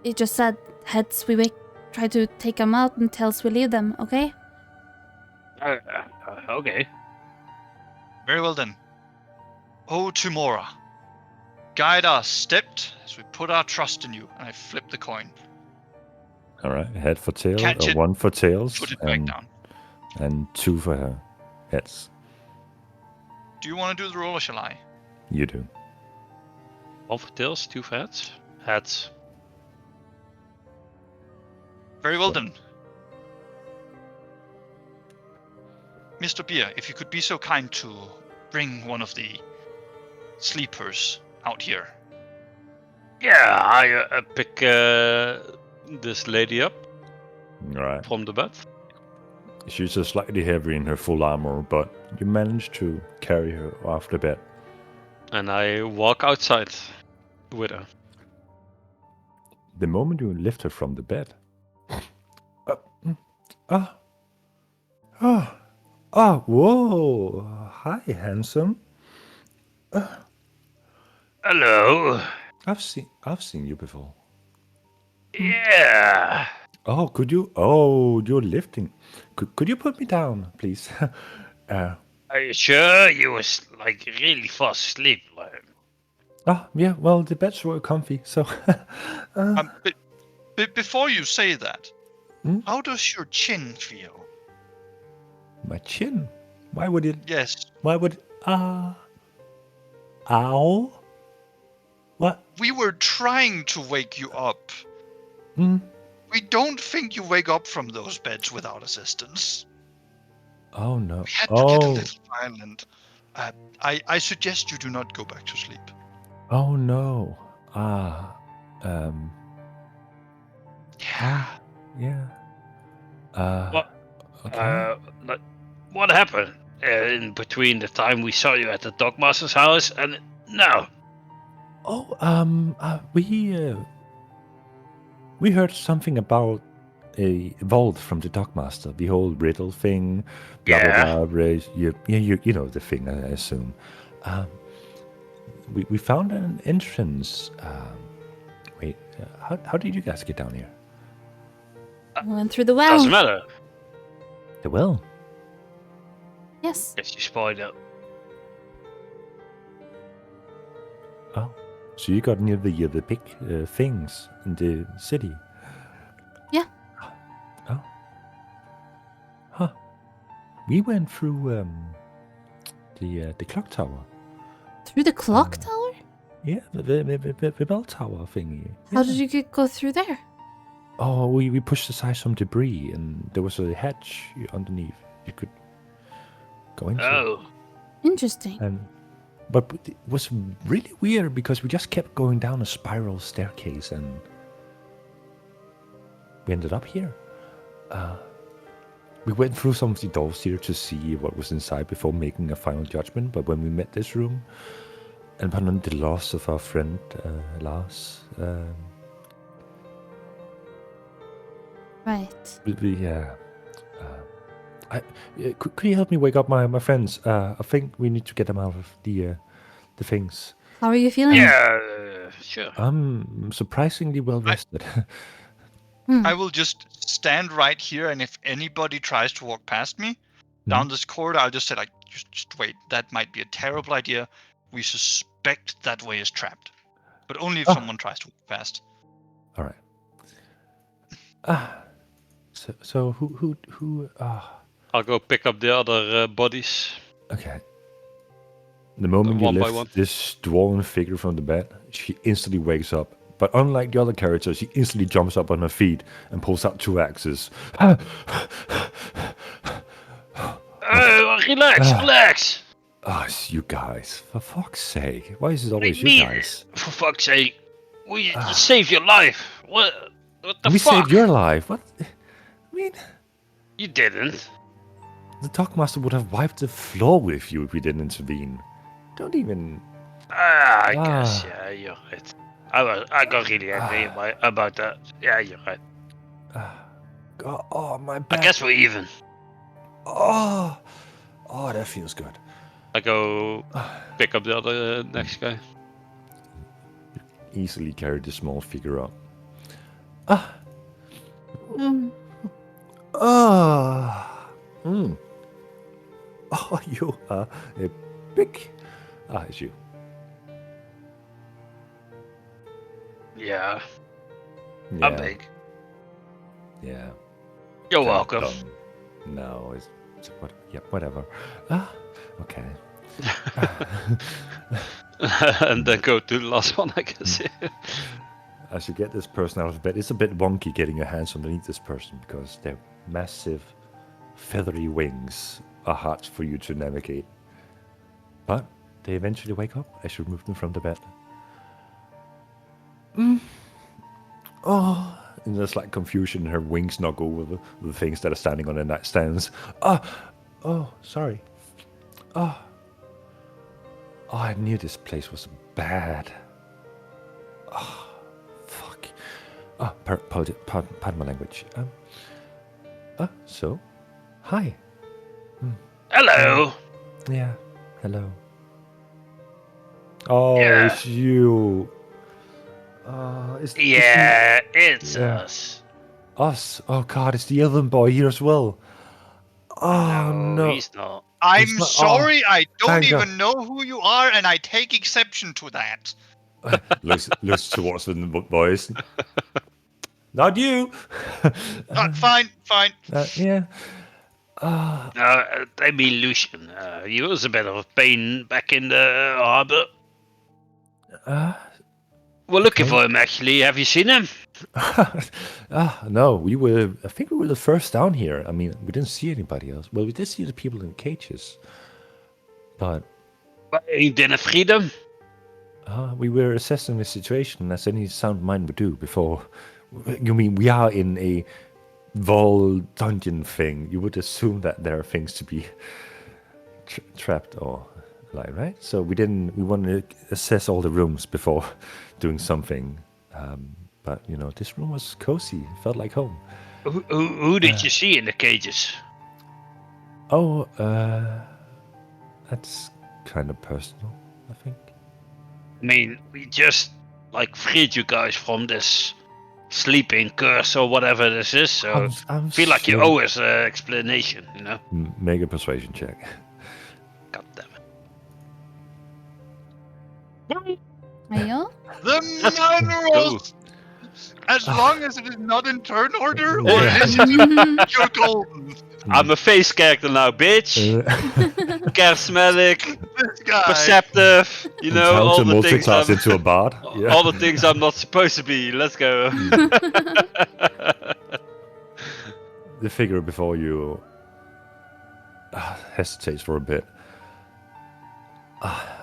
You just said heads we wake, try to take them out, and tails we leave them, okay? Okay. Very well then. O Tumora, guide our steps as we put our trust in you. And I flip the coin. All right, head for tails, Catch or it, one for tails, Put it back down. and two for her heads. Do you want to do the roll or shall I? You do. one for tails, 2 for heads. Heads. Very well then. Mr. Beer, if you could be so kind to bring one of the sleepers out here. Yeah, I pick this lady up All right. from the bed. She's slightly heavy in her full armor, but you manage to carry her off the bed. And I walk outside with her. The moment you lift her from the bed, whoa! Hi, handsome. hello. I've seen you before. Yeah. Oh, could you? Oh, you're lifting. Could you put me down, please? Are you sure you was like really fast asleep? Like, Yeah. Well, the beds were comfy, so. Before you say that, Hmm? how does your chin feel? My chin. Why would it? Yes, Why would? Ow. What? we were trying to wake you up. Hmm. We don't think you wake up from those beds without assistance. Oh no. We had to get a Oh. little violent. I suggest you do not go back to sleep. Oh no. Yeah. Yeah. What? Okay. like, what happened in between the time we saw you at the Dogmaster's house and now? We heard something about a vault from the Dogmaster, the whole riddle thing. Blah Yeah. blah blah. You know the thing, I assume. We found an entrance. Wait, how did you guys get down here? We went through the well. Doesn't matter The well. Yes. if you spoiled it. Oh, so you got near the big things in the city. Yeah. Oh. Huh. We went through the clock tower. Through the clock tower? Yeah, the bell tower thingy. How Yeah. did you go through there? Oh, we pushed aside some debris, and there was a hatch underneath. You could go into. Oh, Interesting. But it was really weird because we just kept going down a spiral staircase and we ended up here. We went through some of the doors here to see what was inside before making a final judgment. But when we met this room, and upon the loss of our friend Lars, Right. could you help me wake up my friends? I think we need to get them out of the things. How are you feeling? Yeah, sure. I'm surprisingly well rested. I will just stand right here, and if anybody tries to walk past me down this corridor, I'll just say like, just wait. That might be a terrible idea. We suspect that way is trapped, but only if someone tries to walk past. All right. So who? I'll go pick up the other bodies. Okay. The moment you One by lift one. this dwarven figure from the bed, she instantly wakes up. But unlike the other characters, she instantly jumps up on her feet and pulls out 2 axes. Relax. Oh, it's you guys. For fuck's sake. Why is it What do always you you mean? guys? For fuck's sake, we saved your life. What the We fuck? saved your life. What? I mean, You didn't. the Talkmaster would have wiped the floor with you if we didn't intervene. Don't even... I guess, yeah, you're right. I got really angry about that. Yeah, you're right. Oh, my I back. guess we're even. Oh, that feels good. I go pick up the other next guy. Easily carry the small figure up. Oh, you are a big... it's you. Yeah, Yeah. I'm big. Yeah. You're Kinda welcome. dumb. No, it's what? Yeah, whatever. Okay. And then go to the last one, I guess. As you get this person out of bed, it's a bit wonky getting your hands underneath this person because their massive, feathery wings are hard for you to navigate. But they eventually wake up as you remove them from the bed. Oh, and there's like confusion. Her wings knock over the things that are standing on the nightstands. Oh, sorry. Oh, I knew this place was bad. Oh, fuck. Oh, pardon my language. So, hi. Hello. Yeah, hello. Oh, Yeah. it's you. Yeah, it's Yeah. us. Us? Oh god, it's the elven boy here as well. Oh no. He's not. I'm It's not- sorry, I don't thank God. even know who you are, and I take exception to that. looks towards the boys. Not you. Fine. Yeah. I mean, Lucian. He was a bit of a pain back in the harbor. We're looking for him, actually. Have you seen him? No, I think we were the first down here. I mean, we didn't see anybody else. Well, we did see the people in cages. But He didn't free them. we were assessing the situation as any sound mind would do before. You mean we are in a Vol dungeon thing? You would assume that there are things to be trapped or like, right? So we wanted to assess all the rooms before doing something. But this room was cozy. It felt like home. Who did you see in the cages? Oh, that's kind of personal, I think. I mean, we just freed you guys from this sleeping curse or whatever this is. So I'm feel like you sure- owe us an explanation. Make a persuasion check. God damn it. Ayo? The minerals! As long as it is not in turn order or initiative, you're golden. I'm a face character now, bitch. Charismatic, This guy. perceptive, all to the things multi-class I'm, into a bard. Yeah. all the things I'm not supposed to be. Let's go. The figure before you hesitates for a bit.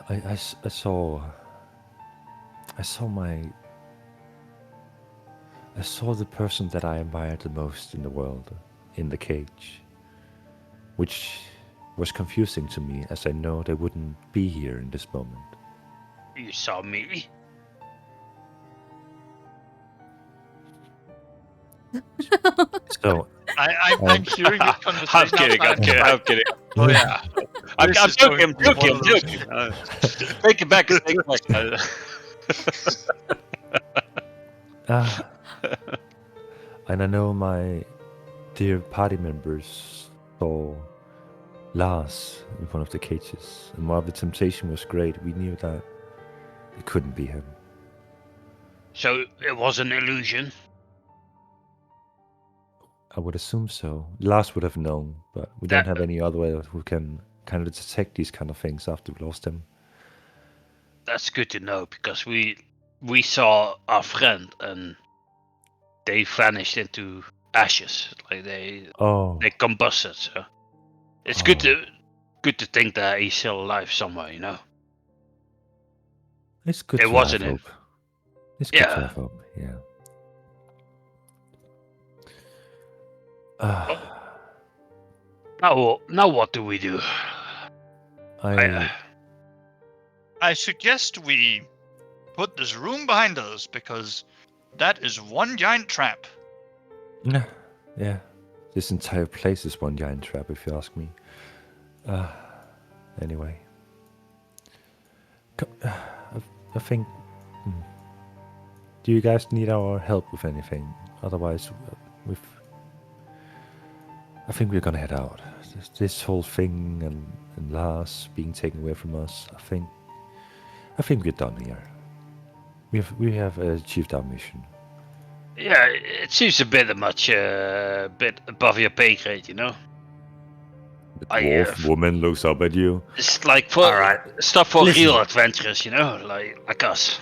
I saw the person that I admired the most in the world in the cage, which was confusing to me as I know they wouldn't be here in this moment. You saw me. So I'm hearing this I'm conversation. kidding. I'm outside. kidding. I'm kidding. Oh yeah. I'm This is joking. going to be one of those- Take it back. Take it back. and I know my dear party members saw Lars in one of the cages, and while the temptation was great, we knew that it couldn't be him. So it was an illusion. I would assume so. Lars would have known, but we don't have any other way who can kind of detect these kind of things after we lost him. That's good to know because we saw our friend and they vanished into ashes. Like they combusted. So it's good to think that he's still alive somewhere. You know. It's good It to wasn't have him. hope. It's good to Yeah. have hope, yeah. Now what do we do? I suggest we put this room behind us because that is one giant trap. Yeah, this entire place is one giant trap, if you ask me. Anyway, I think. Do you guys need our help with anything? Otherwise, I think we're gonna head out. This whole thing and Lars being taken away from us. I think we're done here. We have achieved our mission. Yeah, it seems a bit bit above your pay grade, you know. The dwarf woman looks up at you. It's like for stuff for real adventurers, you know, like us.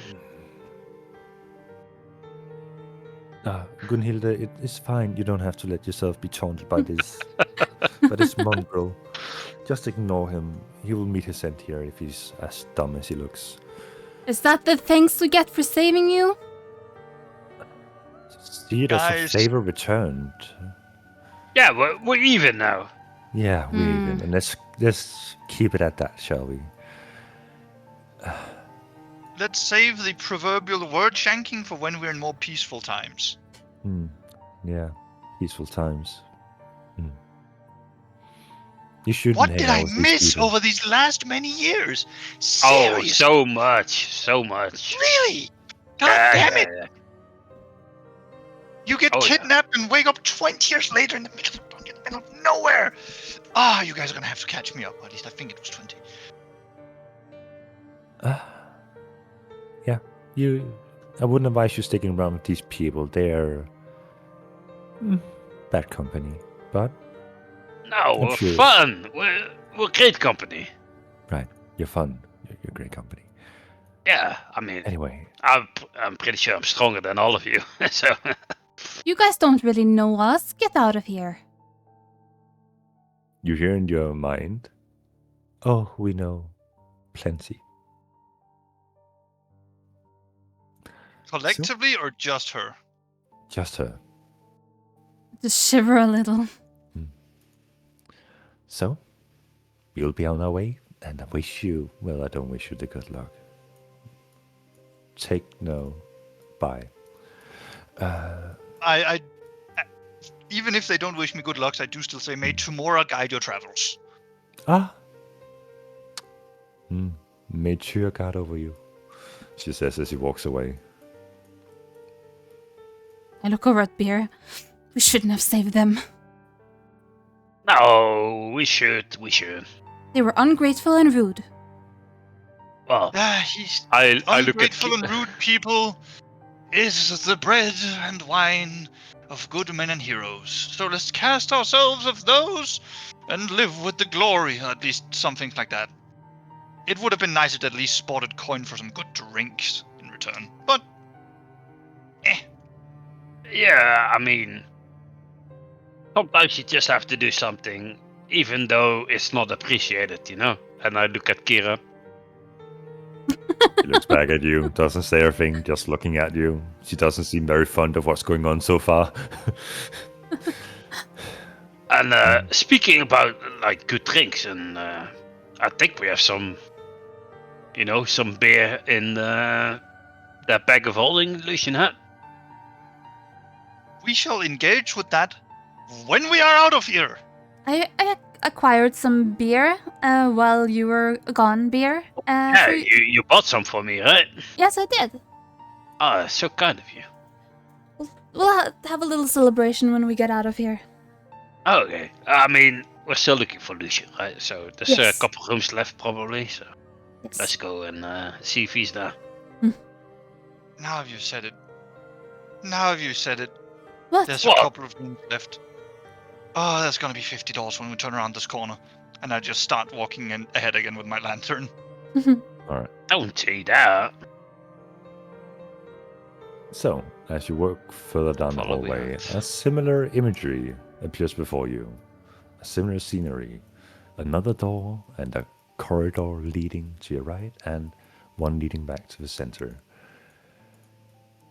Gunhilde, it's fine. You don't have to let yourself be taunted by this mongrel. Just ignore him. He will meet his end here if he's as dumb as he looks. Is that the thanks we get for saving you? See it as a favor returned. Yeah, we're even now. Yeah, we're even. And let's keep it at that, shall we? Let's save the proverbial word shanking for when we're in more peaceful times. Yeah, peaceful times. You shouldn't. What did I miss over these last many years? Seriously? Oh, so much. Really? God damn it! Yeah. You get kidnapped and wake up 20 years later in the middle of nowhere. You guys are gonna have to catch me up. At least I think it was 20. Yeah, I wouldn't advise you sticking around with these people. They're bad company, but no, we're fun. We're great company. Right, you're fun. You're great company. Yeah, I mean. Anyway, I'm pretty sure I'm stronger than all of you. So. You guys don't really know us. Get out of here. You hear in your mind? Oh, we know plenty. Collectively or just her? Just her. Just shiver a little. So, we'll be on our way, and I wish you, well, I don't wish you the good luck. Take no bye. I even if they don't wish me good luck, I do still say, may tomorrow guide your travels. May Tyr guard over you, she says as he walks away. I look over at Beer. We shouldn't have saved them. No, we should. They were ungrateful and rude. Well, I ungrateful and rude people is the bread and wine of good men and heroes. So let's cast ourselves of those and live with the glory, at least something like that. It would have been nice if at least spotted coin for some good drinks in return, but Yeah, I mean, sometimes you just have to do something, even though it's not appreciated, you know? And I look at Kira. She looks back at you, doesn't say a thing, just looking at you. She doesn't seem very fond of what's going on so far. And speaking about like good drinks, and I think we have some, some beer in that bag of holding, Lucian, huh? We shall engage with that when we are out of here. I acquired some beer while you were gone, beer. Yeah, for- you bought some for me, right? Yes, I did. Oh, so kind of you. We'll have a little celebration when we get out of here. Okay. I mean, we're still looking for Lucian, right? So there's Yes. a couple rooms left, probably. So Yes. let's go and see if he's there. Now have you said it. Now have you said it. What? There's What? a couple of rooms left. Oh, that's gonna be $50 when we turn around this corner. And I just start walking ahead again with my lantern. Don't say that. So, as you walk further down the Follow hallway, behind. a similar imagery appears before you. A similar scenery. Another door and a corridor leading to your right, and one leading back to the center.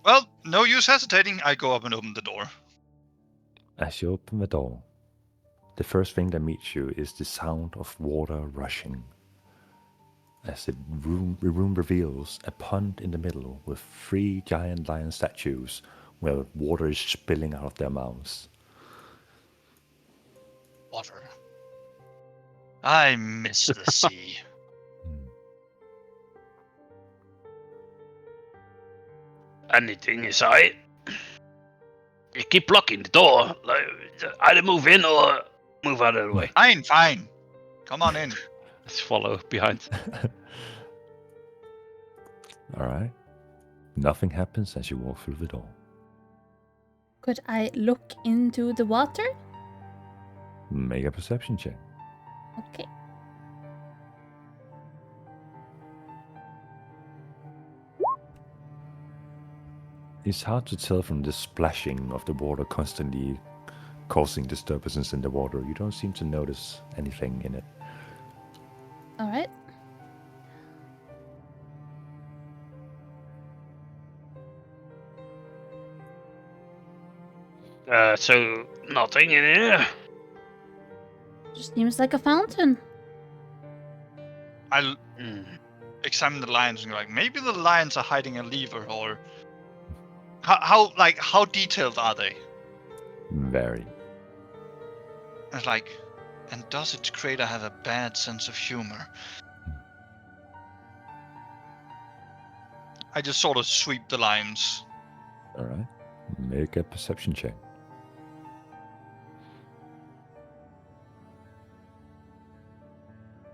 Well, no use hesitating. I go up and open the door. As you open the door, the first thing that meets you is the sound of water rushing. As the room reveals a pond in the middle with 3 giant lion statues where water is spilling out of their mouths. Water. I miss the sea. Anything inside? You keep blocking the door. Like, either move in or move out of the way. Fine. Come on in. Let's follow behind. Alright. Nothing happens as you walk through the door. Could I look into the water? Make a perception check. Okay. It's hard to tell from the splashing of the water constantly causing disturbances in the water. You don't seem to notice anything in it. All right. So nothing in here. Just seems like a fountain. I'll Hmm. examine the lions and go like, maybe the lions are hiding a lever, or how detailed are they? Very. It's like, and does its creator have a bad sense of humor? I just sort of sweep the lions. Alright. Make a perception check.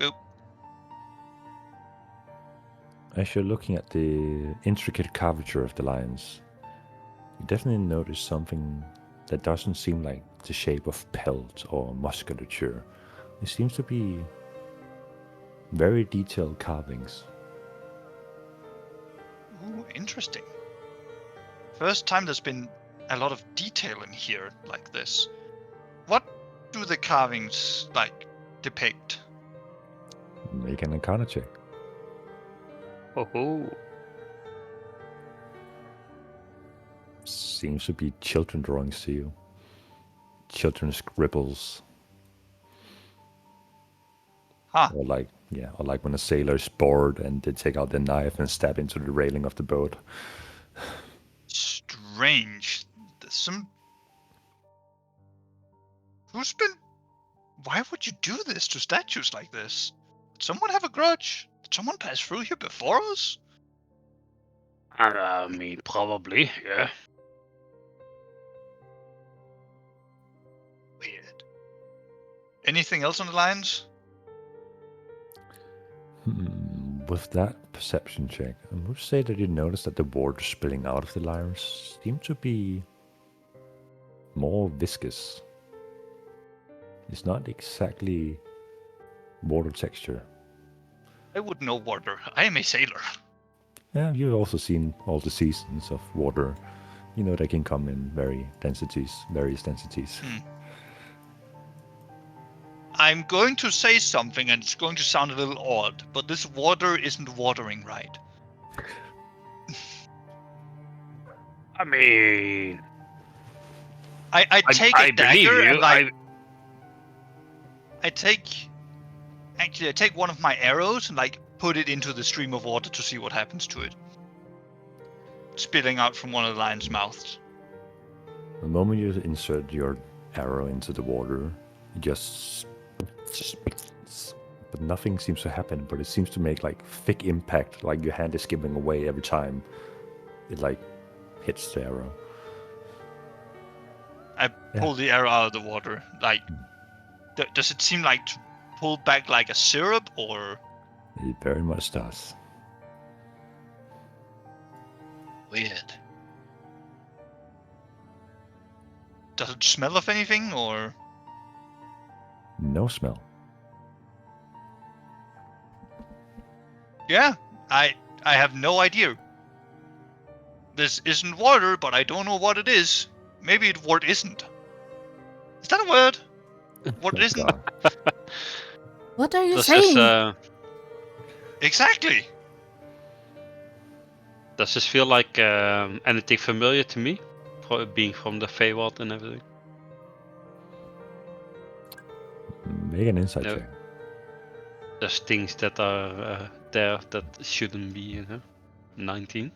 Boop. As you're looking at the intricate curvature of the lions, you definitely notice something that doesn't seem like the shape of pelt or musculature. It seems to be very detailed carvings. Ooh, interesting. First time there's been a lot of detail in here like this. What do the carvings depict? Make an Arcana check. Oh, Seems to be children drawings to you. Children's scribbles. Huh. Or like when a sailor is bored and they take out their knife and stab into the railing of the boat. Strange. There's some. Why would you do this to statues like this? Did someone have a grudge? Did someone pass through here before us? I mean, probably, yeah. Weird. Anything else on the lines? With that perception check, I would say that you notice that the water spilling out of the lions seem to be more viscous. It's not exactly water texture. I would know water. I am a sailor. Yeah, you've also seen all the seasons of water. You know, they can come in various densities. I'm going to say something and it's going to sound a little odd, but this water isn't watering right. I mean, I take I a believe dagger you. and like I take one of my arrows and like put it into the stream of water to see what happens to it. Spitting out from one of the lion's mouths. The moment you insert your arrow into the water, it just but nothing seems to happen. But it seems to make like thick impact, like your hand is giving away every time it like hits the arrow. I pull the arrow out of the water. Like, does it seem like to pull back like a syrup, or It very much does. weird? Does it smell of anything, or No smell. yeah? I have no idea. This isn't water, but I don't know what it is. Maybe what isn't. Is that a word? What Oh, isn't? God. What are you Does saying? this Exactly. does this feel like anything familiar to me, for being from the Feywild and everything? Make an insight No. check. There's things that are there that shouldn't be, you know. 19.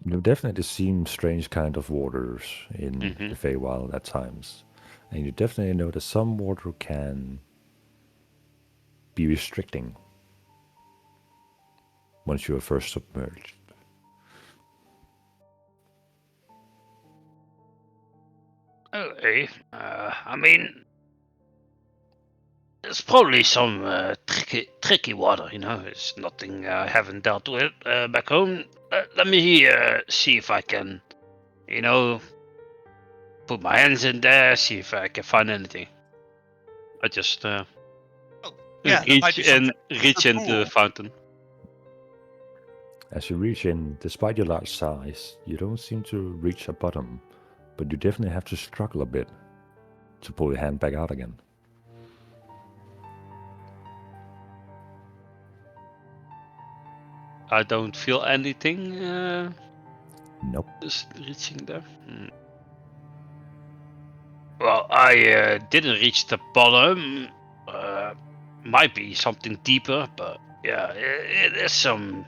You've definitely seen strange kind of waters in Mhm. the Feywild at times. And you definitely know that some water can be restricting once you are first submerged. Okay. I mean, there's probably some tricky water. You know, it's nothing I haven't dealt with back home. Let me see if I can, you know, put my hands in there, see if I can find anything. I just Yeah, there might be something. reach into the Cool. fountain. As you reach in, despite your large size, you don't seem to reach a bottom, but you definitely have to struggle a bit to pull your hand back out again. I don't feel anything Nope. just reaching there. Well, I didn't reach the bottom. Might be something deeper, but yeah, it is some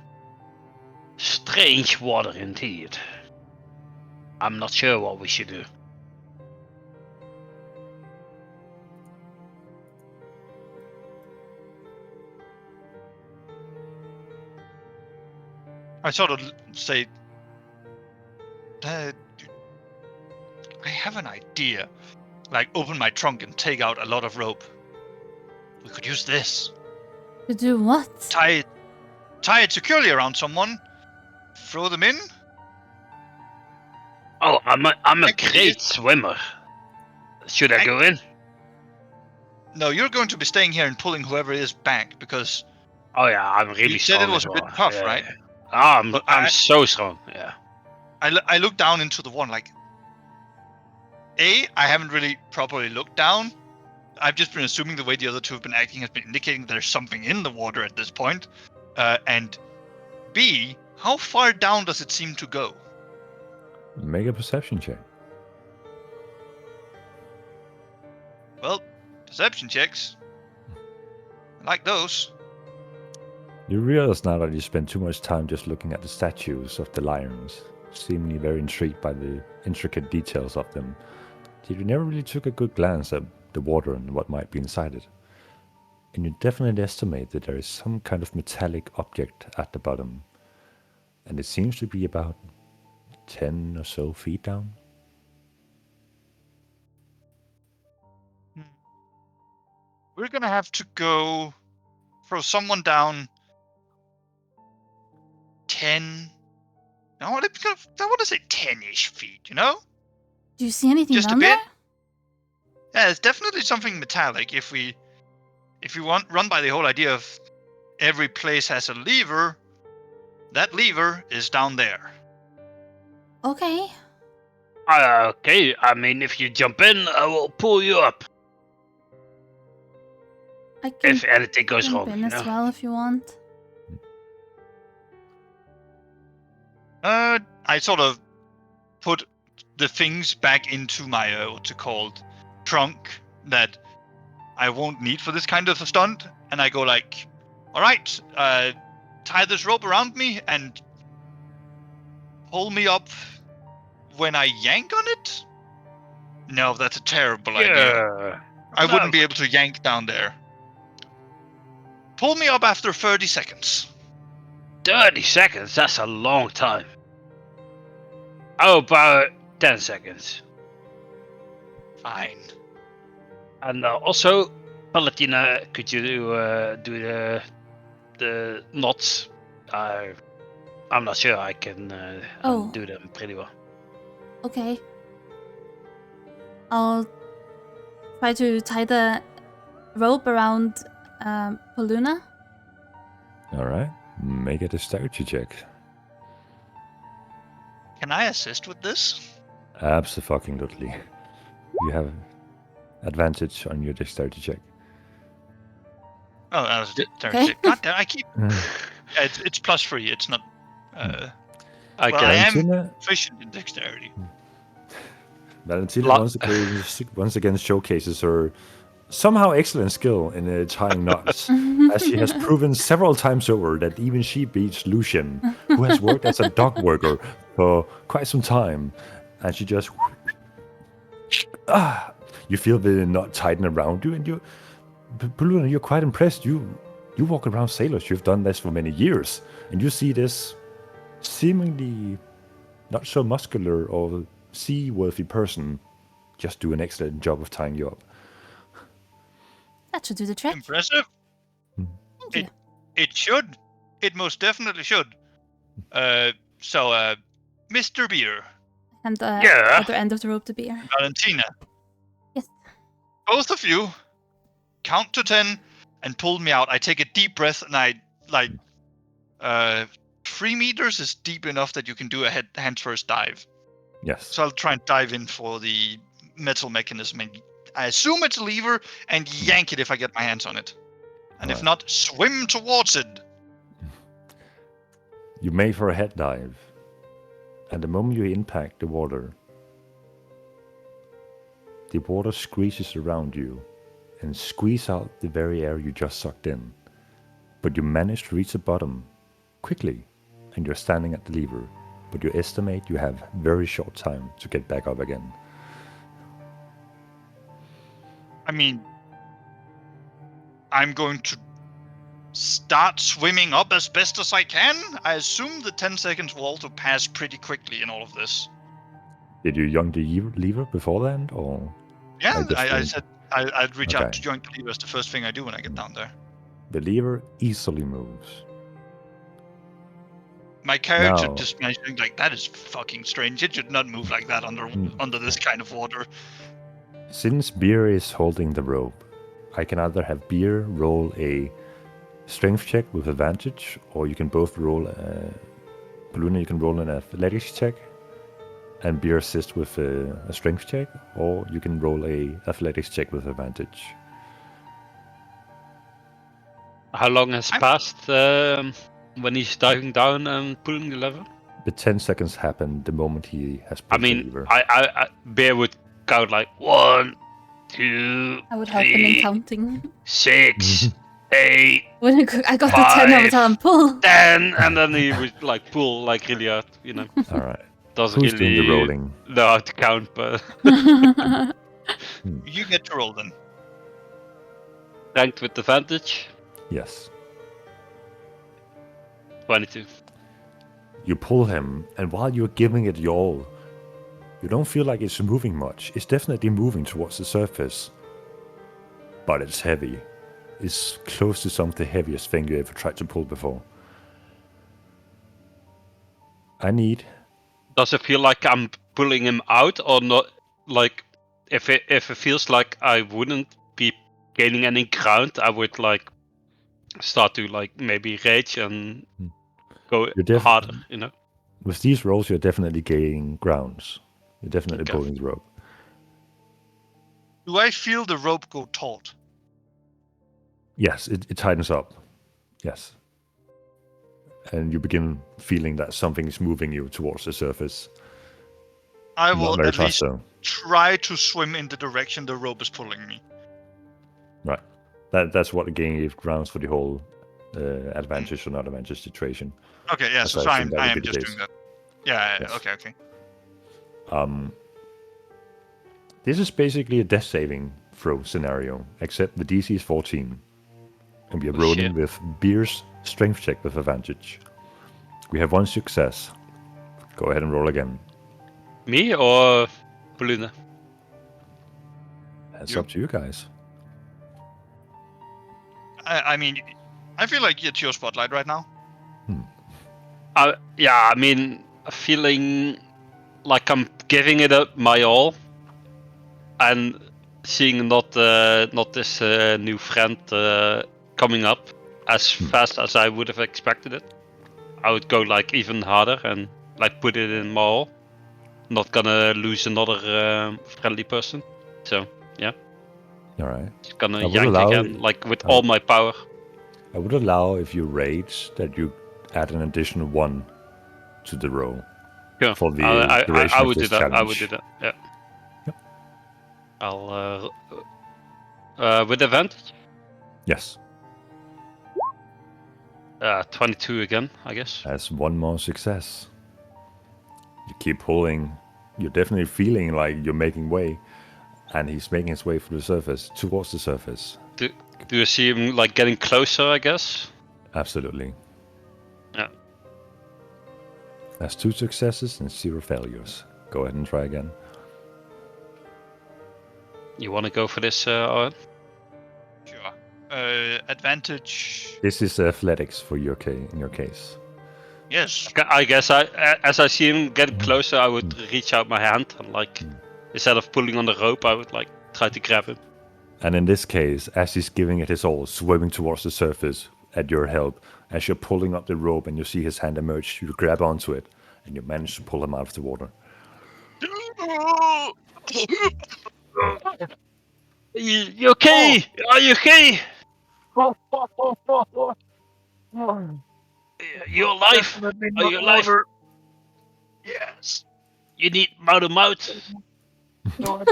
strange water indeed. I'm not sure what we should do. I sort of say, I have an idea. Like, open my trunk and take out a lot of rope. We could use this. To do what? Tie it securely around someone. Throw them in. Oh, I'm a Actually, great swimmer. Should I go in? No, you're going to be staying here and pulling whoever it is back, because Oh yeah, I'm really you said strong it was as a bit well. tough, Yeah, right? yeah. I'm But I'm so strong. Yeah. I look down into the water like, I haven't really properly looked down. I've just been assuming the way the other two have been acting has been indicating there's something in the water at this point. And B, how far down does it seem to go? Make a perception check. Well, perception checks. I like those. You realize now that you spent too much time just looking at the statues of the lions, seemingly very intrigued by the intricate details of them, that you never really took a good glance at the water and what might be inside it. And you definitely estimate that there is some kind of metallic object at the bottom, and it seems to be about 10 or so feet down. We're gonna have to go throw someone down 10. I want to say 10-ish feet, you know? Do you see anything Just a down bit. there? Yeah, it's definitely something metallic. If we run by the whole idea of every place has a lever, that lever is down there. Okay. Okay. I mean, if you jump in, I will pull you up. I can If anything goes jump wrong, in you as know. well if you want. I sort of put the things back into my what's it called, trunk that I won't need for this kind of a stunt, and I go like, all right, tie this rope around me and pull me up when I yank on it. No, that's a terrible idea. Yeah. I No. wouldn't be able to yank down there. Pull me up after 30 seconds. 30 seconds? That's a long time. How about 10 seconds? Fine. And also, Palatina, could you do the knots? I'm not sure I can Oh. do them pretty well. Okay. I'll try to tie the rope around Poluna. All right. Make a dexterity check. Can I assist with this? Absolutely. You have advantage on your dexterity check. Oh, that was Okay. God damn, I keep. Yeah, it's +3. It's not. I Well, can. I am Valentina, proficient in dexterity. Valentina Lo- once again showcases her somehow excellent skill in tying knots, as she has proven several times over that even she beats Lucian, who has worked as a dog worker for quite some time, and she just you feel the knot tighten around you, and Poluna, you're quite impressed. You walk around sailors. You've done this for many years, and you see this seemingly not so muscular or seaworthy person just do an excellent job of tying you up. That should do the trick. Impressive. Thank you. It should. It most definitely should. So, Mr. Beer, And the Yeah. other end of the rope to Beer. Valentina. Yes. Both of you, count to 10 and pull me out. I take a deep breath and I 3 meters is deep enough that you can do a hands first dive. Yes. So I'll try and dive in for the metal mechanism, and I assume it's a lever, and yank it if I get my hands on it. And if Alright. not, swim towards it. You make for a head dive, and the moment you impact the water squeezes around you and squeeze out the very air you just sucked in. But you manage to reach the bottom quickly, and you're standing at the lever, but you estimate you have very short time to get back up again. I mean, I'm going to start swimming up as best as I can. I assume the 10 seconds will also pass pretty quickly in all of this. Did you yoink the lever before that, or? Yeah, just I went- said I'd reach out to Okay. join the lever as the first thing I do when I get down there. The lever easily moves. My character No. just mentioned like that is fucking strange. It should not move like that under this kind of water. Since Beer is holding the rope, I can either have Beer roll a strength check with advantage, or you can both roll Poluna, you can roll an athletics check, and Beer assist with a strength check, or you can roll a athletics check with advantage. How long has I'm- passed when he's diving down and pulling the lever? The 10 seconds happen the moment he has I pulled the mean, lever. I Bear would count like 1, 2, I would help him in 3, counting. 6, 8, When I got the 10, I would tell him pull. 10, and then he would like pull like really hard, you know. All right. Doesn't Who's really doing the rolling? know how to count, but You get to roll then. ranked with advantage, Yes. 22. You pull him, and while you're giving it your all, you don't feel like it's moving much. It's definitely moving towards the surface. But it's heavy. It's close to some of the heaviest thing you ever tried to pull before. I need... Does it feel like I'm pulling him out or not? Like, if it feels like I wouldn't be gaining any ground, I would like start to like maybe rage and go You're harder, you know. With these rolls, you're definitely gaining grounds. You're definitely Okay. pulling the rope. Do I feel the rope go taut? Yes, it tightens up. Yes. and you begin feeling that something is moving you towards the surface. I Not will very at fast least though. try to swim in the direction the rope is pulling me. Right. That's what the game gave grounds for the whole advantage or not advantage situation. Okay, yeah, As so I assume that I would am be the just case. doing that. Yeah, Yes. okay. This is basically a death saving throw scenario, except the DC is 14. And we are Oh, rolling shit. with Beer's strength check with advantage. We have one success. Go ahead and roll again. Me or Poluna? That's You. up to you guys. I mean, I feel like it's your spotlight right now. Yeah, I mean, feeling like I'm giving it up my all, and seeing not this new friend coming up as fast as I would have expected it. I would go like even harder and like put it in my all. Not gonna lose another friendly person. So yeah, All right. just gonna I would yank allow- again, like with all my power. I would allow if you rage that you add an additional 1 to the roll. Yeah, For the duration I of would do this that. I challenge. would do that. Yeah. I'll with advantage. Yes. 22 again, I guess. That's one more success. You keep pulling. You're definitely feeling like you're making way. And he's making his way through the surface, towards the surface. Do you see him like getting closer? I guess. Absolutely. Yeah. That's 2 successes and 0 failures. Go ahead and try again. You want to go for this, Owen? Sure. Advantage. This is athletics for your in your case. Yes. I guess as I see him get closer, I would reach out my hand and like, instead of pulling on the rope, I would like try to grab him. And in this case, as he's giving it his all, swimming towards the surface at your help, as you're pulling up the rope and you see his hand emerge, you grab onto it and you manage to pull him out of the water. You okay? Are you okay? You alive? Are you alive? Yes. You need mouth to mouth. I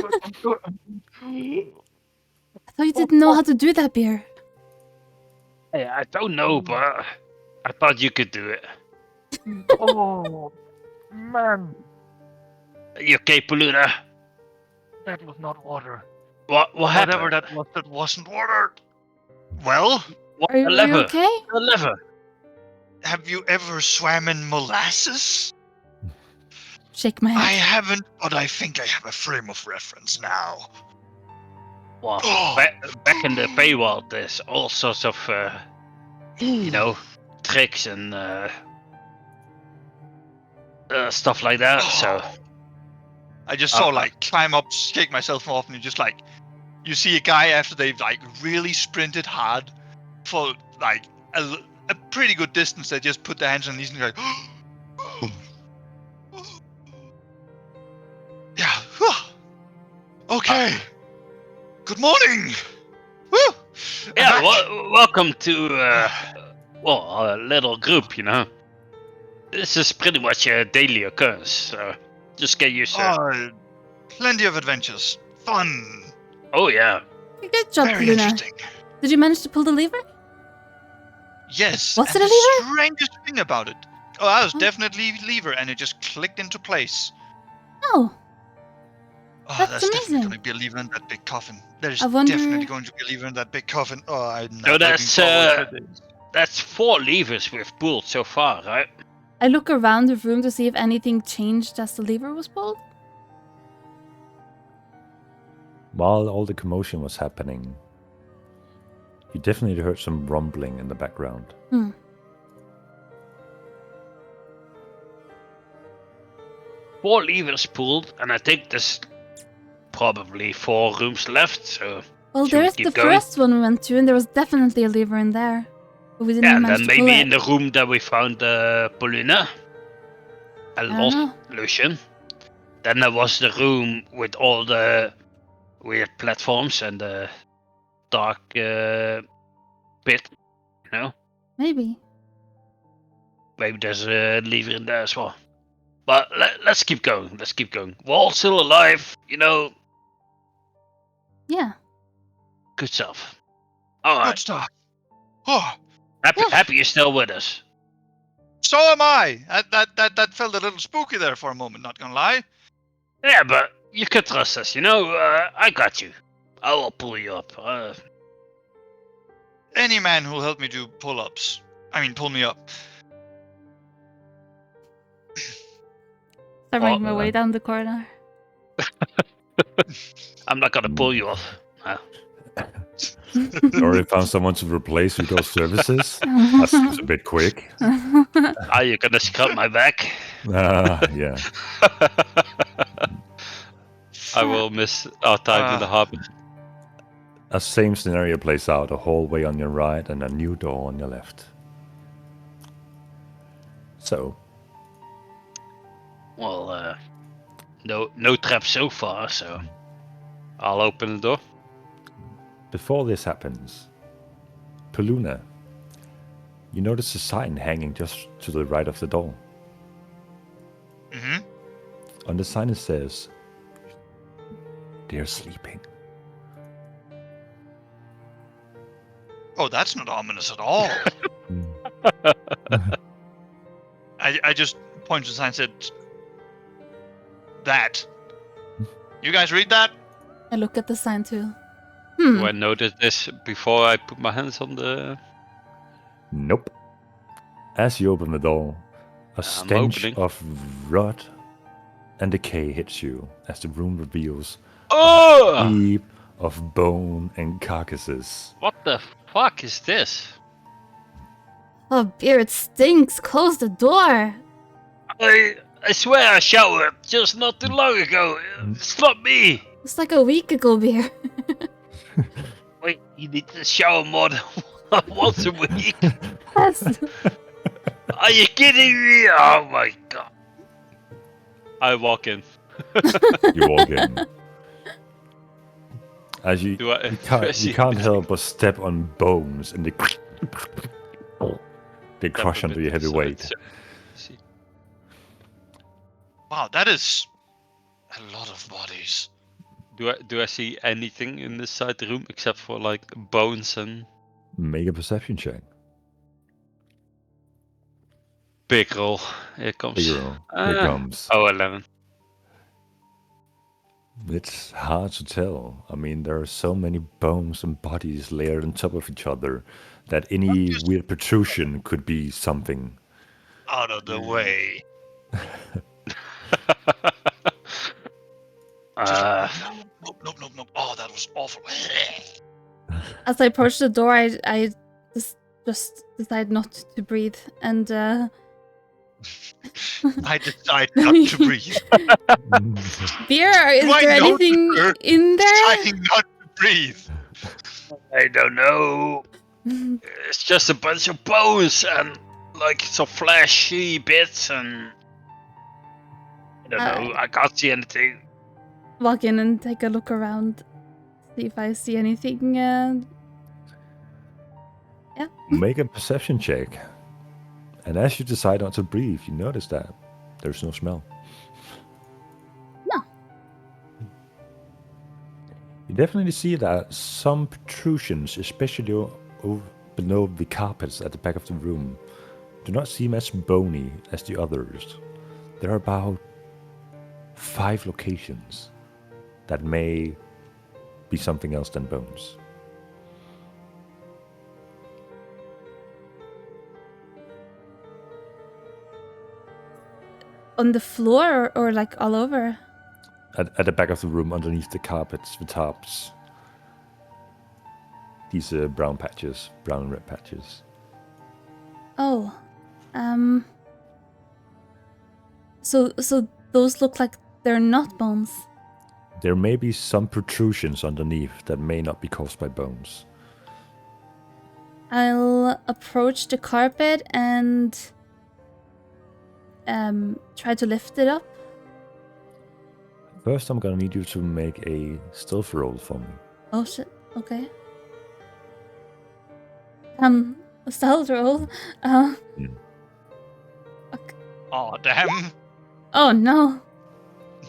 thought you didn't know how to do that, Beer. Hey, I don't know, but I thought you could do it. Oh, man, You okay, Poluna? that was not water. What happened? Whatever that was, that wasn't water. Well, What, Are the you lever? okay? The lever. have you ever swam in molasses? Shake my I head. haven't, but I think I have a frame of reference now. Well, Oh. back in the Feywild, there's all sorts of, tricks and stuff like that. So I just saw like climb up, shake myself off, and just like you see a guy after they've like really sprinted hard for like a pretty good distance. They just put their hands on these and go, yeah. Okay. Good morning. Woo! yeah, Back. welcome to a little group. You know, this is pretty much a daily occurrence. So just get used to it. Oh, plenty of adventures. Fun. Oh yeah. Good job, Very Luna. interesting. Did you manage to pull the lever? Yes. Was and it a the lever? strangest thing about it. Oh, I was Oh. definitely lever, and it just clicked into place. Oh, Oh, That's that's definitely amazing. going to be a lever in that big coffin. There's I wonder- definitely going to be a lever in that big coffin. Oh, I'm not No, looking that's forward to this. that's 4 levers we've pulled so far, right? I look around the room to see if anything changed as the lever was pulled. While all the commotion was happening, you definitely heard some rumbling in the background. 4 levers pulled, and I think there's probably 4 rooms left. So Well, Should we there's keep the going? first one we went to, and there was definitely a lever in there. But we didn't yeah, and manage then to pull maybe it. in the room that we found Polina, I don't lost know. Lucian. Then there was the room with all the weird platforms and the dark pit. You know. Maybe. maybe there's a lever in there as well. But let's keep going. Let's keep going. We're all still alive, you know. Yeah. Good stuff. All Good right. stuff. Oh, Happy you're still with us. so am I. That felt a little spooky there for a moment. Not gonna lie. Yeah, but you can trust us, you know. I got you. I will pull you up. Any man who'll help me do pull-ups. I mean, pull me up. Start making my Oh, way down the corridor. I'm not gonna pull you off. Already found someone to replace Rico's services. That seems a bit quick. Are you gonna scrub my back? Yeah. I will miss our time in the harbor. A same scenario plays out, a hallway on your right and a new door on your left. So, Well, no trap so far, so I'll open the door. before this happens, Paluna, you notice a sign hanging just to the right of the door. Mm-hmm. On the sign it says, "They're sleeping." Oh, that's not ominous at all. I just pointed to the sign and said, that. You guys read that? I look at the sign too. Do I notice this before I put my hands on the... Nope. As you open the door, a stench opening. of rot and decay hits you as the room reveals Oh! a heap of bone and carcasses. What the fuck is this? Oh, beer, it stinks. Close the door. I swear I showered just not too long ago. It's not me. It's like a week ago, beer. Wait, you need to shower more than once a week? Yes. Are you kidding me? Oh my god. I walk in. You walk in. As you, Do I- you do I can't, see you can't it? help but step on bones and they crush under your heavy weight. See. Wow, that is a lot of bodies. Do I see anything in this side room except for like bones and Make a perception check. big roll? Here comes. Here it comes. Oh, 11. It's hard to tell. I mean, there are so many bones and bodies layered on top of each other that any weird protrusion could be something. Out of the way. Nope. Oh, that was awful. As I approach the door, I just decide not to breathe, and I decide not to breathe. beer. Is Do I there know anything her? in there? Trying not to breathe. I don't know. It's just a bunch of bones and like some fleshy bits and I don't know. I can't see anything. Walk in and take a look around, see if I see anything. Yeah. Make a perception check. And as you decide not to breathe, you notice that there's no smell. No. You definitely see that some protrusions, especially below the carpets at the back of the room, do not seem as bony as the others. There are about 5 locations that may be something else than bones. On the floor or like all over? At the back of the room, underneath the carpets, the tops. These brown patches, brown and red patches. Oh, So those look like they're not bones. There may be some protrusions underneath that may not be caused by bones. I'll approach the carpet and try to lift it up. First, I'm gonna need you to make a stealth roll for me. Oh shit. Okay. A stealth roll. Oh, damn. Oh no.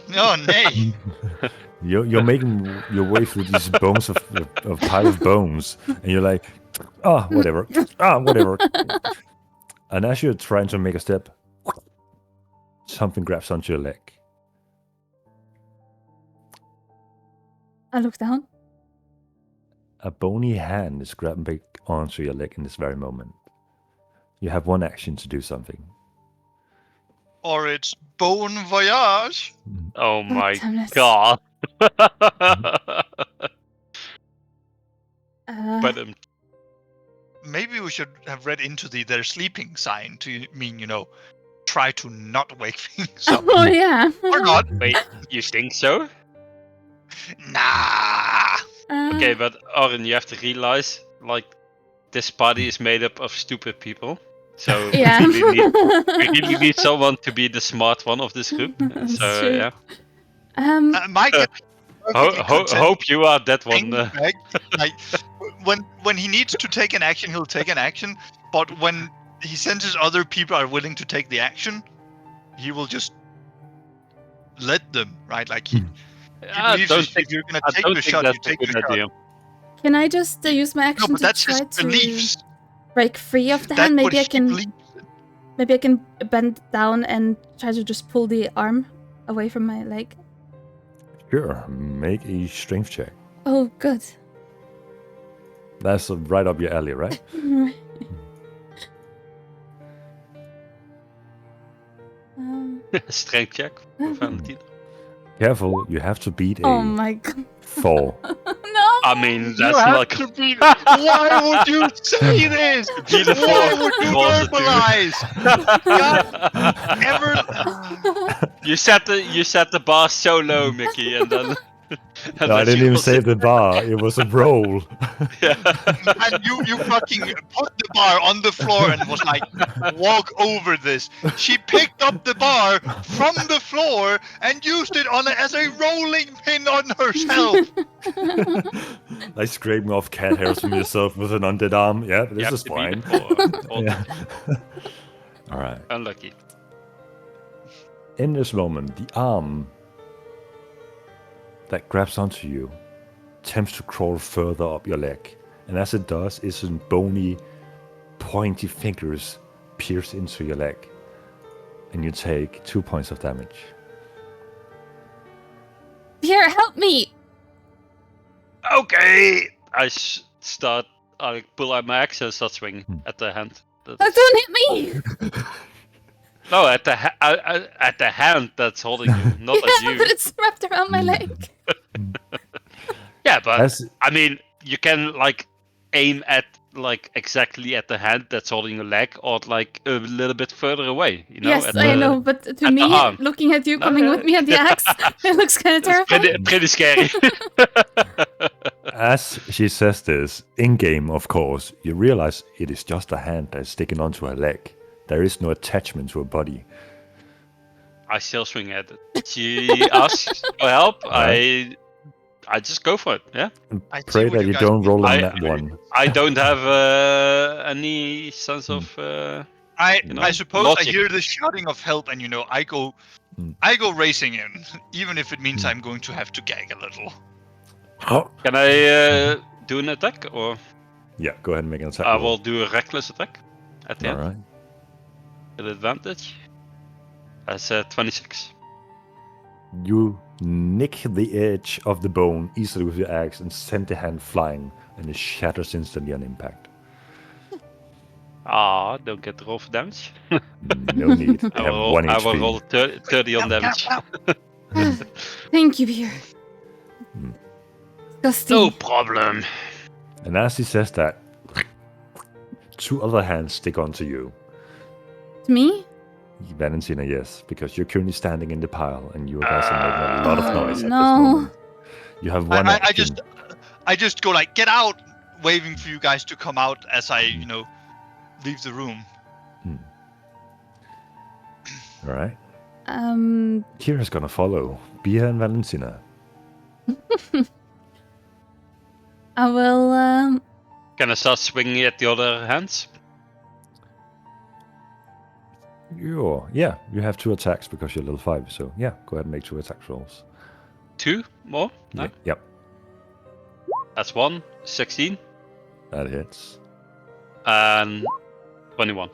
No, nay. You're making your way through these bones of pile of bones, and you're like, whatever, whatever. And as you're trying to make a step, something grabs onto your leg. I look down. A bony hand is grabbing onto your leg in this very moment. You have one action to do something. Or it's Bon Voyage. Oh my damn it. god. But Maybe we should have read into they're sleeping sign to mean, try to not wake things up. oh yeah. Or not. wait, you think so? Nah. Okay, but Oren, you have to realize, like, this party is made up of stupid people. So Yeah. we really need someone to be the smart one of this group. That's So true. yeah, Mike hope you are that one. like when he needs to take an action, he'll take an action. But when he senses other people are willing to take the action, he will just let them. Right? Like he I believes don't if think, you're gonna I take don't the think shot, you that's a take the good shot. idea. Can I just use my No, action but to that's his try to beliefs. break free of the That's hand? what Maybe I he can. believes. Maybe I can bend down and try to just pull the arm away from my leg. Sure, make a strength check. Oh, good. That's right up your alley, right? Strength check for Valentina. Careful, you have to beat a Oh my god. 4. No! I mean, You that's have like to be. Why would you say this? Be the Why fourth would you was the two. verbalize? Ever? You set the bar so low, Mickey, and then. and No, I then didn't you even also- save the bar. It was a roll. Yeah. And you fucking put the bar on the floor and was like, walk over this. She picked up the bar from the floor and used it as a rolling pin on herself. Like scraping off cat hairs from yourself with an undead arm. Yeah, this Yep, is to be the fine. four. Yeah. All right. Unlucky. In this moment, the arm that grabs onto you attempts to crawl further up your leg. And as it does, its bony, pointy fingers pierce into your leg. And you take 2 points of damage. Here, help me! Okay. I pull out my axe and start swinging at the hand. Oh, don't hit me! No, at the hand that's holding you, not at Yeah, you. but it's wrapped around my leg. Yeah, but As I mean, you can like aim at like exactly at the hand that's holding your leg, or like a little bit further away. You know. Yes, at I the- know, but to the me, arm. looking at you coming Okay. with me at the axe, it looks kind of It's terrifying. pretty scary. As she says this, in game, of course, you realize it is just a hand that is sticking onto her leg. There is no attachment to her body. I still swing at it. She asks for help. I just go for it. Yeah. I see Pray what that you guys don't did. roll on I- that one. I don't have any sense of. I you know, I suppose logic. I hear the shouting of help, and I go racing in, even if it means I'm going to have to gag a little. Oh. Can I do an attack, or Yeah, go ahead and make an attack. I roll. will do a reckless attack at the All end right. with advantage. That's 26. You nick the edge of the bone easily with your axe and send the hand flying, and it shatters instantly on impact. Ah, don't get the roll for damage. No need. You I have will, 1 I HP. will roll 30 on damage. Thank you, Beer. Disgusting. No problem. And as he says that, 2 other hands stick onto you. To me? Valentina, yes, because you're currently standing in the pile and you guys are making a lot of noise at no. this moment. You have one I action. just go like, get out, waving for you guys to come out as I leave the room. All right. Um, Kira's gonna follow. Bia and Valentina. I will, Can I start swinging at the other hands? Yeah, you have 2 attacks because you're level 5, so yeah, go ahead and make 2 attack rolls. 2 more? No? Yeah, yep, That's 1, 16, that hits. and 21.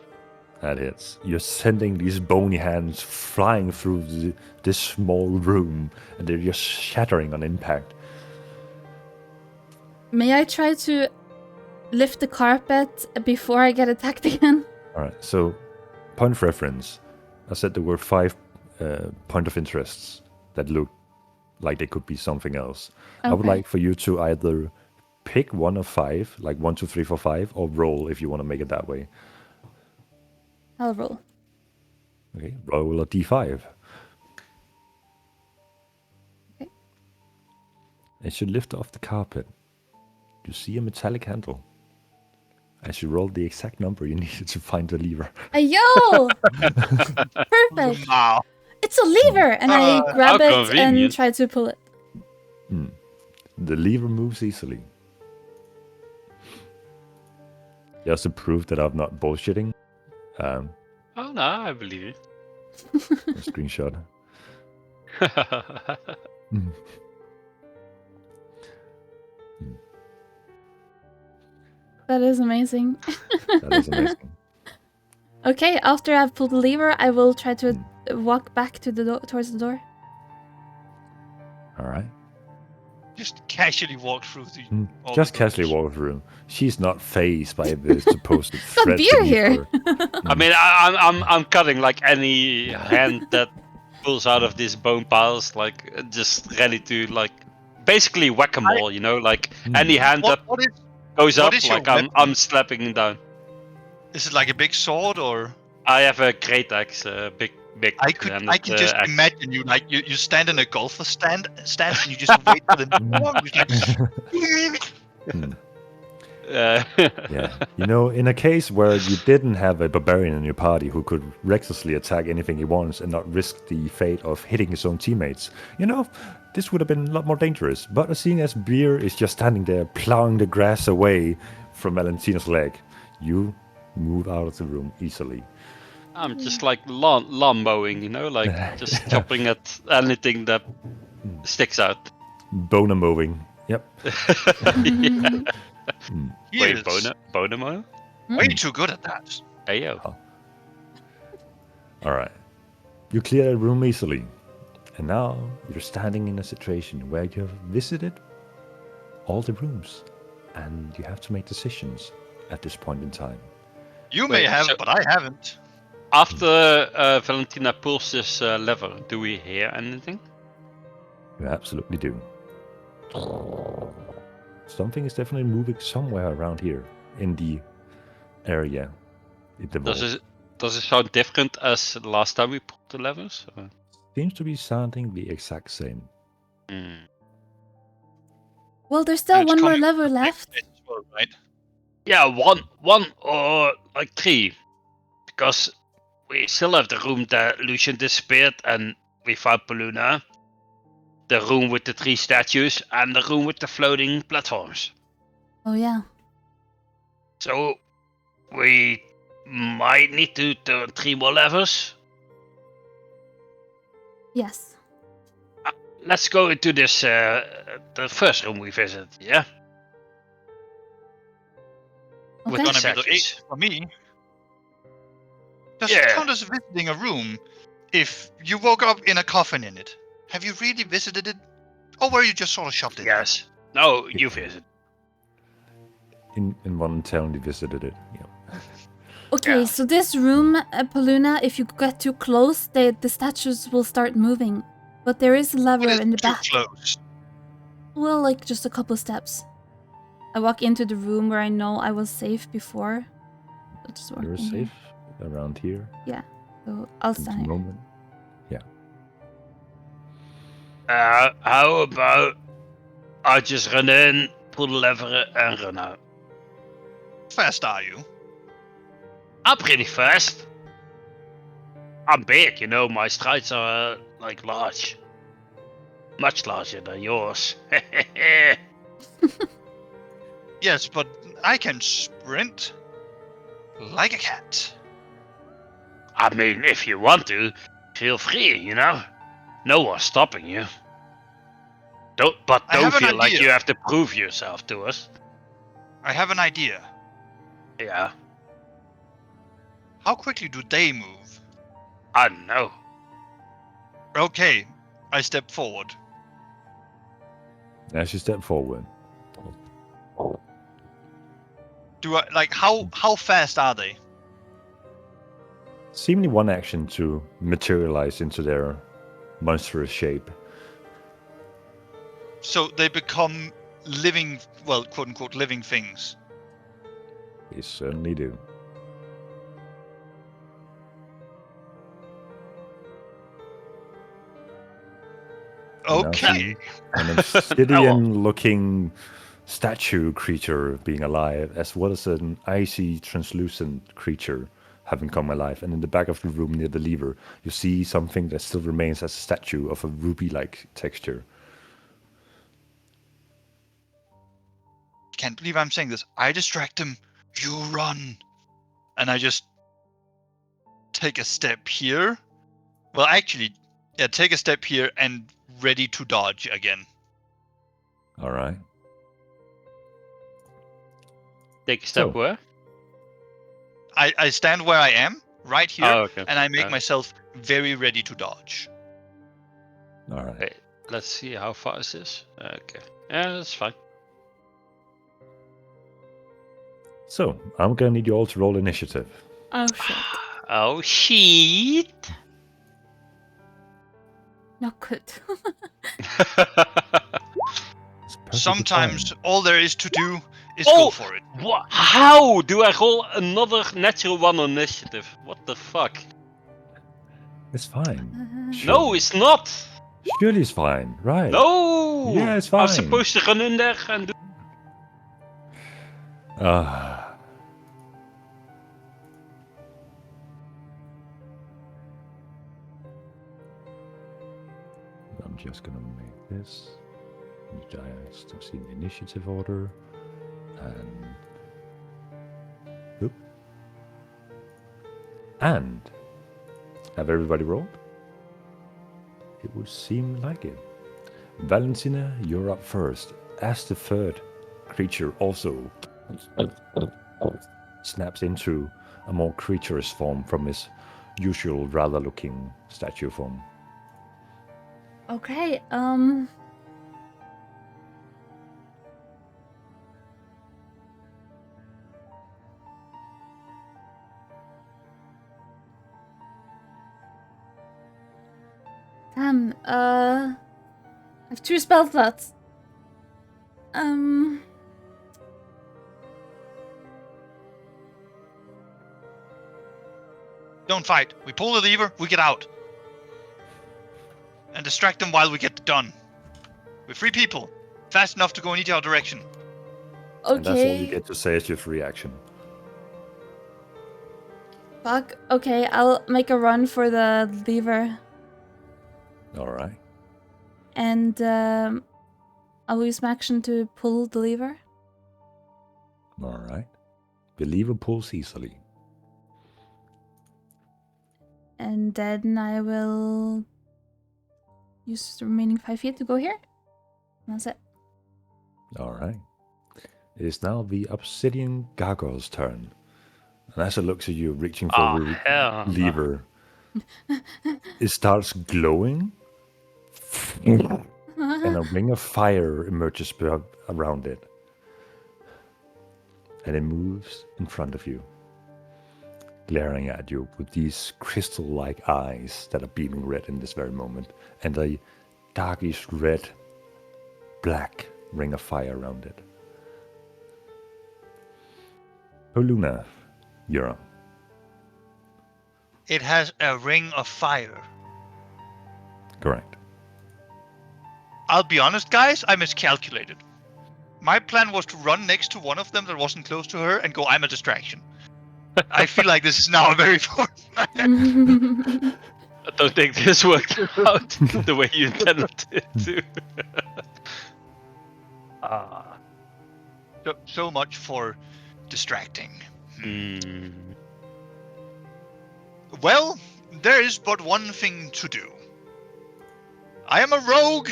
That hits. You're sending these bony hands flying through this small room, and they're just shattering on impact. May I try to lift the carpet before I get attacked again? Alright, so point of reference. I said there were 5 point of interests that look like they could be something else. I would Okay. like for you to either pick one of 5, like 1, 2, 3, 4, 5, or roll if you want to make it that way. I'll roll. Okay, roll a d5. Okay. As you lift off the carpet, you see a metallic handle. As you roll the exact number you needed to find the lever. Yo! Perfect. Wow. It's a lever, and I grab How it and convenient. try to pull it. The lever moves easily. Just to prove that I'm not bullshitting, a Oh no, I believe it. screenshot. That is amazing. That is amazing. Okay, after I've pulled the lever, I will try to walk back to the towards the door. All right. Just casually walk through the. all Just the casually rooms. walk through. She's not phased by the supposed Got threat. beer beneath here. her. I mean, I'm cutting like any hand that pulls out of these bone piles, like just ready to like basically whack-a-mole, you know, like any hand that What is? goes what up, is your like I'm weapon? slapping him down. Is it like a big sword or? I have a great axe, big. I can handed, just axe. imagine you like you stand in a golfer stance and you just wait for them. Yeah. You know, in a case where you didn't have a barbarian in your party who could recklessly attack anything he wants and not risk the fate of hitting his own teammates, you know, this would have been a lot more dangerous. But seeing as Beer is just standing there plowing the grass away from Valentina's leg, you move out of the room easily. I'm just like lawn mowing, you know, like just chopping at anything that sticks out. Boner moving. Yep. He Wait, is boner mow? way too good at that. Hey yo. All right. You clear the room easily. And now you're standing in a situation where you have visited all the rooms. And you have to make decisions at this point in time. You may Wait, have, so- but I haven't. After Valentina pulls this lever, do we hear anything? You absolutely do. Something is definitely moving somewhere around here in the area. In the vault. Does it sound different as the last time we pulled the levers? Or? Seems to be sounding the exact same. Hmm. Well, there's still It's one more coming lever from left. this world, right? Yeah, one or like 3, because we still have the room that Lucian disappeared, and we found Paluna. The room with the 3 statues and the room with the floating platforms. Oh yeah. So we might need to turn 3 more levers. Yes. Let's go into this the first room we visited. Yeah. With Okay. the Gonna be the statues. 8 for me. Does Yeah. it count as visiting a room if you woke up in a coffin in it? Have you really visited it? Or were you just sort of shoved in there? Yes. No, you visited. In one town, you visited it. Yeah. Okay, Yeah. so this room, Paluna, if you get too close, the statues will start moving. But there is a lever But it's in the too back. close. Well, like just a couple steps. I walk into the room where I know I was safe before. I'll just walk You're in here. safe around here So I'll at the stand here. moment. How about I just run in, pull the lever, and run out? Fast are you? I'm pretty fast. I'm big, you know. My strides are like large, much larger than yours. Yes, but I can sprint like a cat. I mean, if you want to, feel free, you know? No one's stopping you. But I don't have an feel like idea. you have to prove yourself to us. I have an idea. Yeah, How quickly do they move? I don't know. Okay, I step forward. As you step forward, Do I like how fast are they? seemingly one action to materialize into their monstrous shape. So they become living, well, quote unquote, living things. They certainly do. You now Okay. see an obsidian-looking statue creature being alive, as well as an icy, translucent creature having come alive. And in the back of the room near the lever, you see something that still remains as a statue of a ruby-like texture. Can't believe I'm saying this. I distract them. You run. And I just take a step here. Well, actually, yeah, take a step here and ready to dodge again. All right. Take a step So- where? I stand where I am, right here, Oh, okay. and I make myself very ready to dodge. All right. Wait, let's see how far is this. Okay. Yeah, that's fine. So, I'm gonna need you all to roll initiative. Oh shit. Oh shit! Not good. It's perfectly Sometimes fine. all there is to do is Oh! go for it. What? How do I roll another natural one on initiative? What the fuck? It's fine. No, it's not. Surely it's fine, right? No. Yeah, it's I'm fine. supposed to run in there and do. I'm just gonna make this. I still see the initiative order. And. Oop. And. Have everybody rolled? It would seem like it. Valentina, you're up first. As the third creature also snaps into a more creaturous form from his usual rather looking statue form. Okay, damn, I have 2 spell slots. Don't fight. We pull the lever, we get out. And distract them while we get it done. We're 3 people. Fast enough to go in each our direction. Okay. And that's all you get to say as your free action. Fuck. Okay, I'll make a run for the lever. Alright. And I'll use my action to pull the lever. Alright. The lever pulls easily. And then I will use the remaining 5 feet to go here. And that's it. Alright. It is now the obsidian gargoyle's turn. And as it looks at you, reaching for Oh, the hell no. lever, it starts glowing, and a ring of fire emerges around it. And it moves in front of you, glaring at you with these crystal-like eyes that are beaming red in this very moment, and a darkish red, black ring of fire around it. Oluna, you're on. It has a ring of fire. Correct. I'll be honest, guys, I miscalculated. My plan was to run next to one of them that wasn't close to her and go, I'm a distraction. I feel like this is now a very important. I don't think this worked out the way you intended it to. So much for distracting. Hmm. Well, there is but one thing to do. I am a rogue,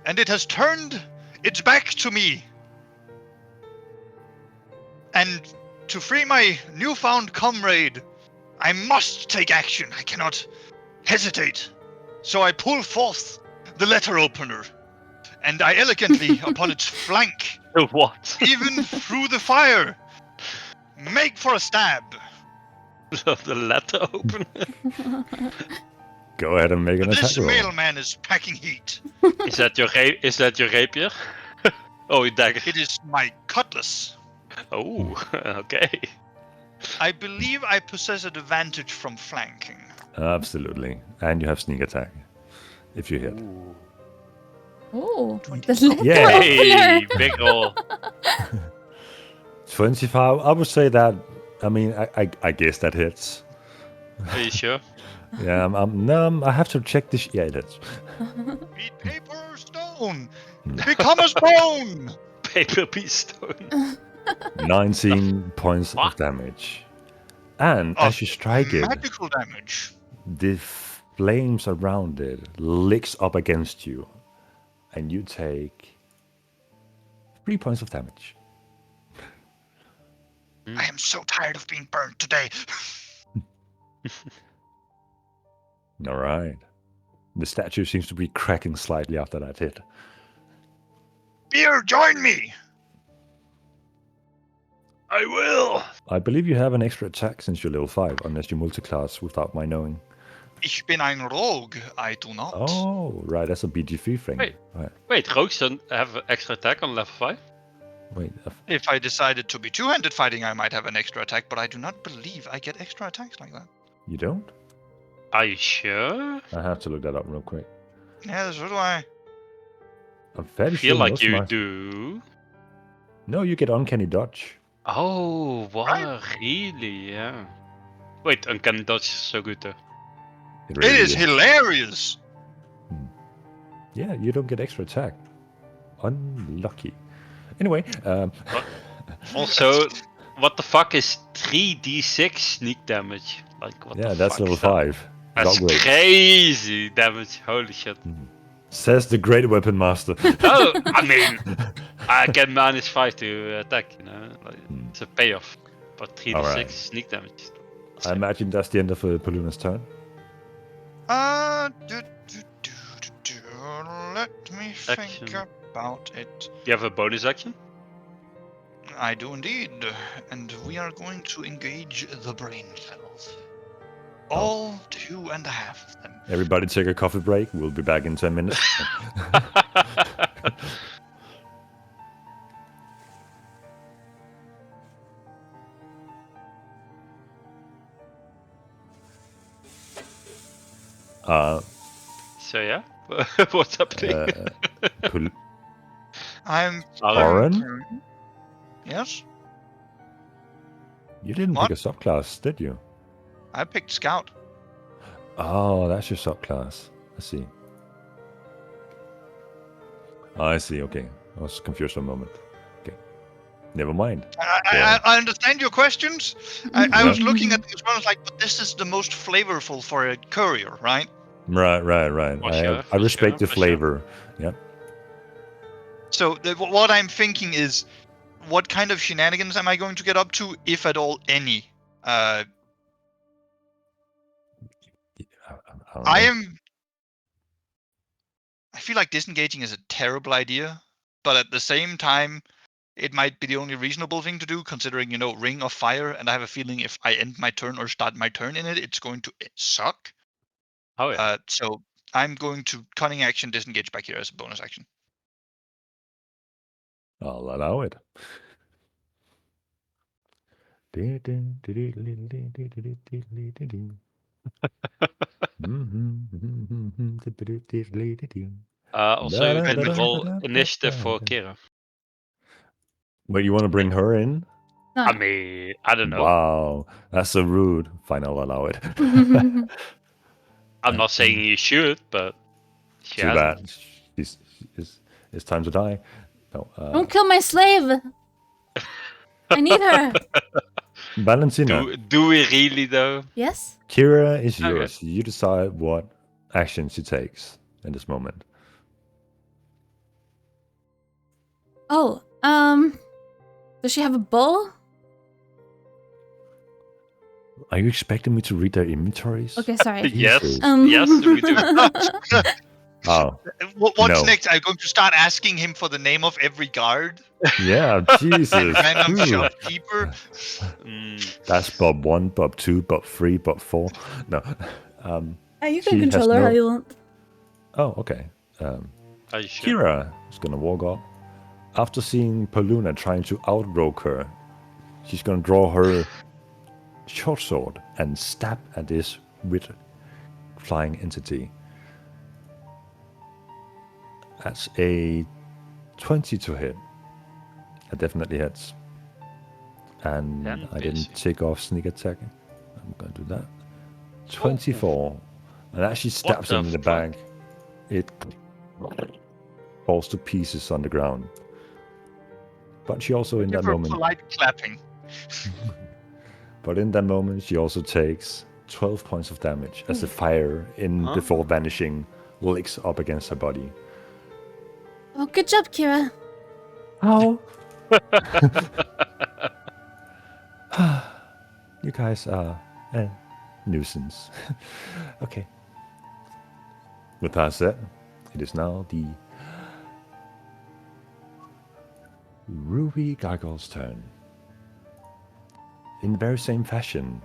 and it has turned its back to me. And to free my newfound comrade, I must take action. I cannot hesitate. So I pull forth the letter opener, and I elegantly, upon its flank, What? even through the fire, make for a stab. The letter open. Go ahead and make an This attack roll. mailman is packing heat. Is that your rapier? Oh, your dagger. It is my cutlass. Oh, okay. I believe I possess advantage from flanking. Absolutely. And you have sneak attack. If you hit. Oh, 20. the letter Yeah. Hey, opener. big roll. 25. I would say that. I mean, I guess that hits. Are you sure? Yeah, I have to check this. Yeah, it hits. Beat paper, stone. Become a stone. Paper piece stone. 19 points of What? damage. And Of as you strike it, Magical damage. the flames around it licks up against you. And you take 3 points of damage. I am so tired of being burned today. All right. The statue seems to be cracking slightly after that hit. Beer, join me. I will. I believe you have an extra attack since you're level 5, unless you multiclass without my knowing. Ich bin ein Rogue. I do not. Oh, right, that's a BG3 thing. Wait. Right. Wait, rogues don't have extra attack on level 5? Wait, If I decided to be two-handed fighting, I might have an extra attack, but I do not believe I get extra attacks like that. you don't? Are you sure? I have to look that up real quick. Yeah, so do I. I'm fairly I feel sure like most of you my- do. No, you get uncanny dodge. Oh, wow, Right. really? Yeah. Wait, uncanny dodge is so good though. It really is hilarious. Yeah, you don't get extra attack. Unlucky. Anyway, Also, what the fuck is 3d6 sneak damage? Like, what yeah, the that's fuck level is that? 5. That's Dog roll. crazy damage. Holy shit. Says the great weapon master. Oh, I mean, I get -5 to attack, you know? Like, it's a payoff. But 3d6 Alright. sneak damage. I imagine that's the end of Paluna's turn. Let me think Action. about it. You have a bonus action? I do indeed, and we are going to engage the brain cells. All 2.5 of them. Everybody take a coffee break. We'll be back in 10 minutes. uh, So yeah, what's happening? Pul- I'm. Oren? Yes, you didn't What? pick a subclass, did you? I picked Scout. Oh, that's your subclass. I see. I see, okay. I was confused for a moment. Okay. Never mind. I understand your questions. I was looking at this one, I was like, but this is the most flavorful for a courier, right? Right. For sure, I for respect sure, the for sure. flavor. Yeah. So what I'm thinking is, what kind of shenanigans am I going to get up to, if at all any? I don't I know. am. I feel like disengaging is a terrible idea, but at the same time, it might be the only reasonable thing to do, considering, Ring of Fire, and I have a feeling if I end my turn or start my turn in it, it's going to suck. Oh yeah. So I'm going to cunning action disengage back here as a bonus action. I'll allow it. Also, you can roll initiative for Kira. But you want to bring her in? I mean, I don't know. Wow, that's so rude. Fine, I'll allow it. I'm not saying you should, but she Too hasn't. bad. It's time to die. No. Don't kill my slave. I need her. Valentina, Do we really though? Yes? Kira is Okay. yours. You decide what action she takes in this moment. Oh, does she have a bow? Are you expecting me to read their inventories? Okay, sorry. Yes. Jesus. Yes, we do. Oh, What's No. next? I'm going to start asking him for the name of every guard yeah, Jesus. and random Ooh. shopkeeper. That's Bob 1, Bob 2, Bob 3, Bob 4. No. You She can has control her no- how you want. Oh, okay. Are you sure? Kira is gonna walk up. After seeing Paluna trying to outrogue her, she's gonna draw her short sword and stab at this with flying entity. That's a 20 to hit. That definitely hits. And Then I didn't busy. take off sneak attack. I'm gonna do that. 24. And as she stabs the him in the fuck? back, it falls to pieces on the ground. But she also in Give that her moment polite clapping. she also takes 12 points of damage as the fire in Huh? before vanishing licks up against her body. Oh, good job, Kira. How? You guys are a nuisance. Okay. With that said, it is now the Ruby Gargoyle's turn. In the very same fashion,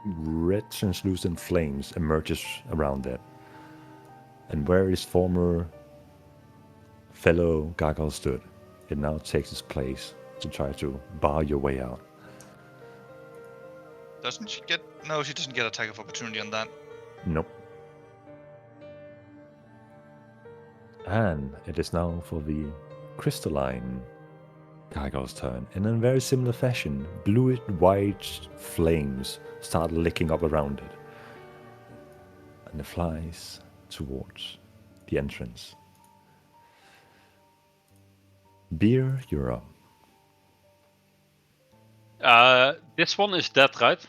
red translucent flames emerges around it. And where his former fellow gargoyle stood, it now takes its place to try to bar your way out. Doesn't she get? No, she doesn't get attack of opportunity on that. Nope. And it is now for the crystalline gargoyle's turn. And in a very similar fashion, blue-white flames start licking up around it. And it flies towards the entrance. Beer, you're up. This one is dead, right?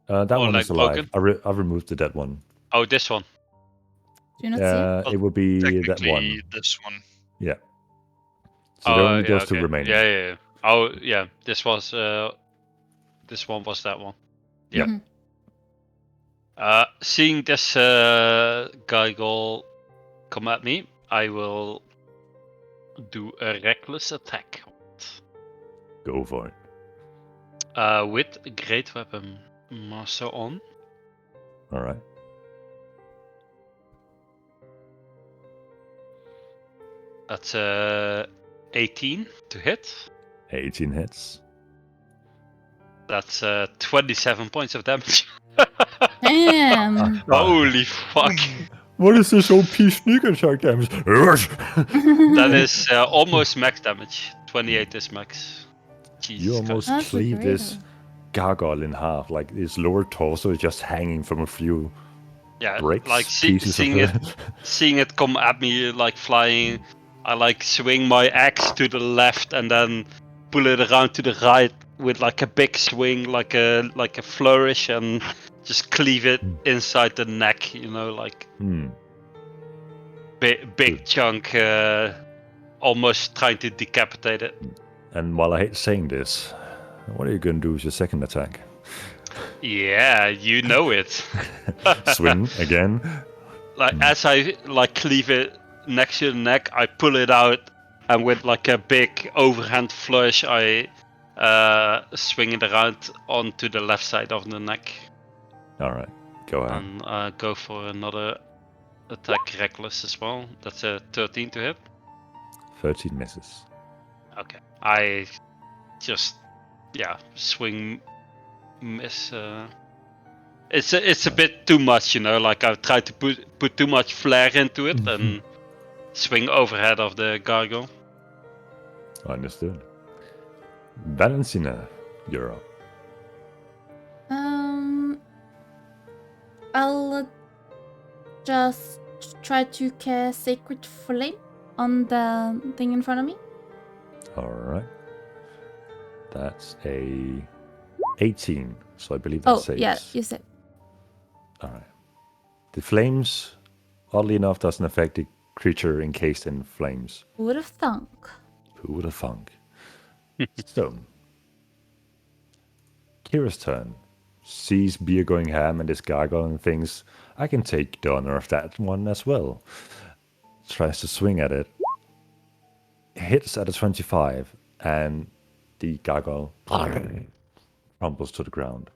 That Or one like is alive. broken? I removed the dead one. Oh, this one. Do you not see it? It would be that Technically, one. this one. Yeah. So there are only those two okay. remaining. Yeah. Oh, yeah. This one was that one. Yeah. Mhm. Seeing this gargoyle come at me, I will do a reckless attack. Go for it. With Great Weapon Master on. All right. That's 18 to hit. 18 hits. That's 27 points of damage. Damn. Holy fuck. What is this OP sneak attack damage? That is almost max damage. 28 is max. Jesus You Christ. almost That's cleave great. this gargoyle in half. Like his lower torso is just hanging from a few Yeah, bricks, like pieces seeing of it, seeing it come at me like flying. I like swing my axe to the left and then pull it around to the right with like a big swing, like a flourish, and just cleave it inside the neck. You know, like big Good. chunk, almost trying to decapitate it. And while I hate saying this, what are you going to do with your second attack? Yeah, you know it. Swing again? Like as I like cleave it next to the neck, I pull it out, and with like a big overhand flush, I swing it around onto the left side of the neck, All right. Go ahead. and go for another attack, reckless as well. That's a 13 to hit. 13 misses. Okay, I just swing, miss. It's a bit too much, you know. Like I've tried to put too much flair into it and swing overhead of the gargoyle. Understood. Valentina, you're up. I'll just try to cast Sacred Flame on the thing in front of me. All right. That's a 18. So I believe that Oh, saves. yeah, you said. All right. The flames, oddly enough, doesn't affect the creature encased in flames. Who would have thunk? Who would have thunk? So, Kira's turn. Sees Beer going ham and this gargoyle and thinks, I can take the honor of that one as well. Tries to swing at it. Hits at a 25, and the gargoyle crumbles to the ground.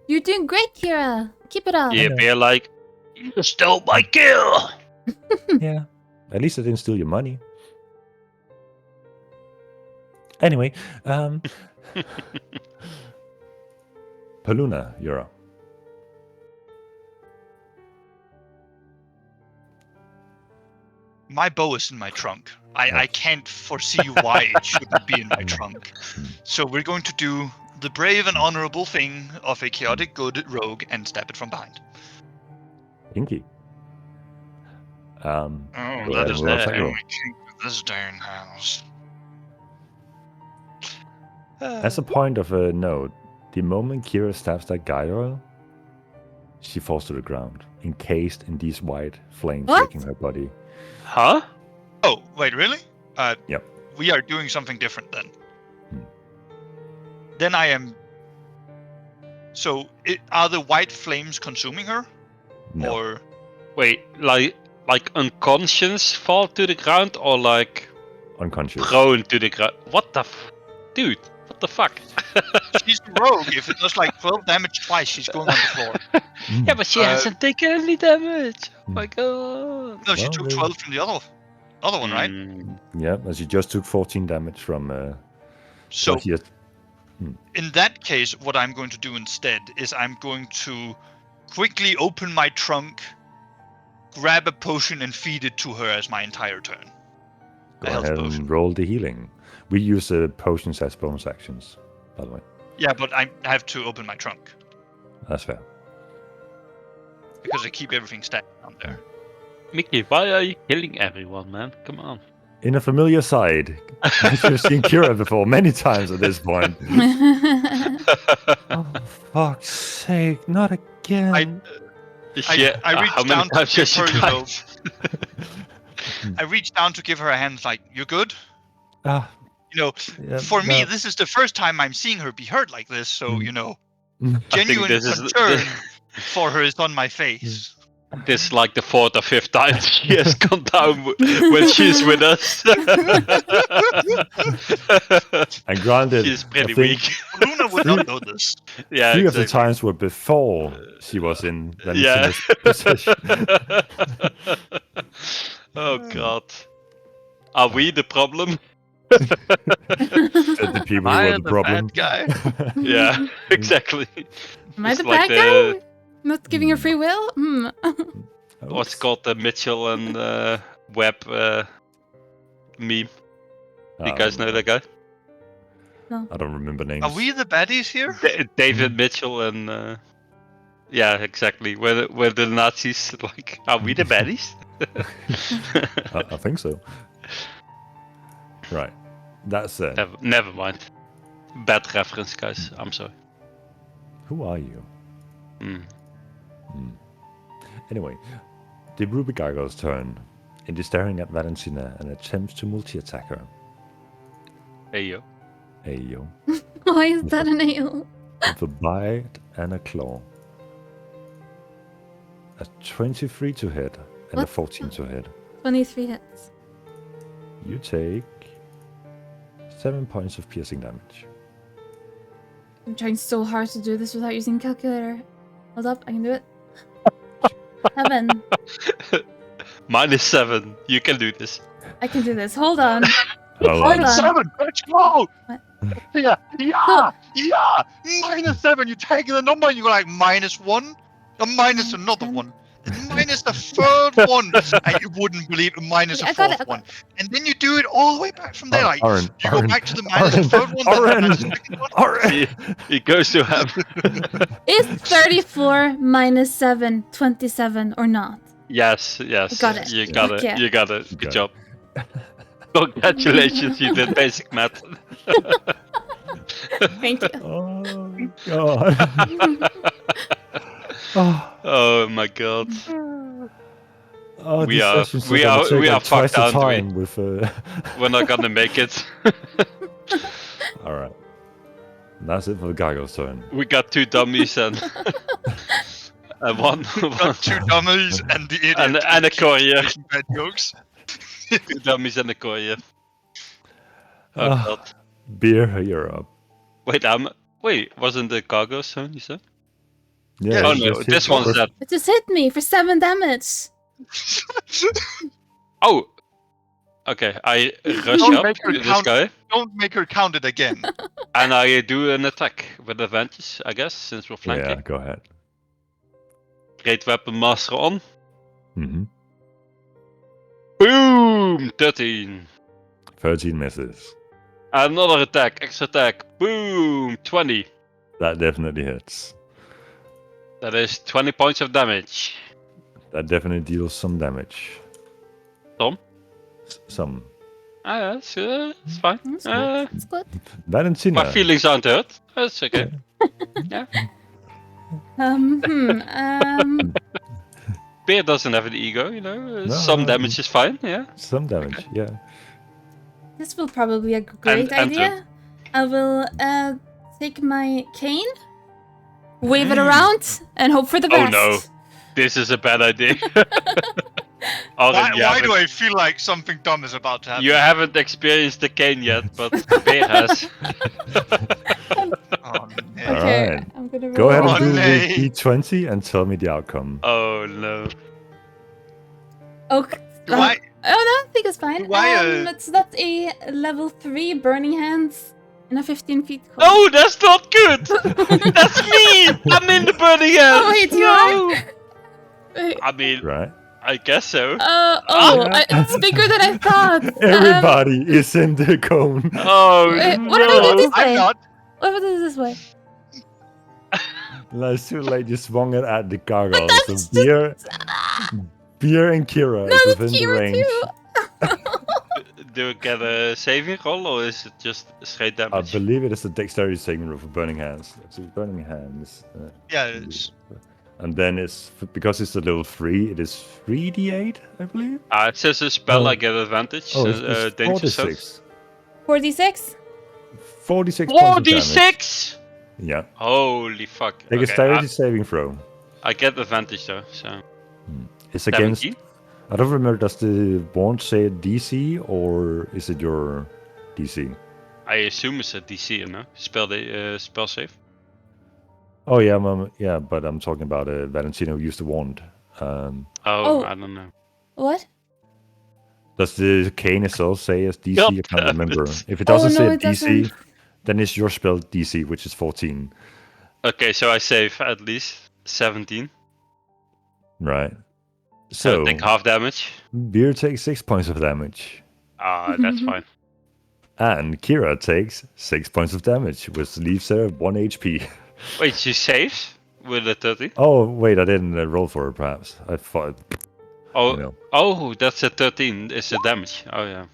You're doing great, Kira. Keep it up. Yeah, know. Beer like, You stole my kill! Yeah. At least I didn't steal your money. Anyway, Paluna, you're up. My bow is in my trunk. I can't foresee why it shouldn't be in my trunk. So we're going to do the brave and honorable thing of a chaotic good rogue and stab it from behind. Inky. Oh, Go that ahead is and roll the attack thing roll. we keep with this darn house. As a point of a note, the moment Kira stabs that gargoyle, she falls to the ground, encased in these white flames What? licking her body. huh? Oh, wait, really? Yep. We are doing something different then. Hmm. Then I am... So, are the white flames consuming her? No. Or... Wait, like unconscious fall to the ground or like Unconscious. prone to the ground? What the dude? What the fuck? She's a rogue. If it does like 12 damage twice, she's going on the floor. Mm. Yeah, but she hasn't taken any damage. Oh my god. No, she Well, took they- 12 from the other one, right? Mm, Yeah, and she just took 14 damage from... So, what he has- in that case, what I'm going to do instead is I'm going to quickly open my trunk, grab a potion, and feed it to her as my entire turn. Go A health ahead potion. and roll the healing. We use potions as bonus actions, by the way. Yeah, but I have to open my trunk That's fair. because I keep everything stacked down there. Mickey, why are you killing everyone, man? Come on. In a familiar side, you've seen Kira before many times at this point. Oh, fuck's sake, not again. Yeah, I reached how many down to times has give she her, you know, died? I reached down to give her a hand, like, "You good?" Ah, You know, yeah, for me, no. this is the first time I'm seeing her be hurt like this, so Mm. you know, Mm. I think genuine this is concern for her is on my face. this is like the fourth or fifth time she has gone down when she's with us. And granted, She's pretty I think weak. Luna would not know this. Yeah, three of the exactly. times were before she was in Yeah. Valentina's position. Oh god. Are we the problem? The people who were the problem. guy? Yeah, exactly. Am I It's the like bad guy? Not giving her free will? Hmm. What's Oops. called the Mitchell and Webb meme? You guys know that guy? I don't remember names. Are we the baddies here? David Mitchell and yeah, exactly. Where the Nazis like, are we the baddies? I think so. Right. That's it. Never mind. Bad reference, guys. I'm sorry. Who are you? Mm. Anyway, the Ruby Gargoyle's turn. It is staring at Valentina and attempts to multi-attack her. Hey yo. Hey yo. Why is that an ale? With a bite and a claw. A 23 to hit and a What? 14 to hit. 23 hits. You take 7 points of piercing damage. I'm trying so hard to do this without using calculator. Hold up, I can do it. 7. -7. You can do this. I can do this. Hold on. Hold Hold on. on. 7, let's go! What? Yeah, Yeah! -7, you take the number and you go like -1, a minus another 10. one, and minus the third one, and you wouldn't believe a minus Okay, a I got it, fourth I got one. And then you do it all the way back from there, like, Aaron, you go Aaron, back to the minus the third one, then the Aaron, minus the second one. Aaron. He goes to have. Is 34 minus 7 27 or not? Yes, yes. Got it. You got Okay. it. You got it. You Good got job. Congratulations, you did basic math. Thank you. Oh god. oh, Oh my god. oh, We these are- sessions we gonna are- take we like are twice fucked, the aren't we? time with. We're not gonna make it. All right. That's it for the gargoyle's turn. We got 2 dummies and and one Got 2 dummies and the idiot. and a courier. making bad jokes. 2 dummies and a courier. Oh Ah. god. Beer, you're up. Wait, wasn't the cargo's turn, you said? Yeah. Oh you no, just hit this the one's first- dead. It just hit me for 7 damage. Oh! Okay, I rush Don't up make her to this count. guy Don't make her count it again. and I do an attack with advantage, I guess, since we're Yeah, flanking. go ahead. Great Weapon Master on. Mm-hmm. Boom! 13. 13 misses. Another attack, extra attack. Boom! 20. That definitely hits. That is 20 points of damage. That definitely deals some damage. Some? Some. Ah, that's it's fine. That's good. It's good. Valentina. My feelings aren't hurt. That's okay. Bear doesn't have an ego, you know. No, Some no, damage is fine, yeah. Some damage, yeah. This will probably be a great And idea. I will take my cane, wave it around, and hope for the Oh best. no. This is a bad idea. Why do I feel like something dumb is about to happen? You haven't experienced the cane yet, but Bear has. Oh, no. Okay, Alright. I'm gonna roll. Go ahead Oh, and do nay. the D20 and tell me the outcome. Oh no. Okay. Do I? Oh no, I think it's fine. Do I, That's a level 3 burning hands in a 15 feet cone. Oh, that's not good! That's me! I'm in the burning hand! Oh, wait, you No! are? Wait, I mean, Right? I guess so. it's bigger than I thought. Everybody is in the cone. Oh Wait, no! what did I do this way? I'm not. What if I do this way? It's too late, you swung it at the gargoyle. that's So just- Beer and Kira No, is that's within the Kira range. too. Do we get a saving roll or is it just straight I damage? believe it is a dexterity saving roll for burning hands. So burning hands. Yeah, it's And then it's because it's a level 3, it is 3d8, I believe. It says a spell Oh. I get advantage. Oh, it's danger 46. 46? 46 points of damage. 46! Yeah. Holy fuck. Take a Okay, dexterity saving throw. I get advantage though, so. It's against. 17? I don't remember. Does the wand say DC or is it your DC? I assume it's a DC, you know? Spell save. Oh yeah, yeah. But I'm talking about Valentina who used the wand. Oh. I don't know. What? Does the cane itself say as DC? God I can't damn remember. it. If it doesn't Oh, say no, it DC, doesn't. then it's your spell DC, which is 14. Okay, so I save at least 17. Right. So So I take half damage. Beer takes 6 points of damage, That's fine. and Kira takes 6 points of damage, which leaves her 1 HP. Wait, she saves with a 30? Oh wait, I didn't roll for it. Perhaps I thought. Oh, You know, oh, that's a 13. It's a damage. Oh yeah.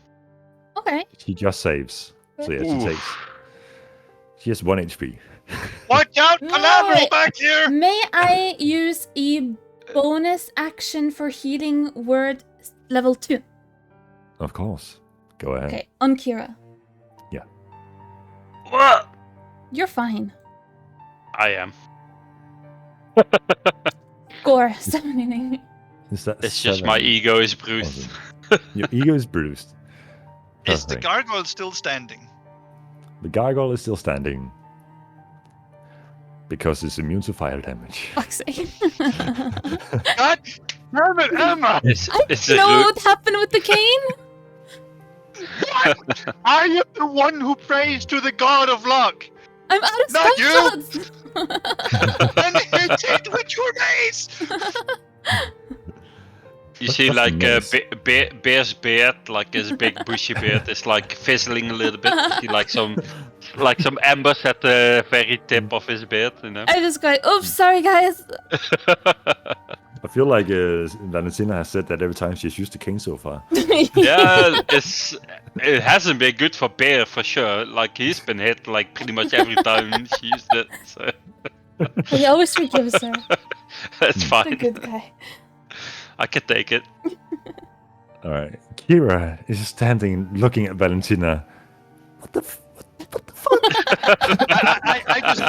Okay. she just saves. So yeah, Oof. she has 1 HP. watch out, No, Collateral wait. back here. May I use a bonus action for healing word level 2? Of course. Go ahead. Okay, on Kira. What? You're fine. I am. Gore. 79. Is that It's just 7? my ego is bruised. Awesome. Your ego is bruised. Is the Perfect. gargoyle still standing? The gargoyle is still standing. Because it's immune to fire damage. Fuck's sake. God damn it, Emma! It's a know group. what happened with the cane? What? I am the one who prays to the god of luck. I'm out of Not spell you! slots. And hit it with your mace! You see, That's like nice. Bear's beard, like his big bushy beard, is like fizzling a little bit. You see, like some embers at the very tip of his beard, you know. I just go, oops, sorry guys. I feel like Valentina has said that every time she's used the king so far. Yeah, it hasn't been good for Bear for sure. Like he's been hit like pretty much every time she used it. So He always forgives her. that's He's a fine. good guy. I can take it. All right. Kira is standing looking at Valentina. What the fuck? I just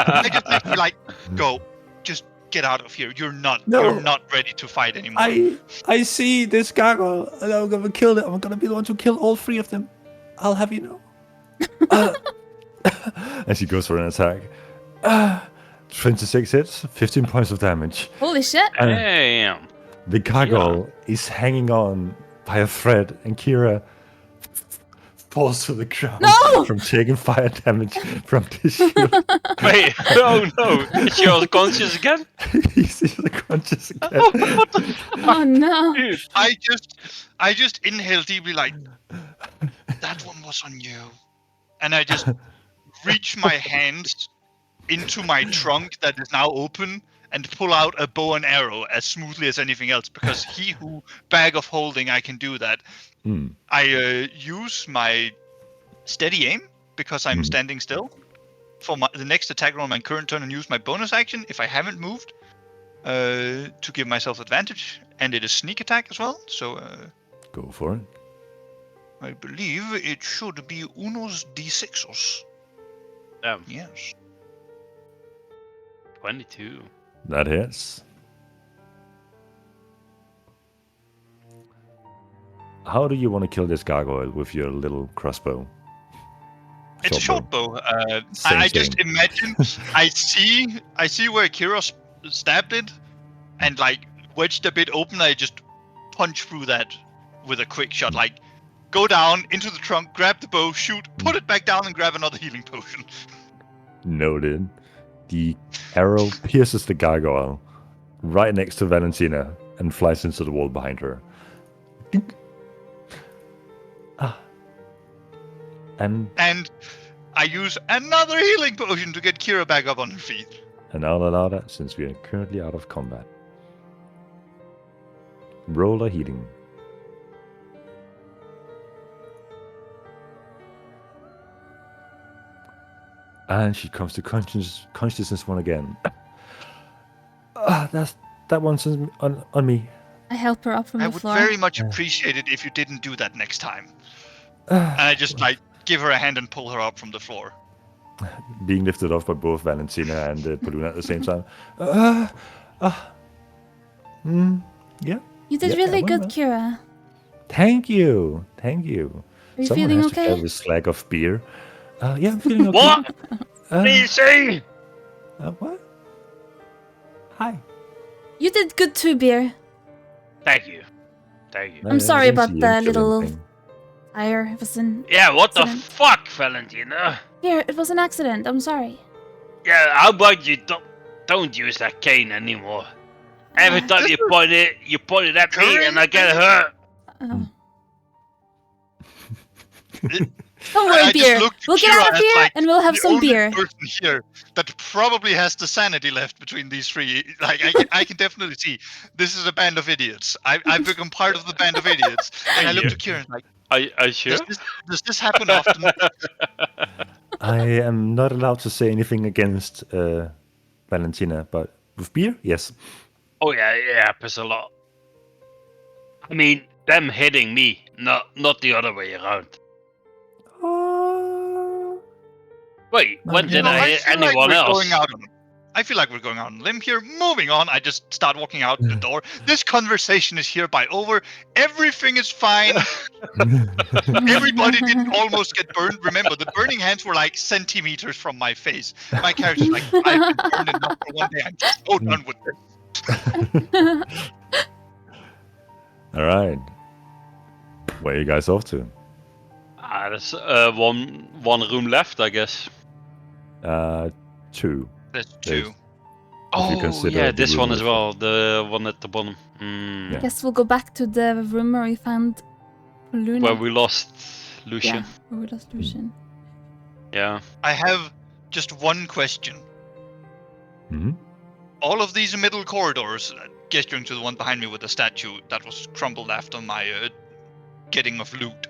literally like go, just get out of here. You're not ready to fight anymore. I see this gargoyle and I'm gonna kill it. I'm gonna be the one to kill all 3 of them. I'll have you know. And she goes for an attack. 26 hits, 15 points of damage. Holy shit! And Damn. the gargoyle is hanging on by a thread, and Kira falls to the ground No! from taking fire damage from this shield. Wait, oh no, is she unconscious again? He's unconscious again. Oh no! Dude. I just inhale deeply like that one was on you. And I just reach my hands into my trunk that is now open and pull out a bow and arrow as smoothly as anything else, because he who bag of holding, I can do that. I use my steady aim because I'm standing still for the next attack on my current turn, and use my bonus action if I haven't moved to give myself advantage, and it is sneak attack as well. So Go for it. I believe it should be unos d6os. Damn, Yes. 22. That hits. How do you want to kill this gargoyle with your little crossbow? It's a short bow. Same, I just imagine I see where Kira stabbed it, and like wedged a bit open. I just punch through that with a quick shot. Like go down into the trunk, grab the bow, shoot, put it back down, and grab another healing potion. Noted. The arrow pierces the gargoyle right next to Valentina and flies into the wall behind her. Dink. And I use another healing potion to get Kira back up on her feet. I'll allow that since we are currently out of combat. Roll a healing. And she comes to consciousness one again. That one's on me. I help her up from I the would floor. very much appreciate it if you didn't do that next time. And I just like give her a hand and pull her up from the floor. Being lifted off by both Valentina and Poluna at the same time. Yeah. You did Yeah, really well, good, well. Kira. Thank you. Thank you. Are you Someone feeling has to okay? carry this slag of beer. Yeah, I'm feeling okay. What? What did you say? What? Hi. You did good too, Beer. Thank you. Thank you. I'm sorry I didn't about see the any little thing. fire. It was an Yeah, what the accident. fuck, Valentina? Beer, it was an accident. I'm sorry. Yeah, how about you don't use that cane anymore? Every time you point it at me and I get hurt. Oh. And Don't I worry, just Beer. looked at We'll get Kira out of as, here like, and we'll have the some only beer. person here that probably has the sanity left between these three. Like I can definitely see this is a band of idiots. I've become part of the band of idiots. And I looked at Kira and like, Are you sure? does this happen often? I am not allowed to say anything against Valentina, but with beer, yes. Oh yeah, it happens a lot. I mean, them hitting me, not the other way around. Wait, when did I hit anyone else? I feel like we're going out on a limb here. Moving on, I just start walking out the door. This conversation is hereby over. Everything is fine. Everybody didn't almost get burned. Remember, the burning hands were like centimeters from my face. My character's like, I've been burned enough for one day. I'm so done with this. All right. Where are you guys off to? There's one room left, I guess. 2. That's There's- two. If you Oh, consider yeah, the this room one as with- well. The one at the bottom. Yeah. Guess we'll go back to the room where we found Luna. Where we lost Lucian. Yeah, where we lost Lucian. Yeah. I have just one question. Mhm. All of these middle corridors, gesturing to the one behind me with the statue that was crumbled after my getting of loot.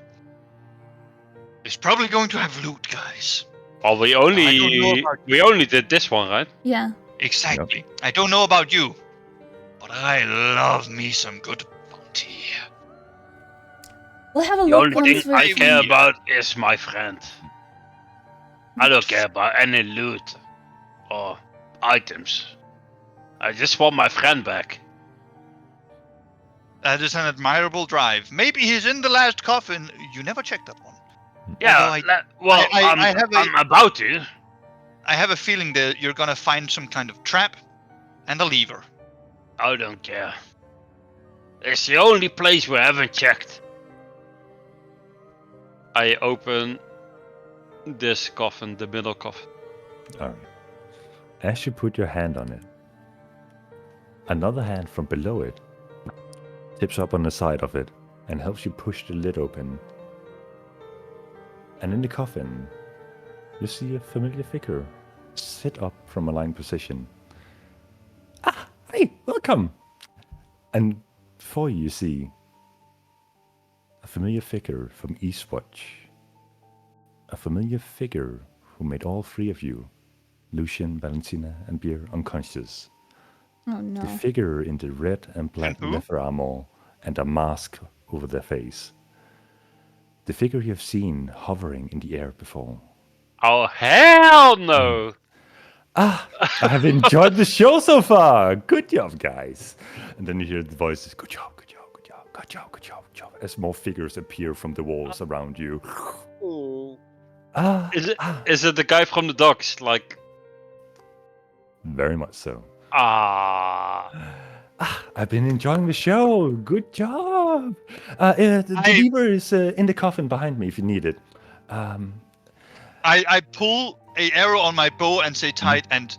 It's probably going to have loot, guys. Well, we I don't know only about did this one, right? Yeah. Exactly. I don't know about you, but I love me some good bounty. We'll have a The look only once thing I we've care about is my friend. I don't care about any loot or items. I just want my friend back. That is an admirable drive. Maybe he's in the last coffin. You never checked that one. Yeah, Although I'm about to. I have a feeling that you're gonna find some kind of trap and a lever. I don't care. It's the only place we haven't checked. I open this coffin, the middle coffin. Alright. As you put your hand on it, another hand from below it tips up on the side of it and helps you push the lid open. And in the coffin, you see a familiar figure sit up from a lying position. Ah, hey, welcome! And before you see a familiar figure from Eastwatch. A familiar figure who made all three of you, Lucian, Valentina, and Beer, unconscious. Oh no. The figure in the red and black And who? leather armor and a mask over their face. The figure you have seen hovering in the air before. Oh hell no! Ah, I have enjoyed the show so far. Good job, guys. And then you hear the voices, good job, good job, good job, good job, good job, good job, as more figures appear from the walls around you. Ah, Is it the guy from the docks? Like, very much so. ah. I've been enjoying the show. Good job. The lever is in the coffin behind me if you need it. I pull a arrow on my bow and say tight, and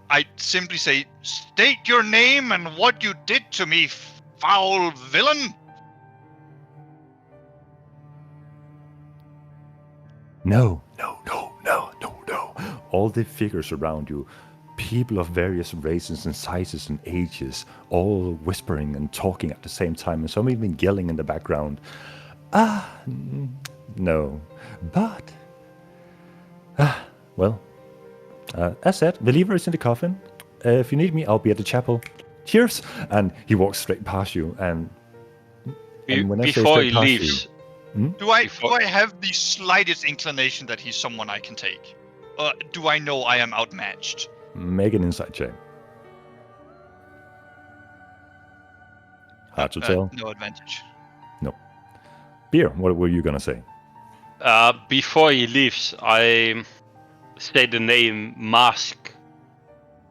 I simply say, state your name and what you did to me, foul villain. No. All the figures around you, people of various races and sizes and ages, all whispering and talking at the same time, and some even yelling in the background. No. But, well, as said, the lever is in the coffin. If you need me, I'll be at the chapel. Cheers! And he walks straight past you, and when I say Before he straight past you- leaves, Do I have the slightest inclination that he's someone I can take? Or do I know I am outmatched? make an insight check. Hard to tell. No advantage. Beer, what were you gonna say? before he leaves, I say the name Mask.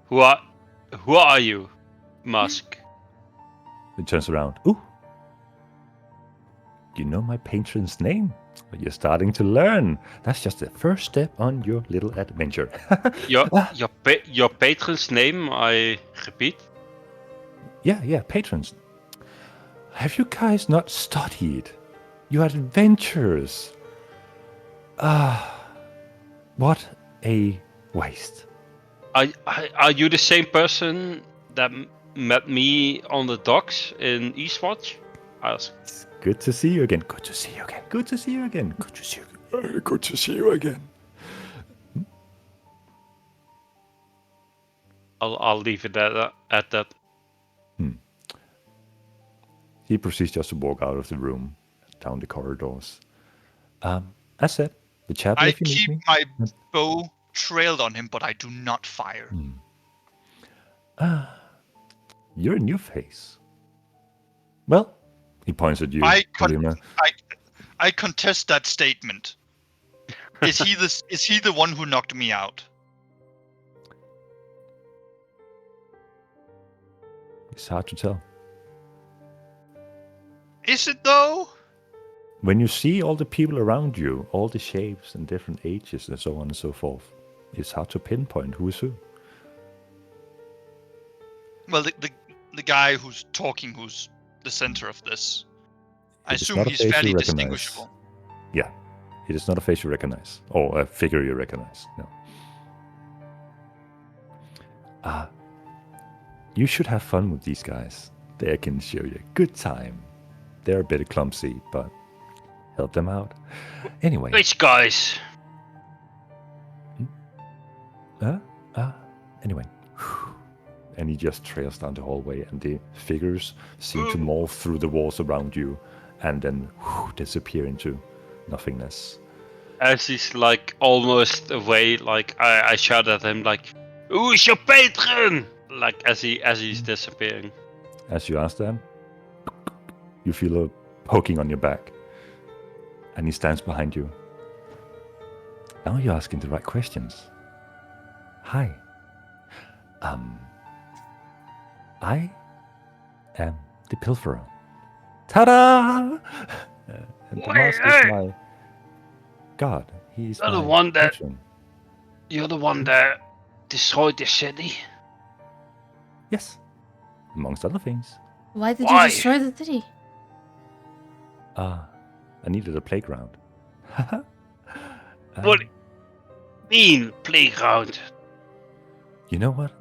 Who are you, Mask? He turns around. Ooh. You know my patron's name? You're starting to learn. That's just the first step on your little adventure. Your patron's name, I repeat. Yeah, patrons. Have you guys not studied? Your adventures. What a waste. Are you the same person that met me on the docks in Eastwatch? It's good to see you again. Good to see you again. Good to see you again. Good to see you again. Good to see you again. I'll leave it at that. He proceeds just to walk out of the room, down the corridors. As said, the chapel. I if you need keep me. my bow trailed on him, but I do not fire. You're a new face. Well, he points at you. I Kalima. contest that statement. Is he the one who knocked me out? It's hard to tell. Is it though? When you see all the people around you, all the shapes and different ages and so on and so forth, it's hard to pinpoint who is who. Well, the guy who's talking, who's the center of this, I It is assume not a he's face you fairly recognize. distinguishable. Yeah, it is not a face you recognize, or a figure you recognize. No. You should have fun with these guys. They can show you a good time. They're a bit clumsy, but help them out. Anyway. Which guys? Anyway. And he just trails down the hallway, and the figures seem to morph through the walls around you, and then disappear into nothingness. As he's like almost away, like I shout at him like, "Who's your patron?" Like as he's disappearing. As you ask them, you feel a poking on your back, and he stands behind you. Now you're asking the right questions. Hi. I am the Pilferer. Ta-da! And the mask is my god. He's You're my the one that- patron. You're the one that destroyed the city. Yes, amongst other things. Why did Why? you destroy the city? I needed a playground. What? Mean playground. You know what?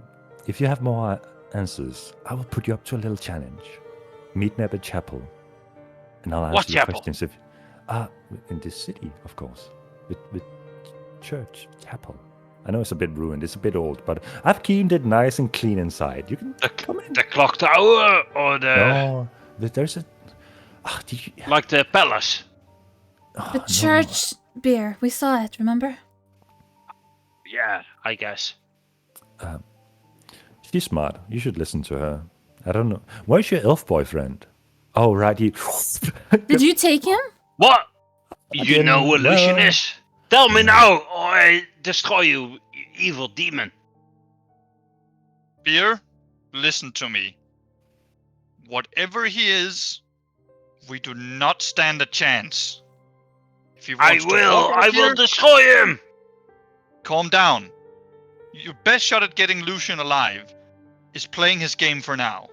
If you have more answers, I will put you up to a little challenge. Meet me at the chapel, and I'll What ask you chapel? questions. If in this city, of course, with church chapel. I know it's a bit ruined. It's a bit old, but I've kept it nice and clean inside. You can come in. The clock tower or the No, there's a. Did you, like the palace? The no. church beer. We saw it, remember? Yeah, I guess. She's smart. You should listen to her. I don't know. Where's your elf boyfriend? Oh, right. He. Did you take him? What? You know what didn't Lucian know. is? Tell me now, or I destroy you, evil demon. Beer, listen to me. Whatever he is, we do not stand a chance. If he I wants to will. walk over I will here, destroy him. calm down. Your best shot at getting Lucian alive is playing his game for now.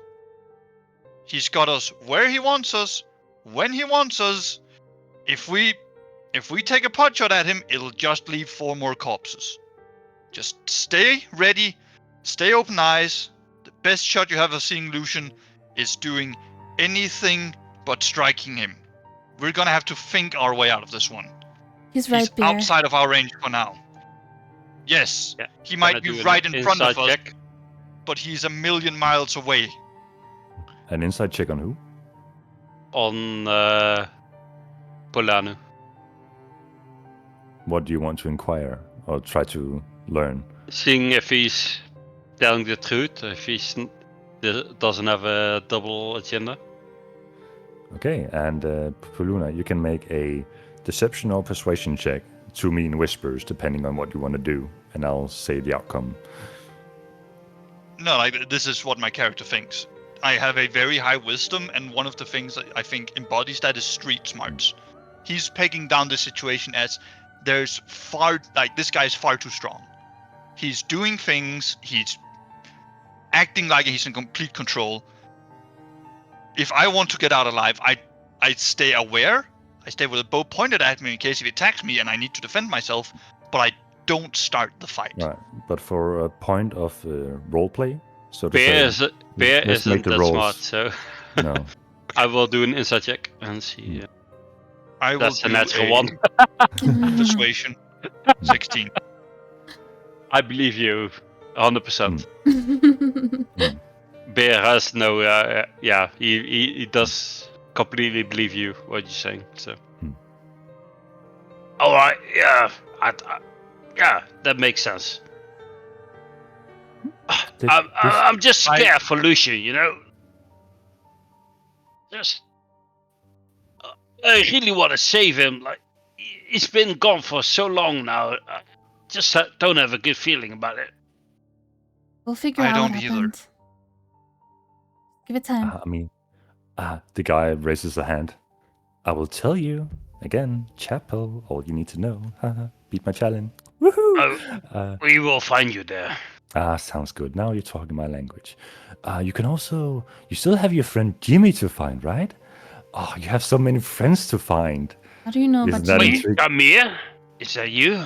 He's got us where he wants us, when he wants us. If we take a pot shot at him, it'll just leave 4 more corpses. Just stay ready, stay open eyes. The best shot you have of seeing Lucian is doing anything but striking him. We're gonna have to think our way out of this one. He's right, He's beer. outside of our range for now. Yes, Yeah, he Can might I be do an right in front of inside us, check? but he's a million miles away. An inside check on who? On Polanu. What do you want to inquire or try to learn? Seeing if he's telling the truth, if he's doesn't have a double agenda. Okay, and Puluna, you can make a deception or persuasion check to me in whispers, depending on what you want to do, and I'll say the outcome. No, this is what my character thinks. I have a very high wisdom, and one of the things that I think embodies that is street smarts. He's pegging down the situation as this guy is far too strong. He's doing things, he's acting like he's in complete control. If I want to get out alive, I stay aware. I stay with a bow pointed at me in case he attacks me and I need to defend myself, but I don't start the fight. Right, but for a point of roleplay, so to Bear say, Bear let's make isn't the that rolls. smart, so no. I will do an inside check and see. I will That's a do natural a one. persuasion 16. I believe you, 100%. Bear has no, he does completely believe you what you're saying. So All right. Yeah. Yeah. That makes sense. I'm just scared for Lucian. You know. Just. I really want to save him. Like he's been gone for so long now. I just don't have a good feeling about it. We'll figure I out what don't either. happened. Give it time. The guy raises a hand. I will tell you again, chapel. All you need to know. Beat my challenge. Woohoo! We will find you there. Sounds good. Now you're talking my language. You still have your friend Jimmy to find, right? Oh, you have so many friends to find. How do you know Isn't about that Jimmy? intriguing? Amir, is that you?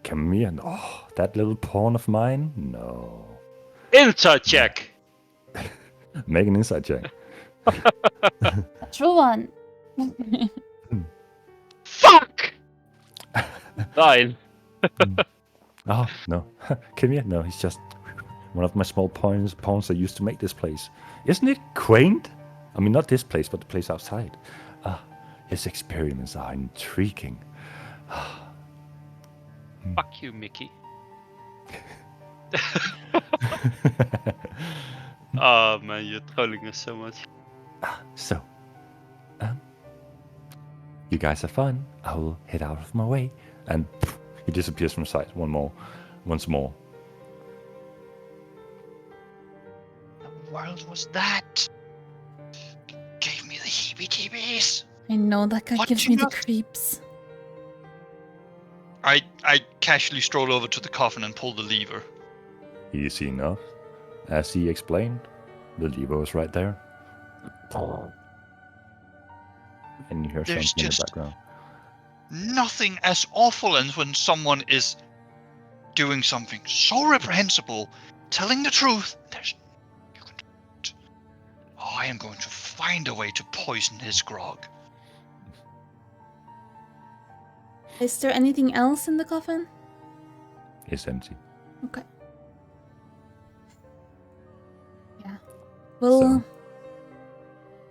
Come here. Oh, that little pawn of mine? No. inside check. Make an insight check. True one. Fuck! 9. Oh, no. Kimia? No, he's just one of my small pawns I used to make this place. Isn't it quaint? I mean, not this place, but the place outside. His experiments are intriguing. Fuck you, Mickey. Oh man, you're trolling us so much. So, you guys have fun. I will head out of my way. And he disappears from sight once more. The world was that? Gave me the heebie-jeebies. I know that guy What gives do me you the know? creeps. I casually stroll over to the coffin and pull the lever. Easy enough. As he explained, the lever was right there. And you hear There's something in the just- background. Nothing as awful as when someone is doing something so reprehensible, telling the truth. Oh, I am going to find a way to poison his grog. Is there anything else in the coffin? It's empty. Okay. Yeah. We'll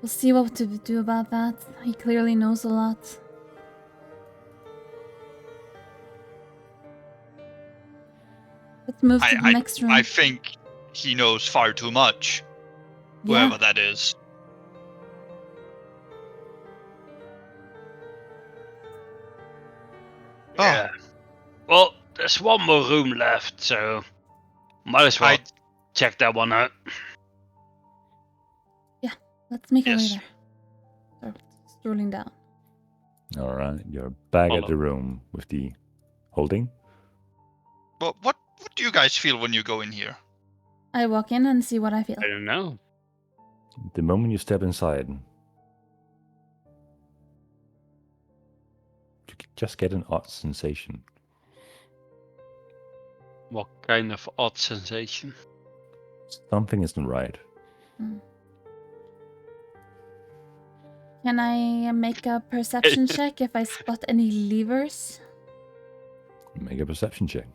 see what to do about that. He clearly knows a lot. Let's move to the next room. I think he knows far too much, Yeah. whoever that is. Oh. Yeah. Well, there's one more room left, so might as well I- check that one out. Let's make our way Yes. there. Start strolling down. All right, you're back Follow. at the room with the holding. But what do you guys feel when you go in here? I walk in and see what I feel. I don't know. The moment you step inside, you just get an odd sensation. What kind of odd sensation? Something isn't right. Can I make a perception check if I spot any levers? Make a perception check.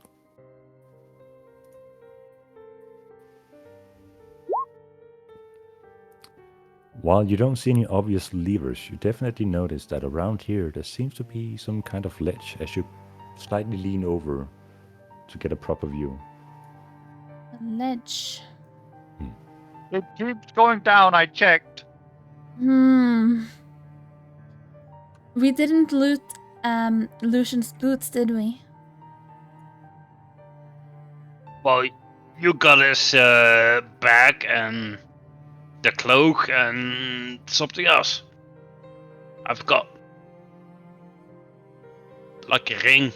While you don't see any obvious levers, you definitely notice that around here there seems to be some kind of ledge as you slightly lean over to get a proper view. A ledge. It keeps going down, I checked. We didn't loot Lucian's boots, did we? Well, you got his bag and the cloak and something else. I've got like a ring.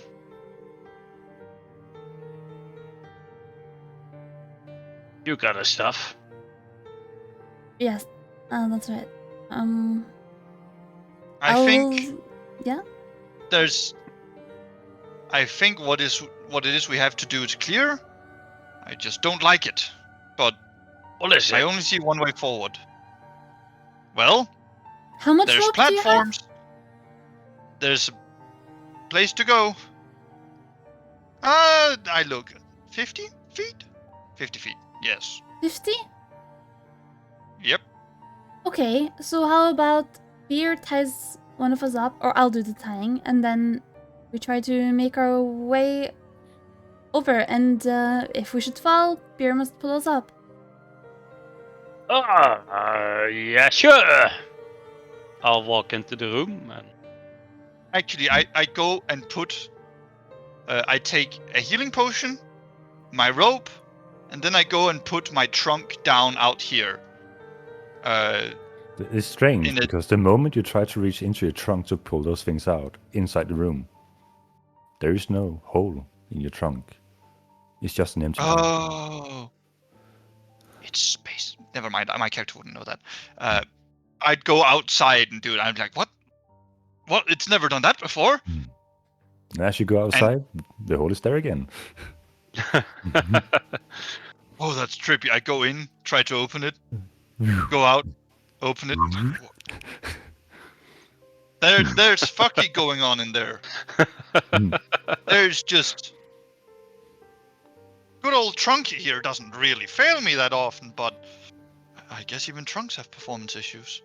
You got his stuff. Yes, that's right. I think Yeah. I think what it is we have to do is clear. I just don't like it. But What is I it? only see one way forward. Well, How much there's rope do you have? platforms. There's a place to go. I look 50 feet? 50 feet, yes. 50? Yep. Okay, so how about Beer ties one of us up, or I'll do the tying, and then we try to make our way over, and if we should fall, Beer must pull us up. Yeah, sure. I'll walk into the room and Actually, I go and put. I take a healing potion, my rope, and then I go and put my trunk down out here. It's strange In it- because the moment you try to reach into your trunk to pull those things out inside the room, there is no hole in your trunk. It's just an empty room. Oh. It's space. Never mind. My character wouldn't know that. I'd go outside and do it. I'm like, what? What? It's never done that before. And as you go outside, the hole is there again. Oh, that's trippy. I go in, try to open it. Go out, open it. There's fucky going on in there. There's just good old Trunky here doesn't really fail me that often, but I guess even Trunks have performance issues.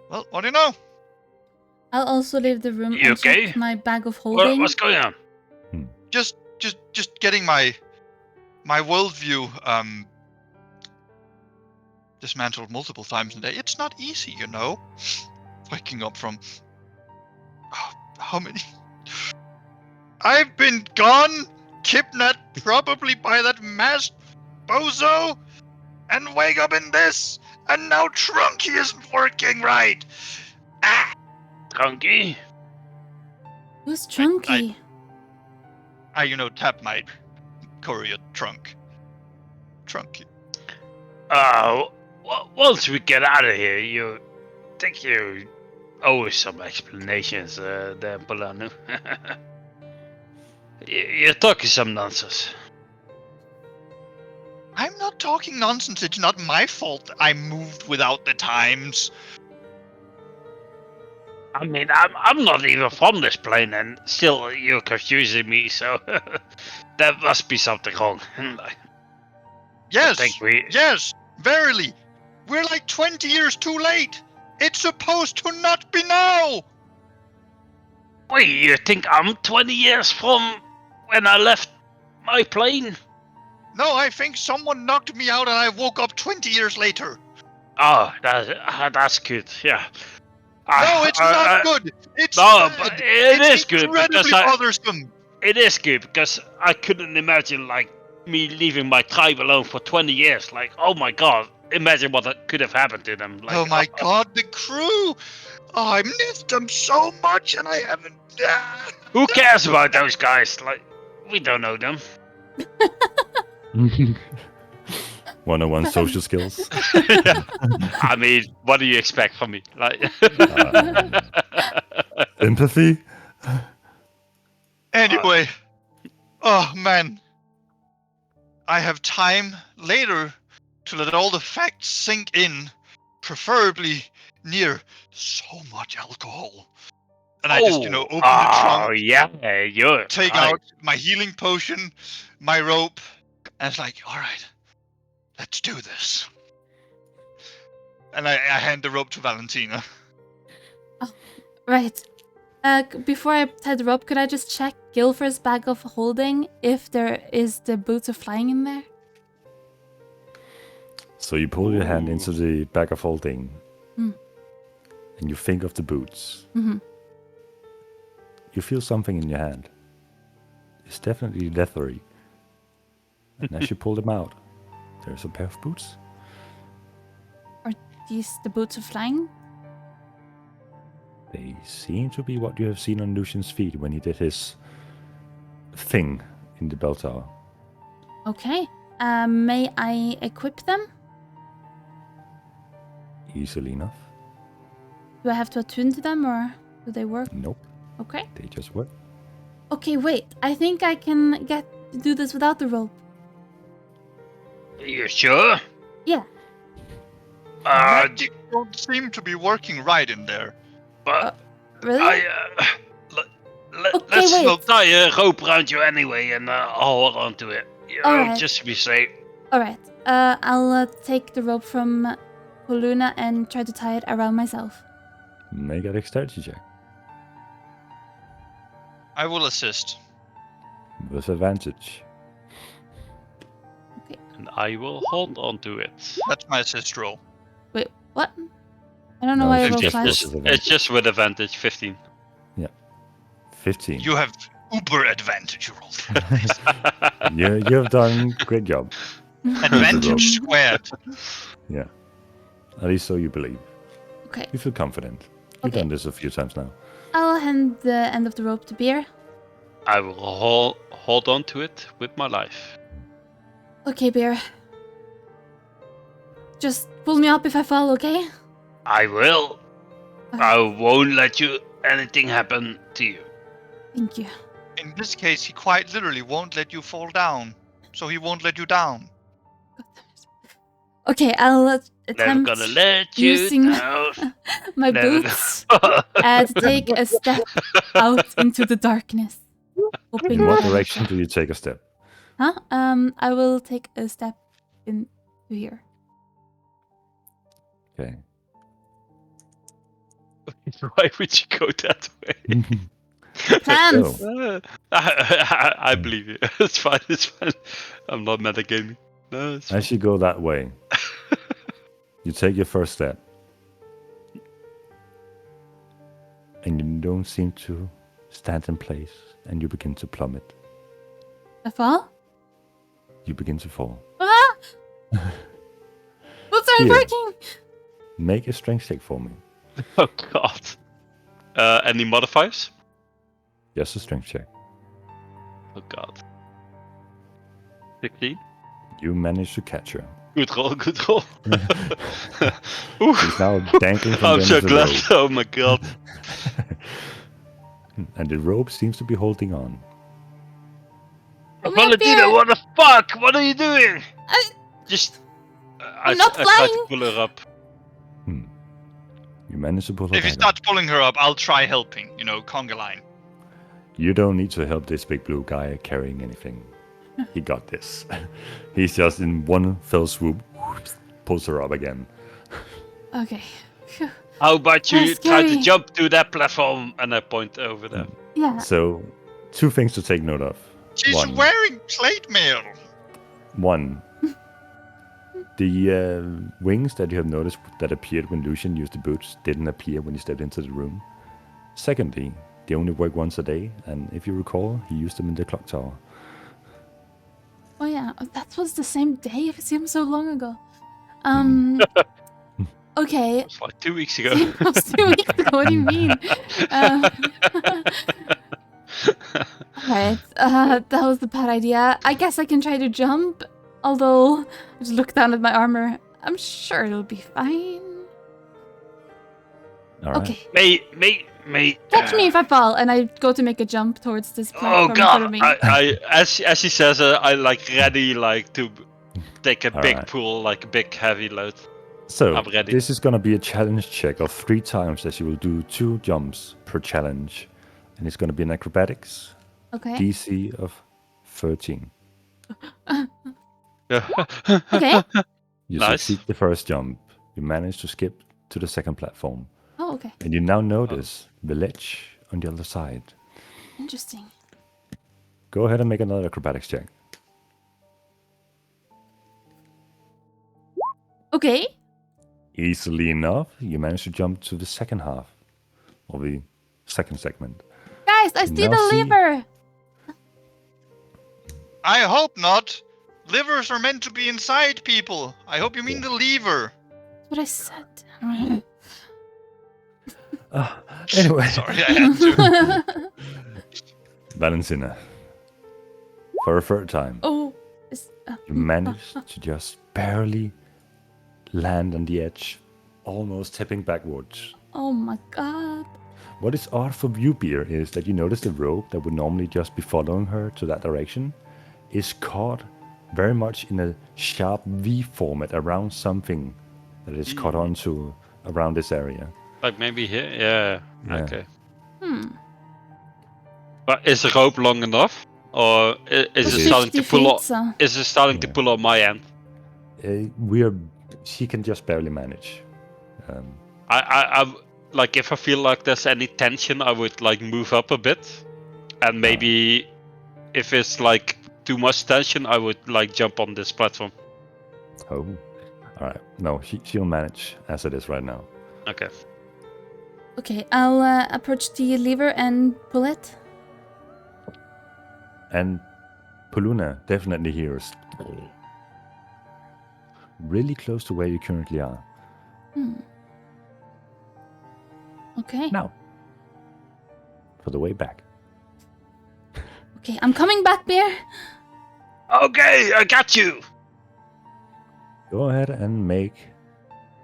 Well, what do you know? I'll also leave the room You and check okay? my bag of holding. What's going on? Just getting my worldview dismantled multiple times a day. It's not easy, you know. Waking up from how many? I've been gone, kidnapped probably by that masked bozo, and wake up in this, and now Trunky isn't working right. Ah! Trunky? Who's Trunky? I tap my courier trunk. Trunky. Once we get out of here, you think you owe us some explanations, there, Polanu. You're talking some nonsense. I'm not talking nonsense. It's not my fault I moved without the times. I mean, I'm not even from this plane, and still you're confusing me. So there must be something wrong. Yes, think we- yes, verily. We're like 20 years too late. It's supposed to not be now. Wait, you think I'm 20 years from when I left my plane? No, I think someone knocked me out and I woke up 20 years later. Oh, that's good. Yeah. No, it's not good. It's No, bad. but it It's is good incredibly because bothersome. It is good because I couldn't imagine like me leaving my tribe alone for 20 years. Like, oh my god, imagine what could have happened to them. Like, Oh my god, the crew. Oh, I missed them so much and I haven't. Who cares about those guys? Like, we don't know them. 101 social skills. I mean, what do you expect from me? Like, Empathy? Anyway, oh man, I have time later to let all the facts sink in, preferably near so much alcohol. And I just, open the Oh trunk, yeah, you're take right. out my healing potion, my rope, and it's like, all right, let's do this. And I hand the rope to Valentina. Right. Before I tie the rope, could I just check Gilfer's bag of holding if there is the boots of flying in there? So you pull your hand into the bag of holding, Mm. and you think of the boots. Mm-hmm. You feel something in your hand. It's definitely leathery. And as you pull them out, there's a pair of boots. Are these the boots of flying? They seem to be what you have seen on Lucian's feet when he did his thing in the bell tower. Okay. May I equip them? Easily enough. Do I have to attune to them or do they work? Nope, Okay. they just work. Okay, wait. I think I can do this without the rope. You sure? Yeah. Magic don't seem to be working right in there. But Really? Okay, let's wait. not tie a rope around you anyway, and I'll hold on to it. Alright. Just to be safe. Alright. I'll take the rope from Poluna and try to tie it around myself. Make a dexterity check. I will assist. With advantage. and I will hold on to it. That's my assist roll. Wait, what? I don't know No, why I it's rolled just fast. this. It's just with advantage, 15. 15. You have uber advantage roll. You've done great job. Advantage squared. Yeah. At least so you believe. Okay. You feel confident. You've Okay. done this a few times now. I'll hand the end of the rope to Beer. I will hold on to it with my life. Okay, Beer. Just pull me up if I fall, okay? I will. Alright. I won't let anything happen to you. Thank you. In this case, he quite literally won't let you fall down. So he won't let you down. Okay, I'll Never attempt gonna let you using down. my Never boots to take a step out into the darkness. Hoping In what that I direction shall- do you take a step? Huh? I will take a step into here. Okay. Why would you go that way? Plans! So, I believe you. It's fine. It's fine. I'm not metagaming. No, it's fine. as you go that way, you take your first step. And you don't seem to stand in place, and you begin to plummet. I fall? You begin to fall. Ah! Boots aren't Here. working! Make a strength check for me. Oh god. Any modifiers? Just a strength check. Oh god. 16. You manage to catch her. Good roll. Good roll. Ooh. She's now dangling from I'm the so end of the glad. rope. Oh my god. And the rope seems to be holding on. Let me up Valentina, here. what the fuck? What are you doing? Just. I'm not I tried flying. to pull her up. You manage to pull her If you back up. start pulling her up, I'll try helping. Conga line. You don't need to help this big blue guy carrying anything. He got this. He's just in one fell swoop, pulls her up again. Okay. Phew. How about you That's try to scary. jump to that platform and I point over there? Yeah. So, two things to take note of. She's One. wearing plate mail. One, the wings that you have noticed that appeared when Lucian used the boots didn't appear when he stepped into the room. Secondly, they only work once a day, and if you recall, he used them in the clock tower. Oh yeah, that was the same day. It seems so long ago. Okay. It's like 2 weeks ago. It was 2 weeks ago. What do you mean? Alright, that was a bad idea. I guess I can try to jump, although I just look down at my armor. I'm sure it'll be fine. All right. Okay, Mate. catch me if I fall, and I go to make a jump towards this platform Oh in front of god. me. As he says, I like ready like to take a big Alright. pull, like a big heavy load. So, I'm ready. this is going to be a challenge check of 3 times as you will do 2 jumps per challenge. And it's going to be an acrobatics, Okay. DC of 13. Okay. You Nice. succeed the first jump. You manage to skip to the second platform. Oh, okay. And you now notice the ledge on the other side. Interesting. Go ahead and make another acrobatics check. Okay. Easily enough, you manage to jump to the second half of the second segment. Guys, I see Now the see- lever. I hope not. Livers are meant to be inside people. I hope you mean the lever. That's what I said. Anyway, Sorry, I had to. Valentina, for a third time, Oh. you manage to just barely land on the edge, almost tipping backwards. Oh my god. What is odd for you, Beer, is that you notice the rope that would normally just be following her to that direction is caught very much in a sharp V format around something that is caught onto around this area. Like maybe here? Yeah. Yeah. Okay. Hmm. But is the rope long enough? Or is It's it starting to 50 pull feet, off? so. Is it starting to Yeah. pull on my end? She can just barely manage. I like if I feel like there's any tension, I would like move up a bit, and maybe if it's like too much tension, I would like jump on this platform. Oh, all right. No, she'll manage as it is right now. Okay. Okay, I'll approach the lever and pull it. And Poluna definitely hears really close to where you currently are. Okay. Now, for the way back. Okay, I'm coming back, Bear. Okay, I got you. Go ahead and make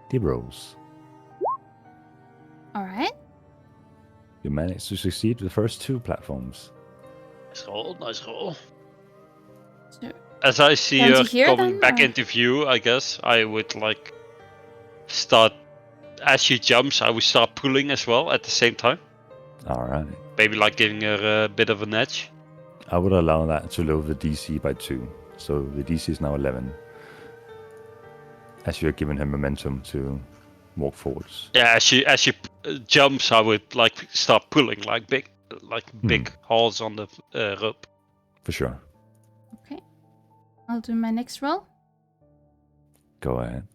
the rolls. All right. You managed to succeed with the first 2 platforms. Nice roll. Nice roll. Sure. As I see Down to her here coming then, back or- into view, I guess I would like start as she jumps. I will start pulling as well at the same time. All right. Maybe like giving her a bit of an edge. I would allow that to lower the DC by 2. So the DC is now 11. As you're giving her momentum to walk forwards. Yeah, as she jumps, I would like start pulling like big hauls on the rope. For sure. Okay. I'll do my next roll. Go ahead.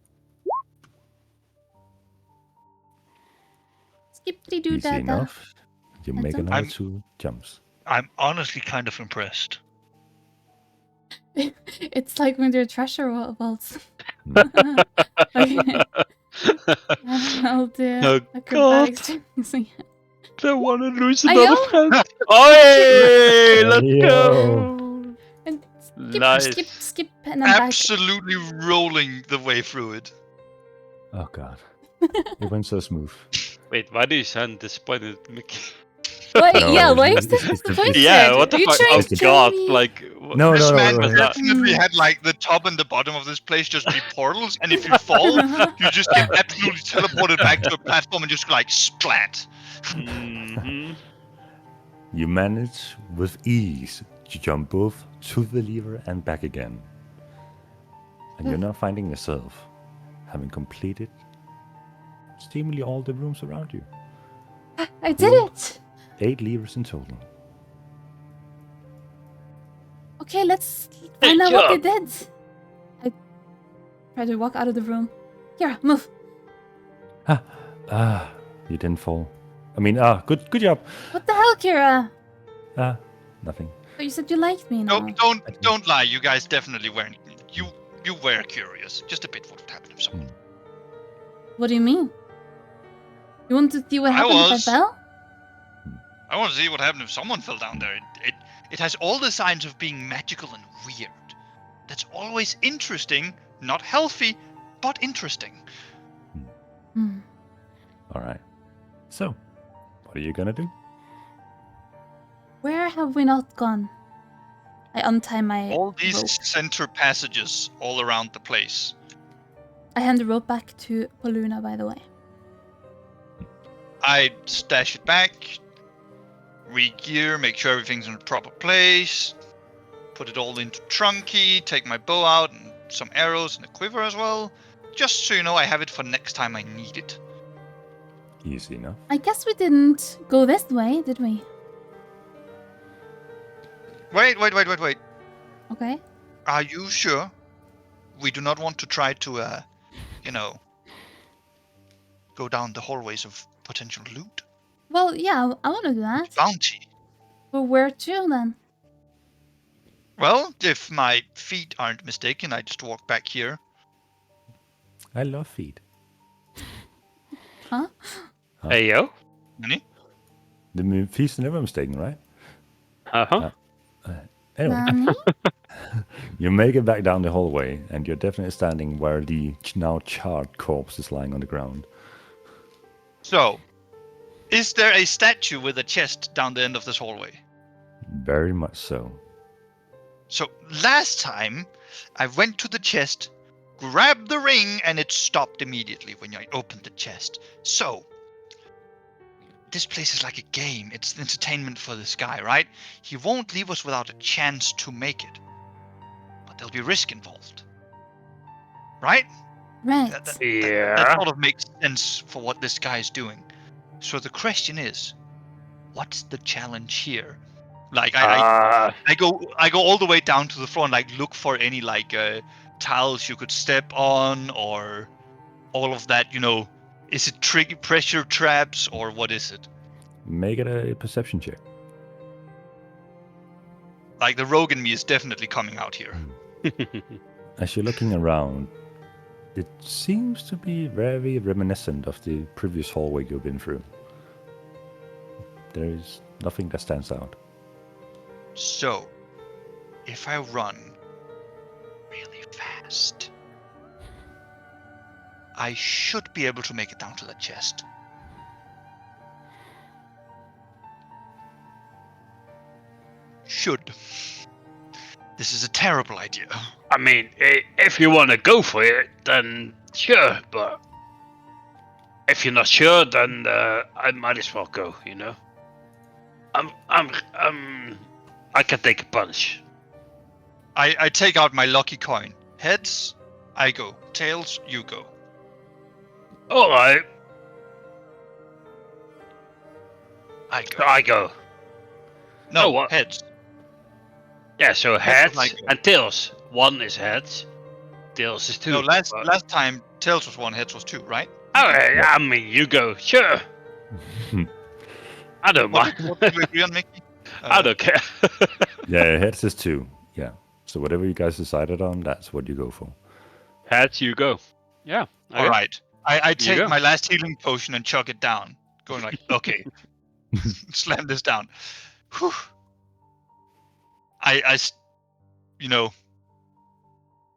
Skip 3 do Easy that. enough. You That's make all. another 2 jumps. I'm honestly kind of impressed. It's like when they're treasure vaults. Hmm. Okay. I'll do Oh, acrobatics. So, yeah. Don't want to lose I another know. friend. Oi, let's Hey, go. And Nice. skip, and I'm back. Absolutely rolling the way through it. Oh god. It went so smooth. Wait, why do you sound disappointed, Mickey? Wait, No, yeah, why is it's- this it's the- disappointed? Yeah, what the Are you fuck? trying Oh to god, kill me? like... No, This no, man no, no. definitely had like the top and the bottom of this place just be portals, and if you fall, you just get absolutely teleported back to a platform and just like splat. Mhm. You manage with ease to jump both to the lever and back again. And you're now finding yourself having completed seemingly all the rooms around you. I did it! 8 levers in total. Okay, let's find out Good what they job. did. I try to walk out of the room. Here, move. You didn't fall. I mean, good job. What the hell, Kira? Nothing. But you said you liked me now. No, don't lie. You guys definitely weren't. You were curious, just a bit. What would happen if someone? What do you mean? You want to see what I happened if was. I fell? I want to see what happened if someone fell down there. It has all the signs of being magical and weird. That's always interesting, not healthy, but interesting. Hmm. All right. So, what are you gonna do? Where have we not gone? I untie my All these rope. center passages all around the place. I hand the rope back to Poluna, by the way. I stash it back, re-gear, make sure everything's in the proper place, put it all into Trunky, take my bow out and some arrows and a quiver as well, just so you know I have it for next time I need it. Easy enough. I guess we didn't go this way, did we? Wait. Okay. Are you sure we do not want to try to, go down the hallways of potential loot? Well, yeah, I want to do that. Bounty. But where to then? Well, if my feet aren't mistaken, I just walk back here. I love feet. Huh? Hey yo. Any? The feet's never mistaken, right? Uh-huh. Anyway, Nani? you make it back down the hallway, and you're definitely standing where the now charred corpse is lying on the ground. So, is there a statue with a chest down the end of this hallway? Very much so. So, last time, I went to the chest, grabbed the ring, and it stopped immediately when I opened the chest. So, this place is like a game. It's entertainment for this guy, right? He won't leave us without a chance to make it. But there'll be risk involved. Right? Right. That sort of makes sense for what this guy is doing. So the question is, what's the challenge here? Like I go all the way down to the floor and like look for any like tiles you could step on or all of that. Is it pressure traps or what is it? Make it a perception check. Like the rogue in me is definitely coming out here. As you're looking around, it seems to be very reminiscent of the previous hallway you've been through. There is nothing that stands out. So, if I run really fast, I should be able to make it down to the chest. Should. This is a terrible idea. I mean, if you want to go for it, then sure, but If you're not sure, then I might as well go. You know. I can take a punch. I take out my lucky coin. Heads, I go. Tails, you go. All right, I go. I go. No, Oh, what? heads. Yeah, so Heads was heads like- and tails. One is heads, tails is two. No, last But- time Tails was 1, heads was 2, right? Alright, I mean, you go. Sure. I don't mind. What did we agree on, Mickey? I don't care. Yeah, heads is 2. Yeah. So whatever you guys decided on, that's what you go for. Heads, you go. Yeah. Okay. All right. I take go. my last healing potion and chug it down. Going like, okay. Slam this down. Whew. You know,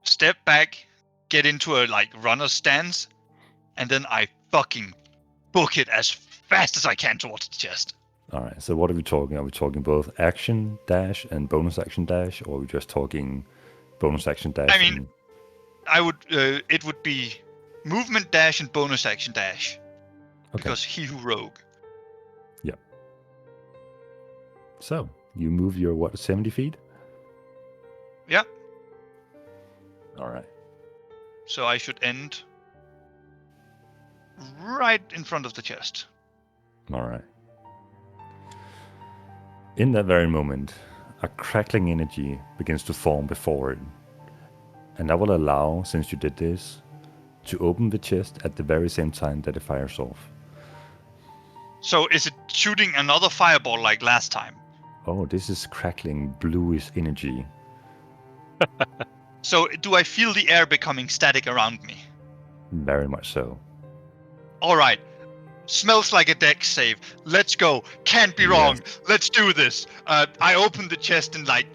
step back, get into a like runner stance, and then I fucking book it as fast as I can towards the chest. All right. So what are we talking? Are we talking both action dash and bonus action dash, or are we just talking bonus action dash? I mean- and- I would, it would be movement dash and bonus action dash. Okay. Because he who rogue. So you move your what? 70 feet. Yeah. All right. So I should end right in front of the chest. All right. In that very moment, a crackling energy begins to form before it. And I will allow, since you did this, to open the chest at the very same time that it fires off. So is it shooting another fireball like last time? Oh, this is crackling bluish energy. So do I feel the air becoming static around me? Very much so. All right. Smells like a deck save. Let's go. Can't be wrong. Let's do this. I open the chest and like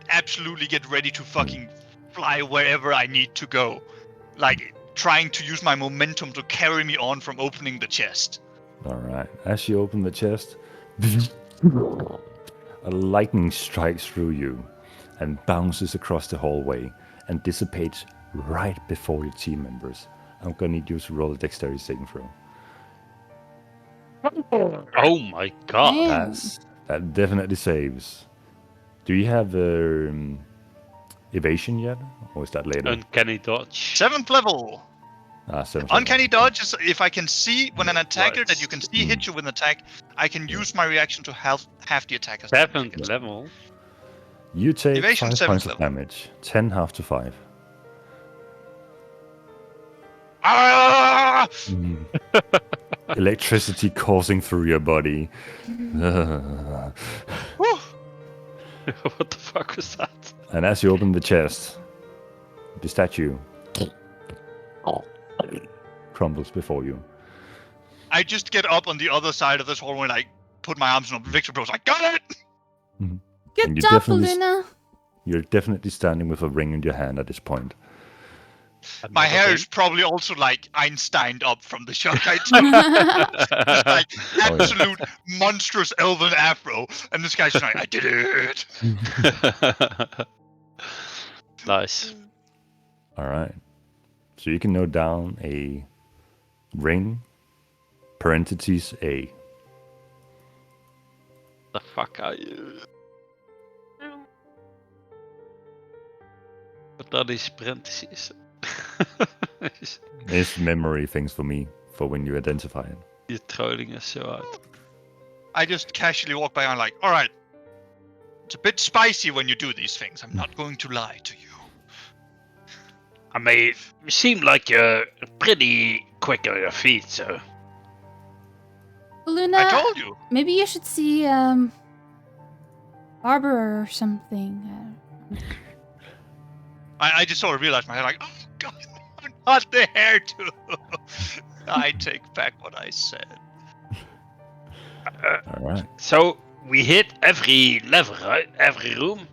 absolutely get ready to fucking fly wherever I need to go. Like trying to use my momentum to carry me on from opening the chest. All right. As you open the chest, a lightning strikes through you and bounces across the hallway and dissipates right before your team members. I'm gonna need you to roll a dexterity saving throw. Oh my god. Damn. That definitely saves. Do you have evasion yet, or is that later? Uncanny dodge. 7th level. 7th Uncanny dodge is if I can see when an attacker Right. that you can see hit you with an attack, I can use my reaction to half the attacker's Seventh damage. level. You take Evasion 5 7th points of level. damage. 10 half to 5. Ah! Electricity coursing through your body. Whew. What the fuck was that? And as you open the chest, the statue crumbles before you. I just get up on the other side of this hallway and I put my arms on Victor Bros. I got it! Good And you job, definitely Luna. You're definitely standing with a ring in your hand at this point. My Another hair thing? is probably also like Einsteined up from the shock I took. Just like yeah. absolute monstrous elven afro. And this guy's just like, I did it! Nice. All right. So you can note down a ring, parentheses A. The fuck are you? What are these parentheses? It's memory things for me for when you identify it. You're trolling us so hard. I just casually walk by and I'm like, alright. It's a bit spicy when you do these things. I'm not going to lie to you. I mean, you seem like you're pretty quick on your feet, so. Luna, I told you. maybe you should see Barbara or something. I just sort of realized my head like, oh god, not the hair too. I take back what I said. All right. So we hit every level, right? Every room.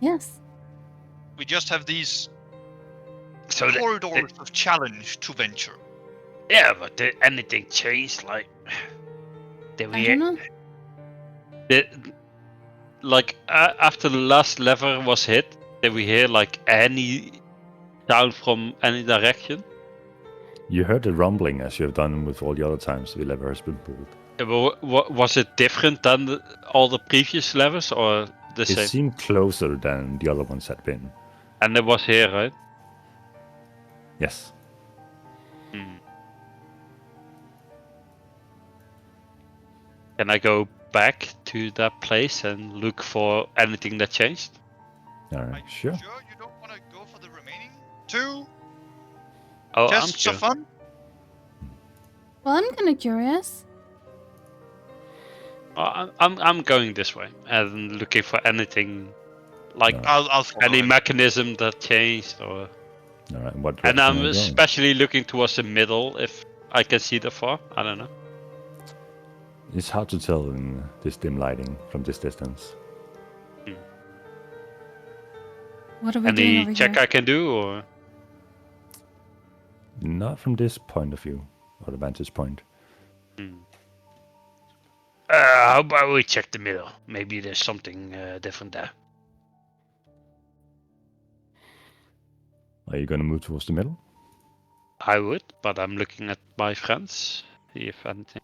Yes. We just have these So the- corridors of challenge to venture. yeah, but did anything change? Like, did I we? don't know. After the last lever was hit, did we hear like any sound from any direction? You heard the rumbling as you have done with all the other times the lever has been pulled. Yeah, but was it different than all the previous levers, or the It same? seemed closer than the other ones had been. And it was here, right? Yes. Hmm. Can I go back to that place and look for anything that changed? Alright, sure. Sure, you don't want to go for the remaining 2? Oh, Just I'm for sure. fun? Well, I'm kind of curious. I'm going this way and looking for anything like No. I'll follow any it. mechanism that changed, or Alright, what and direction I'm are you going? especially looking towards the middle if I can see that far. I don't know. It's hard to tell in this dim lighting from this distance. What are we doing Any over check here? I can do, or Not from this point of view, or the vantage point. How about we check the middle? Maybe there's something different there. Are you going to move towards the middle? I would, but I'm looking at my friends. See if anything.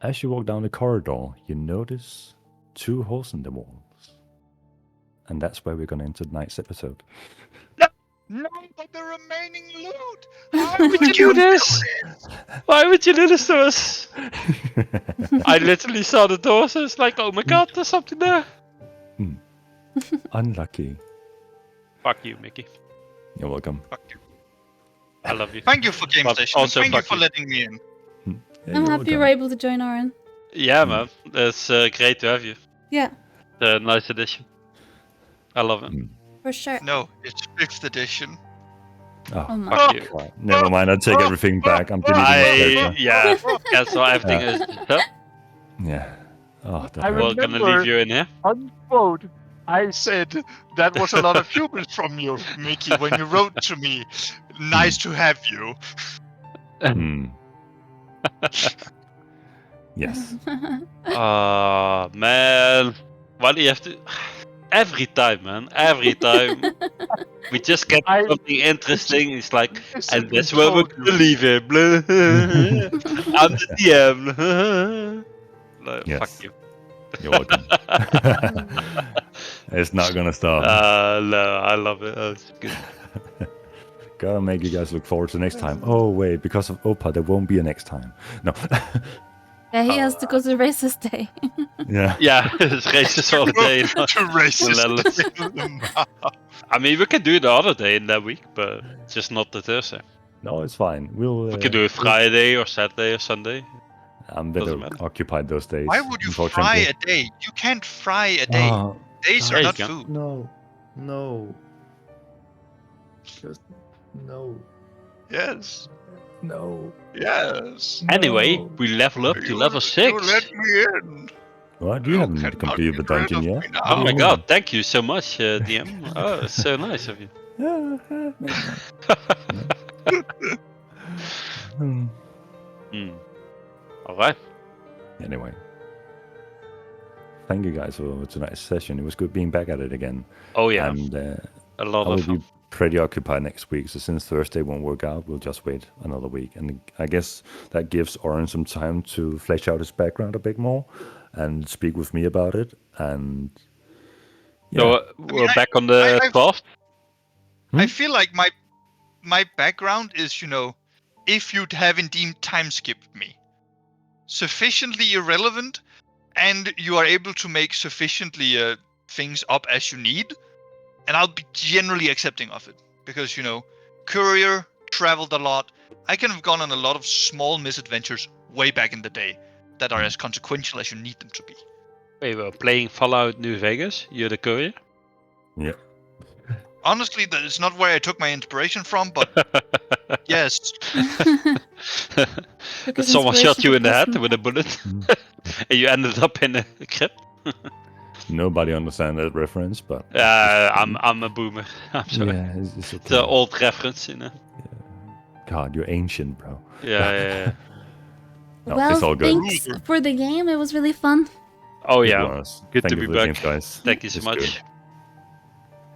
As you walk down the corridor, you notice 2 holes in the walls. And that's where we're going to enter tonight's episode. No, but the remaining loot! Why would you do this? Why would you do this to us? I literally saw the doors and it's like, oh my god, there's something there. Unlucky. Fuck you, Mickey. You're welcome. Fuck you. I love you. Thank you for Game But Station. also Thank you fuck for you. letting me in. Yeah, I'm you're happy you welcome. were able to join Aaron. Yeah, man. It's great to have you. Yeah, Nice addition. I love it. for sure. No, it's 5th edition. Oh my. Fuck you. Right, never mind, I take everything back. I'm deleting this character. Yeah, that's why everything is. Huh? Yeah. Oh, that I hurt. We're gonna remember- leave you in here. Unquote. I said that was a lot of hubris from you, Mickey, when you wrote to me, nice to have you. Hmm. Yes. Oh man, why do you have to? Every time, man. Every time we just get I- something interesting. It's like, and Basically that's where we're told you. gonna leave him. I'm the DM. Like, Yes. Fuck you. You're welcome. It's not gonna stop. No, I love it. Oh, it's good. Gotta make you guys look forward to next time. Oh wait, because of Opa, there won't be a next time. No. Yeah, he has to go to races day. Yeah. Yeah, it's racist all day. To racist. I mean, we can do it the other day in that week, but just not the Thursday. No, it's fine. We'll. We can do it Friday or Saturday or Sunday. I'm Doesn't better matter. occupied those days. Why would you fry unfortunately. a day? You can't fry a day. Oh, Days there are you not go. food. no. Just no. Yes. No. Yes. Anyway, No. we level up to You- level You 6. let me in. What? You haven't cannot completed the get rid dungeon of yet. me now. Oh my Yeah. god, thank you so much, DM. Oh, it's so nice of you. Hmm. Alright. Anyway. Thank you guys for tonight's session. It was good being back at it again. Oh yeah, And a lot I will of be fun. pretty occupied next week, so since Thursday won't work out, we'll just wait another week. And I guess that gives Oren some time to flesh out his background a bit more and speak with me about it. And So yeah, we're I- back on the I- 12th. I feel like my background is, if you'd have indeed time skipped me, sufficiently irrelevant, and you are able to make sufficiently things up as you need, and I'll be generally accepting of it because courier traveled a lot. I can have gone on a lot of small misadventures way back in the day that are as consequential as you need them to be. We were playing Fallout New Vegas. You're the courier. yeah. Honestly, that is not where I took my inspiration from, but yes, Because Someone shot you in the head inspiration with a bullet, Mm. and you ended up in a crypt. Nobody understands that reference, but I'm a boomer. I'm sorry. yeah, it's It's an okay. old reference, you know. God, you're ancient, bro. Yeah. No, well, it's all good. thanks for the game. It was really fun. Oh It yeah. was. Good Thank to you be for the back. games, guys. Thank you so It's much. good.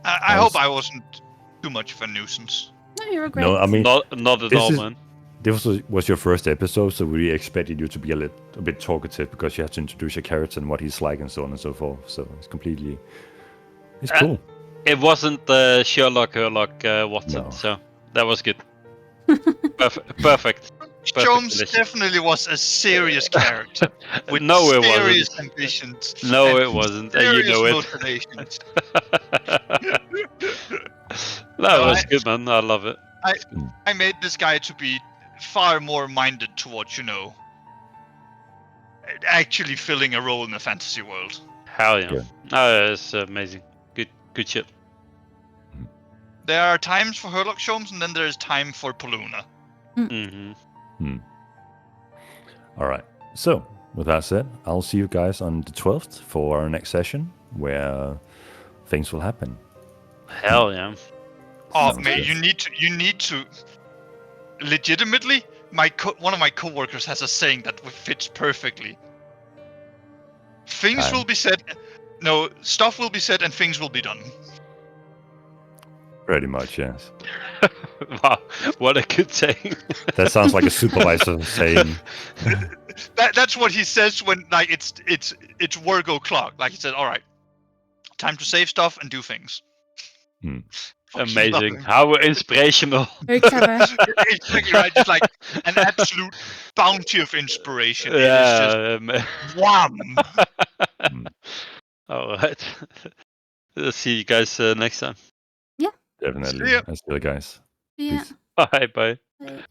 I hope I wasn't too much of a nuisance. No, you were great. No, I mean, Not at this all, is- man. this was your first episode, so we expected you to be a bit talkative because you have to introduce your character and what he's like and so on and so forth. So it's cool. It wasn't Sherlock Watson, No. so that was good. Perfect. Sholmes selection. definitely was a serious character with No, it serious wasn't. ambitions. No, and it wasn't. And you serious know it. motivations. That No, was good, man. I love it. I made this guy to be far more minded towards, actually filling a role in the fantasy world. Hell yeah. Yeah. Oh, it's amazing. Good shit. There are times for Herlock Sholmes, and then there is time for Poluna. Mm-hmm. All right. So with that said, I'll see you guys on the 12th for our next session where things will happen. Hell yeah. Oh, Sounds mate, good. you need to. Legitimately, one of my coworkers has a saying that fits perfectly. Things Aye. will be said. No, stuff will be said and things will be done. Pretty much, yes. Wow, what a good saying. That sounds like a supervisor saying, That's what he says when it's work o'clock. Like he said, all right, time to save stuff and do things. Fucking love Amazing. him. How inspirational. Very clever. Exactly right. Just like an absolute bounty of inspiration. It is just wham. All right. See you guys next time. definitely. See ya. That's the guys. Yeah. Peace. Bye. Bye. Right.